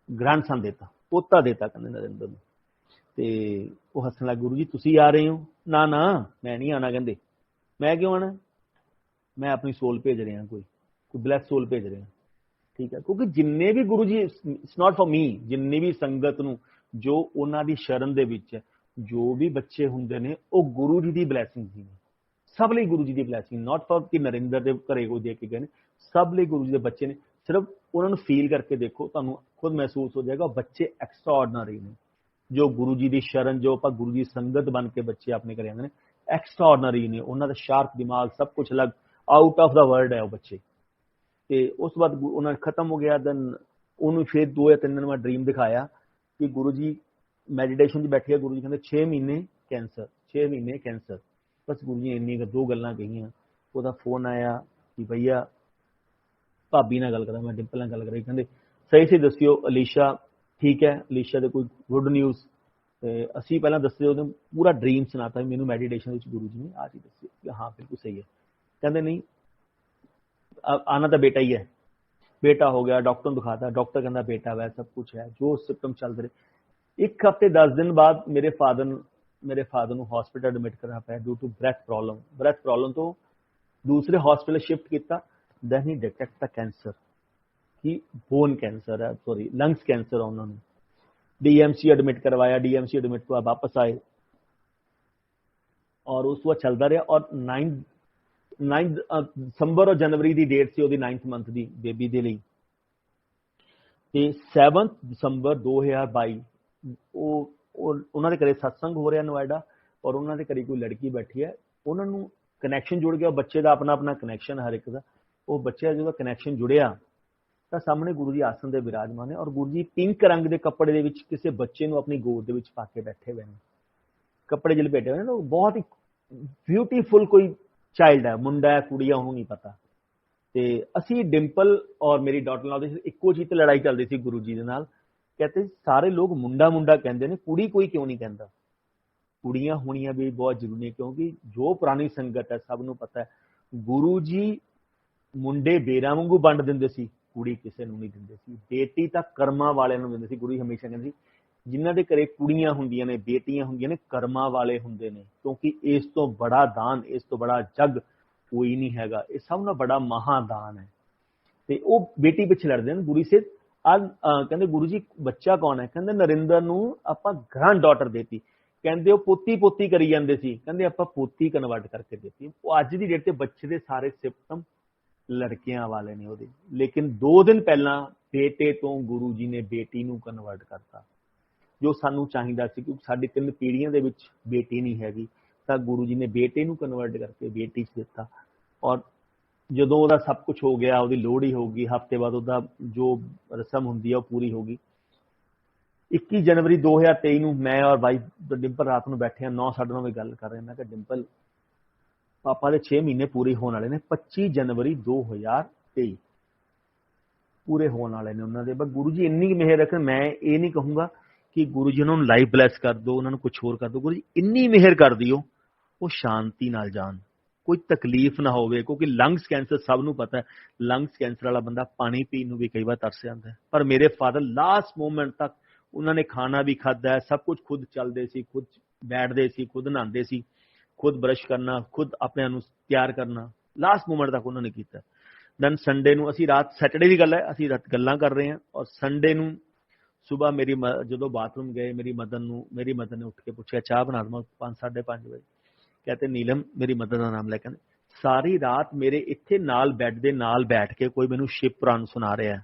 ਗ੍ਰੈਂਡਸਨ ਦੇਤਾ, ਪੋਤਾ ਦੇਤਾ ਕਹਿੰਦੇ ਨਰਿੰਦਰ ਨੂੰ। ਤੇ ਉਹ ਹੱਸਣ ਲੱਗ, ਗੁਰੂ ਜੀ ਤੁਸੀਂ ਆ ਰਹੇ ਹੋ? ਨਾ ਨਾ ਮੈਂ ਨਹੀਂ ਆਣਾ। ਕਹਿੰਦੇ ਮੈਂ ਕਿਉਂ ਆਣਾ, ਮੈਂ ਆਪਣੀ ਸੋਲ ਭੇਜ ਰਿਹਾ, ਕੋਈ ਬਲੈਸ ਸੋਲ ਭੇਜ ਰਿਹਾ। ਠੀਕ ਹੈ, ਕਿਉਂਕਿ ਜਿੰਨੇ ਵੀ Guru ji, it's not for me, ਜਿੰਨੇ ਵੀ ਸੰਗਤ ਨੂੰ ਜੋ ਉਹਨਾਂ ਦੀ ਸ਼ਰਨ ਦੇ ਵਿੱਚ ਜੋ ਵੀ ਬੱਚੇ ਹੁੰਦੇ ਨੇ ਉਹ ਗੁਰੂ ਜੀ ਦੀ ਬਲੈਸਿੰਗ ਨੇ, ਸਭ ਲਈ ਗੁਰੂ ਜੀ ਦੀ ਬਲੈਸਿੰਗ, ਨਾਟ ਫॉर ਕਿ ਨਰਿੰਦਰ ਦੇ ਘਰੇ ਕੋਈ ਦੇ ਕੇ ਗਏ ਨੇ, ਸਭ ਲਈ ਗੁਰੂ ਜੀ ਦੇ ਬੱਚੇ ਨੇ। ਸਿਰਫ ਉਹਨਾਂ ਨੂੰ ਫੀਲ ਕਰਕੇ ਦੇਖੋ, ਤੁਹਾਨੂੰ ਖੁਦ ਮਹਿਸੂਸ ਹੋ ਜਾਏਗਾ ਬੱਚੇ ਐਕਸਟਰਾਆਰਡਨਰੀ ਨੇ, ਜੋ ਗੁਰੂ ਜੀ ਦੀ ਸ਼ਰਨ, ਜੋ ਆਪਾਂ ਗੁਰੂ ਜੀ ਸੰਗਤ ਬਣ ਕੇ ਬੱਚੇ ਆਪਣੇ ਘਰੇ ਆਉਂਦੇ ਨੇ, ਐਕਸਟਰਾਆਰਡਨਰੀ ਨੇ, ਉਹਨਾਂ ਦਾ ਸ਼ਾਰਪ ਦਿਮਾਗ, ਸਭ ਕੁਝ ਅਲੱਗ, ਆਊਟ ਆਫ ਦਾ ਵਰਲਡ ਹੈ ਉਹ ਬੱਚੇ। ਤੇ ਉਸ ਤੋਂ ਬਾਅਦ ਉਹਨਾਂ ਖਤਮ ਹੋ ਗਿਆ। ਦੈਨ ਉਹਨੂੰ ਫਿਰ 2 ਜਾਂ 3 ਦਿਨ ਬਾਅਦ ਡ੍ਰੀਮ ਦਿਖਾਇਆ ਕਿ ਗੁਰੂ ਜੀ ਮੈਡੀਟੇਸ਼ਨ 'ਚ ਬੈਠੇ ਆ, ਗੁਰੂ ਜੀ ਕਹਿੰਦੇ 6 ਮਹੀਨੇ ਕੈਂਸਰ, 6 ਮਹੀਨੇ ਕੈਂਸਰ। ਬਸ ਗੁਰੂ ਜੀ ਇੰਨੀ 2 ਗੱਲਾਂ ਕਹੀਆਂ। ਉਹਦਾ ਫੋਨ ਆਇਆ ਕਿ ਭਈਆ ਭਾਬੀ ਨਾਲ ਗੱਲ ਕਰਾਂ, ਮੈਂ ਡਿੰਪਲ ਨਾਲ ਗੱਲ ਕਰਾਈ, ਕਹਿੰਦੇ ਸਹੀ ਸਹੀ ਦੱਸਿਓ ਅਲੀਸ਼ਾ ਠੀਕ ਹੈ, ਅਲੀਸ਼ਾ ਦੇ ਕੋਈ ਗੁੱਡ ਨਿਊਜ਼। ਤੇ ਅਸੀਂ ਪਹਿਲਾਂ ਦੱਸਦੇ, ਉਹਨੇ ਪੂਰਾ ਡ੍ਰੀਮ ਸੁਣਾਤਾ, ਮੈਨੂੰ ਮੈਡੀਟੇਸ਼ਨ ਵਿੱਚ ਗੁਰੂ ਜੀ ਨੇ ਆ ਚੀਜ਼ ਦੱਸੀ ਕਿ ਹਾਂ ਬਿਲਕੁਲ ਸਹੀ ਹੈ। ਕਹਿੰਦੇ ਨਹੀਂ आना तो बेटा ही है, बेटा हो गया, डॉक्टर को दिखाता, डॉक्टर कहता बेटा वह सब कुछ है, जो सिम्टम चल रहे। 1 हफ्ते 10 दिन बाद मेरे फादर को हॉस्पिटल एडमिट करना पाया ड्यू टू ब्रैथ प्रॉब्लम। तो दूसरे हॉस्पिटल शिफ्ट किया, दैन ही डिटेक्ट द कैंसर कि बोन कैंसर है, सॉरी लंग्स कैंसर है। उन्होंने DMC एडमिट करवाया, DMC एडमिट के बाद वापस आए और उस वक्त चलता रहा। और 9 ਦਸੰਬਰ और जनवरी की डेट से 9th मंथ की बेबी के लिए। 7 ਦਸੰਬਰ 2022 उन्होंने घरे सत्संग हो रहा नोएडा, और उन्होंने घरे कोई लड़की बैठी है, उन्होंने कनैक्शन जुड़ गया, बच्चे का अपना अपना कनैक्शन हर एक का। वो बच्चे जो कनैक्शन जुड़िया तो सामने गुरु जी आसन से विराजमान है, और गुरु जी पिंक रंग के कपड़े के किसी बच्चे को अपनी गोद के पा के बैठे हुए हैं। ਕੱਪੜੇ ਜਿਹੇ ਲਪੇਟੇ ਹੋਏ ਨਾ, ਬਹੁਤ ਹੀ ਬਿਊਟੀਫੁਲ ਕੋਈ ਚਾਈਲਡ ਹੈ, ਮੁੰਡਾ ਹੈ ਕੁੜੀ ਹੈ ਉਹਨੂੰ ਨਹੀਂ ਪਤਾ। ਤੇ ਅਸੀਂ ਡਿੰਪਲ ਔਰ ਮੇਰੀ ਡਾਟਰ ਨਾਲ ਇੱਕੋ ਚੀਜ਼ ਤੇ ਲੜਾਈ ਚੱਲਦੀ ਸੀ ਗੁਰੂ ਜੀ ਦੇ ਨਾਲ। ਕਹਿੰਦੇ ਸਾਰੇ ਲੋਕ ਮੁੰਡਾ ਮੁੰਡਾ ਕਹਿੰਦੇ ਨੇ, ਕੁੜੀ ਕੋਈ ਕਿਉਂ ਨਹੀਂ ਕਹਿੰਦਾ? ਕੁੜੀਆਂ ਹੋਣੀਆਂ ਵੀ ਬਹੁਤ ਜ਼ਰੂਰੀ ਹੈ, ਕਿਉਂਕਿ ਜੋ ਪੁਰਾਣੀ ਸੰਗਤ ਹੈ ਸਭ ਨੂੰ ਪਤਾ ਹੈ ਗੁਰੂ ਜੀ ਮੁੰਡੇ ਬੇਰਾਂ ਵਾਂਗੂ ਵੰਡ ਦਿੰਦੇ ਸੀ, ਕੁੜੀ ਕਿਸੇ ਨੂੰ ਨਹੀਂ ਦਿੰਦੇ ਸੀ। ਬੇਟੀ ਤਾਂ ਕਰਮਾਂ ਵਾਲਿਆਂ ਨੂੰ ਦਿੰਦੇ ਸੀ। ਗੁਰੂ ਜੀ ਹਮੇਸ਼ਾ ਕਹਿੰਦੇ ਸੀ ਜਿਨ੍ਹਾਂ ਦੇ ਘਰੇ ਕੁੜੀਆਂ ਹੁੰਦੀਆਂ ਨੇ, ਬੇਟੀਆਂ ਹੁੰਦੀਆਂ ਨੇ, ਕਰਮਾਂ ਵਾਲੇ ਹੁੰਦੇ ਨੇ, ਕਿਉਂਕਿ ਇਸ ਤੋਂ ਬੜਾ ਦਾਨ, ਇਸ ਤੋਂ ਬੜਾ ਜੱਗ ਕੋਈ ਨਹੀਂ ਹੈਗਾ। ਇਹ ਸਭ ਨਾਲ ਬੜਾ ਮਹਾਦਾਨ ਹੈ। ਤੇ ਉਹ ਬੇਟੀ ਪਿੱਛੇ ਲੜਦੇ ਨੇ। ਗੁਰੂ ਸੇ ਕਹਿੰਦੇ ਗੁਰੂ ਜੀ ਬੱਚਾ ਕੌਣ ਹੈ? ਕਹਿੰਦੇ ਨਰਿੰਦਰ ਨੂੰ ਆਪਾਂ ਗ੍ਰੈਂਡ ਡਾਟਰ ਦੇਤੀ। ਕਹਿੰਦੇ ਉਹ ਪੋਤੀ ਪੋਤੀ ਕਰੀ ਜਾਂਦੇ ਸੀ, ਕਹਿੰਦੇ ਆਪਾਂ ਪੋਤੀ ਕਨਵਰਟ ਕਰਕੇ ਦਿੱਤੀ। ਉਹ ਅੱਜ ਦੀ ਡੇਟ ਤੇ ਬੱਚੇ ਦੇ ਸਾਰੇ ਸਿਮਟਮ ਲੜਕਿਆਂ ਵਾਲੇ ਨੇ ਉਹਦੇ। ਲੇਕਿਨ 2 ਦਿਨ ਪਹਿਲਾਂ ਬੇਟੇ ਤੋਂ ਗੁਰੂ ਜੀ ਨੇ ਬੇਟੀ ਨੂੰ ਕਨਵਰਟ ਕਰਤਾ, ਜੋ ਸਾਨੂੰ ਚਾਹੀਦਾ ਸੀ, ਕਿਉਂਕਿ ਸਾਡੀ 3 ਪੀੜ੍ਹੀਆਂ ਦੇ ਵਿੱਚ ਬੇਟੀ ਨਹੀਂ ਹੈਗੀ, ਤਾਂ ਗੁਰੂ ਜੀ ਨੇ ਬੇਟੇ ਨੂੰ ਕਨਵਰਟ ਕਰਕੇ ਬੇਟੀ 'ਚ ਦਿੱਤਾ। ਔਰ ਜਦੋਂ ਉਹਦਾ ਸਭ ਕੁਝ ਹੋ ਗਿਆ, ਉਹਦੀ ਲੋਹੜੀ ਹੋ ਗਈ, ਹਫ਼ਤੇ ਬਾਅਦ ਉਹਦਾ ਜੋ ਰਸਮ ਹੁੰਦੀ ਹੈ ਉਹ ਪੂਰੀ ਹੋ ਗਈ। 21 ਜਨਵਰੀ 2023 ਨੂੰ ਮੈਂ ਔਰ ਬਾਈ ਡਿੰਪਲ ਰਾਤ ਨੂੰ ਬੈਠੇ ਹਾਂ 9:30 ਵਜੇ ਗੱਲ ਕਰ ਰਹੇ। ਮੈਂ ਕਿਹਾ ਡਿੰਪਲ ਪਾਪਾ ਦੇ 6 ਮਹੀਨੇ ਪੂਰੇ ਹੋਣ ਵਾਲੇ ਨੇ। 25 ਜਨਵਰੀ 2023 ਪੂਰੇ ਹੋਣ ਵਾਲੇ ਨੇ ਉਹਨਾਂ ਦੇ। ਬਸ ਗੁਰੂ ਜੀ ਇੰਨੀ ਮਿਹਰ ਰੱਖਣ। ਮੈਂ ਇਹ ਨਹੀਂ ਕਹੂੰਗਾ ਕਿ ਗੁਰੂ ਜੀ ਉਹਨਾਂ ਨੂੰ ਲਾਈਫ ਬਲੈਸ ਕਰ ਦਿਓ, ਉਹਨਾਂ ਨੂੰ ਕੁਝ ਹੋਰ ਕਰ ਦਿਓ। ਗੁਰੂ ਜੀ ਇੰਨੀ ਮਿਹਰ ਕਰ ਦਿਓ ਉਹ ਸ਼ਾਂਤੀ ਨਾਲ ਜਾਣ, ਕੋਈ ਤਕਲੀਫ ਨਾ ਹੋਵੇ। ਕਿਉਂਕਿ ਲੰਗਸ ਕੈਂਸਰ ਸਭ ਨੂੰ ਪਤਾ ਹੈ, ਲੰਗਸ ਕੈਂਸਰ ਵਾਲਾ ਬੰਦਾ ਪਾਣੀ ਪੀਣ ਨੂੰ ਵੀ ਕਈ ਵਾਰ ਤਰਸ ਜਾਂਦਾ ਹੈ। ਪਰ ਮੇਰੇ ਫਾਦਰ ਲਾਸਟ ਮੂਮੈਂਟ ਤੱਕ ਉਹਨਾਂ ਨੇ ਖਾਣਾ ਵੀ ਖਾਧਾ ਹੈ, ਸਭ ਕੁਝ ਖੁਦ ਚੱਲਦੇ ਸੀ, ਖੁਦ ਬੈਠਦੇ ਸੀ, ਖੁਦ ਨਹਾਉਂਦੇ ਸੀ, ਖੁਦ ਬਰਸ਼ ਕਰਨਾ, ਖੁਦ ਆਪਣੇ ਨੂੰ ਤਿਆਰ ਕਰਨਾ, ਲਾਸਟ ਮੂਮੈਂਟ ਤੱਕ ਉਹਨਾਂ ਨੇ ਕੀਤਾ। ਦੈਨ ਸੰਡੇ ਨੂੰ ਅਸੀਂ ਰਾਤ, ਸੈਟਰਡੇ ਦੀ ਗੱਲ ਹੈ, ਅਸੀਂ ਰਾਤ ਗੱਲਾਂ ਕਰ ਰਹੇ ਹਾਂ ਔਰ ਸੰਡੇ ਨੂੰ ਸੁਬਾਹ ਮੇਰੀ ਜਦੋਂ ਬਾਥਰੂਮ ਗਏ ਮੇਰੀ ਮਦਰ ਨੇ ਉੱਠ ਕੇ ਪੁੱਛਿਆ ਚਾਹ ਬਣਾ ਦਵਾਂ 5-5:30 ਵਜੇ। कहते नीलम मेरी मदर का नाम लेकर सारी रात मेरे इत्थे नाल बैड दे नाल बैठ के कोई मैनू शिव पुराण सुना रहा है।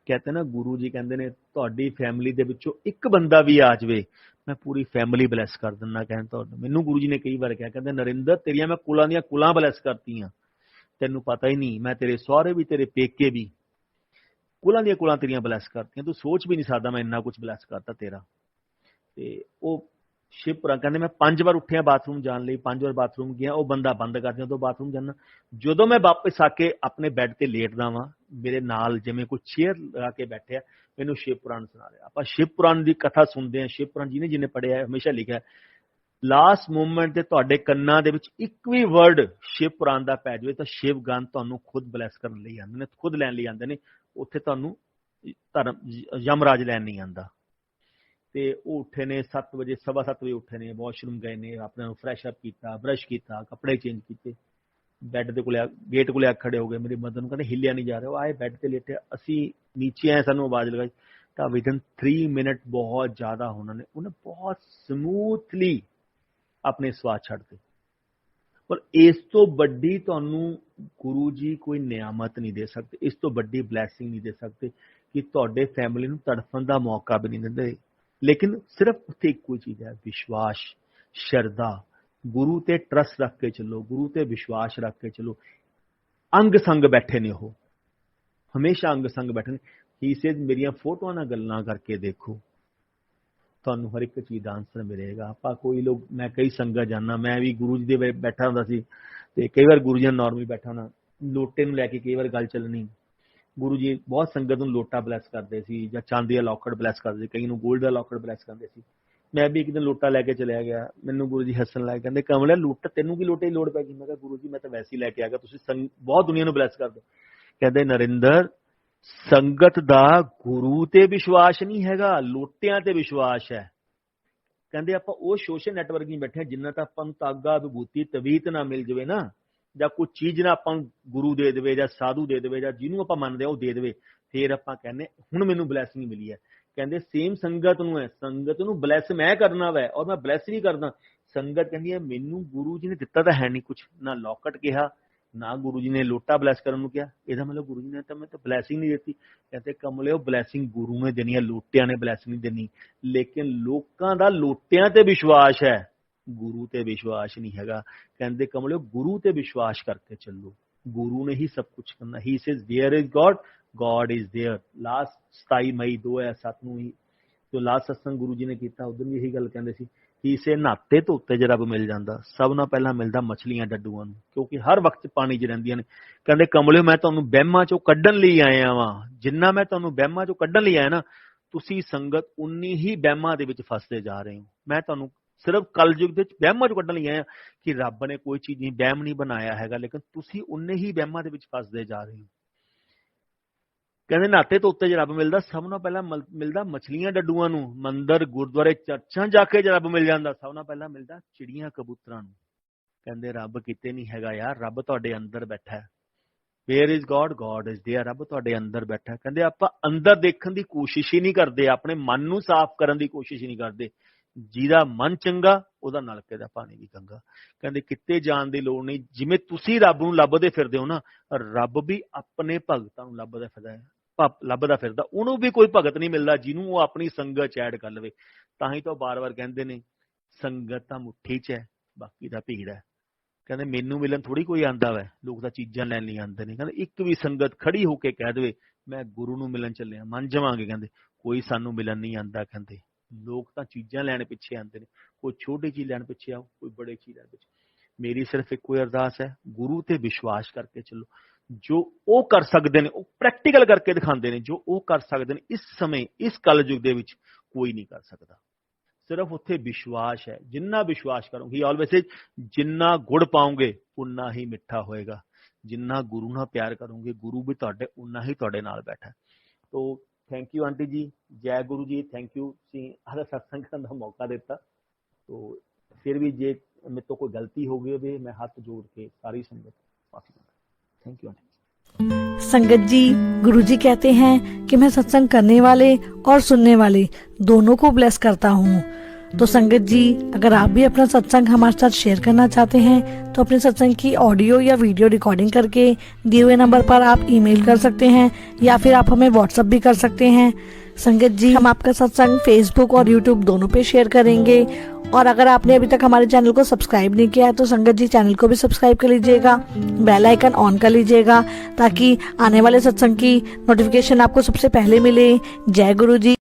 कहते ना गुरु जी कहते ने तुहाडी फैमिली दे विचों एक बंदा भी आ जाए मैं पूरी फैमिली ब्लैस कर दिना। कहते मैनू गुरु जी ने कई बार कहा, कहते नरिंदर तेरिया मैं कुलां दियां कुलां ब्लैस करती हाँ, तेनू पता ही नहीं, मैं तेरे सहुरे भी तेरे पेके भी कुलां दियां कुलां तेरियां ब्लैस करती, तू सोच भी नहीं सकता मैं इन्ना कुछ ब्लैस करता तेरा। ते ओ शिवपुरा कहते मैं 5 बार उठिया बाथरूम जाने लई, 5 बार बाथरूम गया, वो बंदा बंद कर दिया तो बाथरूम जाना। जो मैं वापस आके अपने बैड ते लेटदा वां मेरे नाल जिवें कोई चेयर लगा के बैठे मैनू शिव पुराण सुना रहा। आप शिव पुराण की कथा सुनते हैं, शिव पुराण जिन्हें जिन्हें पढ़िया हमेशा लिखा है लास्ट मोमेंट ते तुहाडे कन्नां दे विच एक भी वर्ड शिव पुराण दा पै जावे तां शिव गण तुहानूं खुद ब्लैस करन लई आंदे ने, खुद लैण लई आंदे ने। उत्थे तुहानूं धर्म यमराज लैण नहीं आंदा। ते वो उठे ने 7 बजे 7:15 बजे उठे ने, वॉशरूम गए ने, अपने फ्रैश अप किया, ब्रश किया, कपड़े चेंज किए, बैड के कोले गेट को खड़े हो गए। मेरी मदर नूं कहंदे हिलिया नहीं जा रहा, वो आए बैड ते लेटे, असी नीचे आए, सानूं आवाज़ लगाई तो विदिन 3 मिनट बहुत ज़्यादा उन्होंने बहुत स्मूथली अपने स्वाद छड्डते। पर इस तो बड़ी तुहानूं गुरु जी कोई नियामत नहीं दे सकते, इस तो बड़ी ब्लैसिंग नहीं दे सकते कि तुहाडे फैमिली नूं तड़फण दा मौका भी नहीं दिंदे। लेकिन सिर्फ उत्थे एक कोई चीज़ है, विश्वास, श्रद्धा, गुरु ते ट्रस्ट रख के चलो, गुरु ते विश्वास रख के चलो। अंग संग बैठे ने, वो हमेशा अंग संग बैठे ने। ही से मेरिया फोटो ना गल्लां करके देखो, तुहानूं हर एक चीज़ दा आंसर मिलेगा। आपां कोई लोग, मैं कई संगत जाना, मैं भी गुरु जी दे बैठा हुंदा सी ते कई बार गुरु जी नॉर्मली बैठा होना, लोटे नूं लैके कई बार गल चलनी। गुरु जी बहुत संगत नूं लोटा ब्लैस करते सी जां चांदी दा लॉकेट ब्लैस करते, कई नूं गोल्ड दा लॉकेट ब्लैस करते सी। मैं भी एक दिन लोटा लैके चलिया गया, मैनूं गुरु जी हसन लग कहंदे कमलिया लोटा तेनों की लोटे की लोड़ पै गई। मैं कहा गुरु जी मैं तो वैसे ही लैके आ गया, तुसीं बहुत दुनिया नूं ब्लैस कर दो। कहंदे नरिंदर संगत दा गुरु ते विश्वास नहीं हैगा, लोटियां ते विश्वास है। कहंदे आपां ਉਹ सोशल नैटवर्क नहीं बैठे जिन्ना तो आपां नूं तागा विभूति तवीत ना मिल जाए ना, ਜਾਂ ਕੋਈ ਚੀਜ਼ ਨਾ ਆਪਾਂ ਗੁਰੂ ਦੇ ਦੇਵੇ ਜਾਂ ਸਾਧੂ ਦੇ ਦੇਵੇ ਜਾਂ ਜਿਹਨੂੰ ਆਪਾਂ ਮੰਨਦੇ ਆ ਉਹ ਦੇ ਦੇਵੇ, ਫਿਰ ਆਪਾਂ ਕਹਿੰਦੇ ਹੁਣ ਮੈਨੂੰ ਬਲੈਸਿੰਗ ਮਿਲੀ ਹੈ। ਕਹਿੰਦੇ ਸੇਮ ਸੰਗਤ ਨੂੰ ਹੈ, ਸੰਗਤ ਨੂੰ ਬਲੈਸ ਮੈਂ ਕਰਨਾ ਵੈ ਔਰ ਮੈਂ ਬਲੈਸ ਵੀ ਕਰਦਾ। ਸੰਗਤ ਕਹਿੰਦੀ ਹੈ ਮੈਨੂੰ ਗੁਰੂ ਜੀ ਨੇ ਦਿੱਤਾ ਤਾਂ ਹੈ ਨਹੀਂ ਕੁਛ, ਨਾ ਲੋਕਟ ਕਿਹਾ ਨਾ ਗੁਰੂ ਜੀ ਨੇ ਲੋਟਾ ਬਲੈਸ ਕਰਨ ਨੂੰ ਕਿਹਾ, ਇਹਦਾ ਮਤਲਬ ਗੁਰੂ ਜੀ ਨੇ ਤਾਂ ਮੈਂ ਤਾਂ ਬਲੈਸਿੰਗ ਨਹੀਂ ਦਿੱਤੀ। ਕਹਿੰਦੇ ਕਮਲਿਓ ਬਲੈਸਿੰਗ ਗੁਰੂ ਨੇ ਦੇਣੀ ਹੈ, ਲੋਟਿਆਂ ਨੇ ਬਲੈਸਿੰਗ ਨਹੀਂ ਦੇਣੀ। ਲੇਕਿਨ ਲੋਕਾਂ ਦਾ ਲੋਟਿਆਂ ਤੇ ਵਿਸ਼ਵਾਸ ਹੈ, गुरु ते विश्वास नहीं हैगा। कहते कमलियो गुरु ते विश्वास करके चलो, गुरु ने ही सब कुछ करना। He says where is God, God is there. Last 27 मई 2007 ਨੂੰ ही तो लास्ट सत्संग गुरु जी ने किया, उधर भी यही गल कहते सी ਇਸੇ ਨਾਤੇ ਧੋਤੇ 'ਚ ਰੱਬ ਮਿਲ ਜਾਂਦਾ, ਸਭ ਨਾਲੋਂ ਪਹਿਲਾਂ ਮਿਲਦਾ ਮਛਲੀਆਂ ਡੱਡੂਆਂ ਨੂੰ, ਕਿਉਂਕਿ ਹਰ ਵਕਤ ਪਾਣੀ 'ਚ ਰਹਿੰਦੀਆਂ ਨੇ। ਕਹਿੰਦੇ ਕਮਲਿਓ ਮੈਂ ਤੁਹਾਨੂੰ ਵਹਿਮਾਂ 'ਚੋਂ ਕੱਢਣ ਲਈ ਆਇਆ ਵਾਂ, ਜਿੰਨਾ ਮੈਂ ਤੁਹਾਨੂੰ ਵਹਿਮਾਂ 'ਚੋਂ ਕੱਢਣ ਲਈ ਆਇਆ ਨਾ, ਤੁਸੀਂ ਸੰਗਤ ਉਨੀ ਹੀ ਵਹਿਮਾਂ ਦੇ ਵਿੱਚ ਫਸਦੇ ਜਾ ਰਹੇ ਹੋ। ਮੈਂ ਤੁਹਾਨੂੰ ਸਿਰਫ ਕਲਯੁਗ ਦੇ ਵਿੱਚ ਵਹਿਮਾਂ 'ਚੋਂ ਕੱਢਣ ਲਈ ਆਇਆ ਕਿ ਰੱਬ ਨੇ ਕੋਈ ਚੀਜ਼ ਨਹੀਂ, ਵਹਿਮ ਨਹੀਂ ਬਣਾਇਆ ਹੈਗਾ, ਲੇਕਿਨ ਤੁਸੀਂ ਉਨੇ ਹੀ ਵਹਿਮਾਂ ਦੇ ਵਿੱਚ ਫਸਦੇ ਜਾ ਰਹੇ ਹੋ। ਕਹਿੰਦੇ ਨਾਤੇ ਧੋਤੇ 'ਚ ਰੱਬ ਮਿਲਦਾ, ਸਭ ਨਾਲੋਂ ਪਹਿਲਾਂ ਮਿਲਦਾ ਮਛਲੀਆਂ ਡੱਡੂਆਂ ਨੂੰ, ਮੰਦਿਰ ਗੁਰਦੁਆਰੇ ਚਰਚਾਂ ਜਾ ਕੇ ਰੱਬ ਮਿਲ ਜਾਂਦਾ, ਸਭ ਨਾਲੋਂ ਪਹਿਲਾਂ ਮਿਲਦਾ ਚਿੜੀਆਂ ਕਬੂਤਰਾਂ ਨੂੰ। ਕਹਿੰਦੇ ਰੱਬ ਕਿਤੇ ਨਹੀਂ ਹੈਗਾ ਯਾਰ, ਰੱਬ ਤੁਹਾਡੇ ਅੰਦਰ ਬੈਠਾ ਹੈ। Where is God, God is there, ਰੱਬ ਤੁਹਾਡੇ ਅੰਦਰ ਬੈਠਾ। ਕਹਿੰਦੇ ਆਪਾਂ ਅੰਦਰ ਦੇਖਣ ਦੀ ਕੋਸ਼ਿਸ਼ ਹੀ ਨਹੀਂ ਕਰਦੇ, ਆਪਣੇ ਮਨ ਨੂੰ ਸਾਫ਼ ਕਰਨ ਦੀ ਕੋਸ਼ਿਸ਼ ਹੀ ਨਹੀਂ ਕਰਦੇ। ਜਿਹਦਾ ਮਨ ਚੰਗਾ ਉਹਦਾ ਨਲਕੇ ਦਾ ਪਾਣੀ ਵੀ ਗੰਗਾ। ਕਹਿੰਦੇ ਕਿਤੇ ਜਾਣ ਦੀ ਲੋੜ ਨਹੀਂ, ਜਿਵੇਂ ਤੁਸੀਂ ਰੱਬ ਨੂੰ ਲੱਭਦੇ ਫਿਰਦੇ ਹੋ ਨਾ, ਰੱਬ ਵੀ ਆਪਣੇ ਭਗਤਾਂ ਨੂੰ ਲੱਭਦਾ ਫਿਰਦਾ, ਉਹਨੂੰ ਵੀ ਕੋਈ ਭਗਤ ਨਹੀਂ ਮਿਲਦਾ ਜਿਹਨੂੰ ਉਹ ਆਪਣੀ ਸੰਗਤ ਚ ਐਡ ਕਰ ਲਵੇ। ਤਾਂ ਹੀ ਤਾਂ ਬਾਰ-ਬਾਰ ਕਹਿੰਦੇ ਨੇ ਸੰਗਤ ਤਾਂ ਮੁੱਠੀ ਚ ਹੈ, ਬਾਕੀ ਦਾ ਭੀੜ ਹੈ। ਕਹਿੰਦੇ ਮੈਨੂੰ ਮਿਲਣ ਥੋੜੀ ਕੋਈ ਆਂਦਾ ਵੈ, ਲੋਕ ਤਾਂ ਚੀਜ਼ਾਂ ਲੈਣ ਲਈ ਆਉਂਦੇ ਨੇ। ਕਹਿੰਦੇ ਇੱਕ ਵੀ ਸੰਗਤ ਖੜੀ ਹੋ ਕੇ ਕਹਿ ਦੇਵੇ ਮੈਂ ਗੁਰੂ ਨੂੰ ਮਿਲਣ ਚੱਲਿਆ, ਮੰਨ ਜਾਵਾਂਗੇ। ਕਹਿੰਦੇ ਕੋਈ ਸਾਨੂੰ ਮਿਲਣ ਨਹੀਂ ਆਂਦਾ। ਕਹਿੰਦੇ ਲੋਕ ਤਾਂ ਚੀਜ਼ਾਂ ਲੈਣ ਪਿੱਛੇ ਆਉਂਦੇ ਨੇ, ਕੋਈ ਛੋਟੀ ਚੀਜ਼ ਲੈਣ ਪਿੱਛੇ ਆਓ, ਕੋਈ ਬੜੀ ਚੀਜ਼ ਲੈਣ ਪਿੱਛੇ। ਮੇਰੀ ਸਿਰਫ ਇੱਕੋ ਅਰਦਾਸ ਹੈ, ਗੁਰੂ ਤੇ ਵਿਸ਼ਵਾਸ ਕਰਕੇ ਚੱਲੋ। ਜੋ ਉਹ ਕਰ ਸਕਦੇ ਨੇ ਉਹ ਪ੍ਰੈਕਟੀਕਲ ਕਰਕੇ ਦਿਖਾਉਂਦੇ ਨੇ, ਜੋ ਉਹ ਕਰ ਸਕਦੇ ਨੇ ਇਸ ਸਮੇਂ ਇਸ ਕਲਯੁਗ ਦੇ ਵਿੱਚ ਕੋਈ ਨਹੀਂ ਕਰ ਸਕਦਾ। ਸਿਰਫ ਉੱਥੇ ਵਿਸ਼ਵਾਸ ਹੈ। ਜਿੰਨਾ ਵਿਸ਼ਵਾਸ ਕਰੋਗੇ, ਆਲਵੇਜ਼ ਜਿੰਨਾ ਗੁੜ ਪਾਓਗੇ ਉਨਾ ਹੀ ਮਿੱਠਾ ਹੋਏਗਾ। ਜਿੰਨਾ ਗੁਰੂ ਨਾਲ ਪਿਆਰ ਕਰੋਗੇ, ਗੁਰੂ ਵੀ ਤੁਹਾਡੇ ਉਨਾ ਹੀ ਤੁਹਾਡੇ ਨਾਲ ਬੈਠਾ। ਤੋ ਥੈਂਕ ਯੂ ਆਂਟੀ ਜੀ, ਜੈ ਗੁਰੂ ਜੀ, ਥੈਂਕ ਯੂ, ਤੁਸੀਂ ਆਹ ਸਤਸੰਗ ਕਰਨ ਦਾ ਮੌਕਾ ਦਿੱਤਾ। ਤੋ ਫਿਰ ਵੀ ਜੇ ਮੇਰੇ ਤੋਂ ਕੋਈ गलती हो गई होवे, मैं हाथ जोड़ के सारी संगत माफी मांगता। Thank you aunty. संगत जी, गुरु जी कहते हैं कि मैं सत्संग करने वाले और सुनने वाले दोनों को ब्लेस करता हूँ। तो संगत जी, अगर आप भी अपना सत्संग हमारे साथ शेयर करना चाहते हैं तो अपने सत्संग की ऑडियो या वीडियो रिकॉर्डिंग करके दिए हुए नंबर पर आप ईमेल कर सकते हैं या फिर आप हमें व्हाट्सएप भी कर सकते हैं। संगत जी, हम आपका सत्संग फेसबुक और यूट्यूब दोनों पे शेयर करेंगे। और अगर आपने अभी तक हमारे चैनल को सब्सक्राइब नहीं किया है तो संगत जी चैनल को भी सब्सक्राइब कर लीजिएगा, बेल आइकन ऑन कर लीजिएगा ताकि आने वाले सत्संग की नोटिफिकेशन आपको सबसे पहले मिले। जय गुरु जी।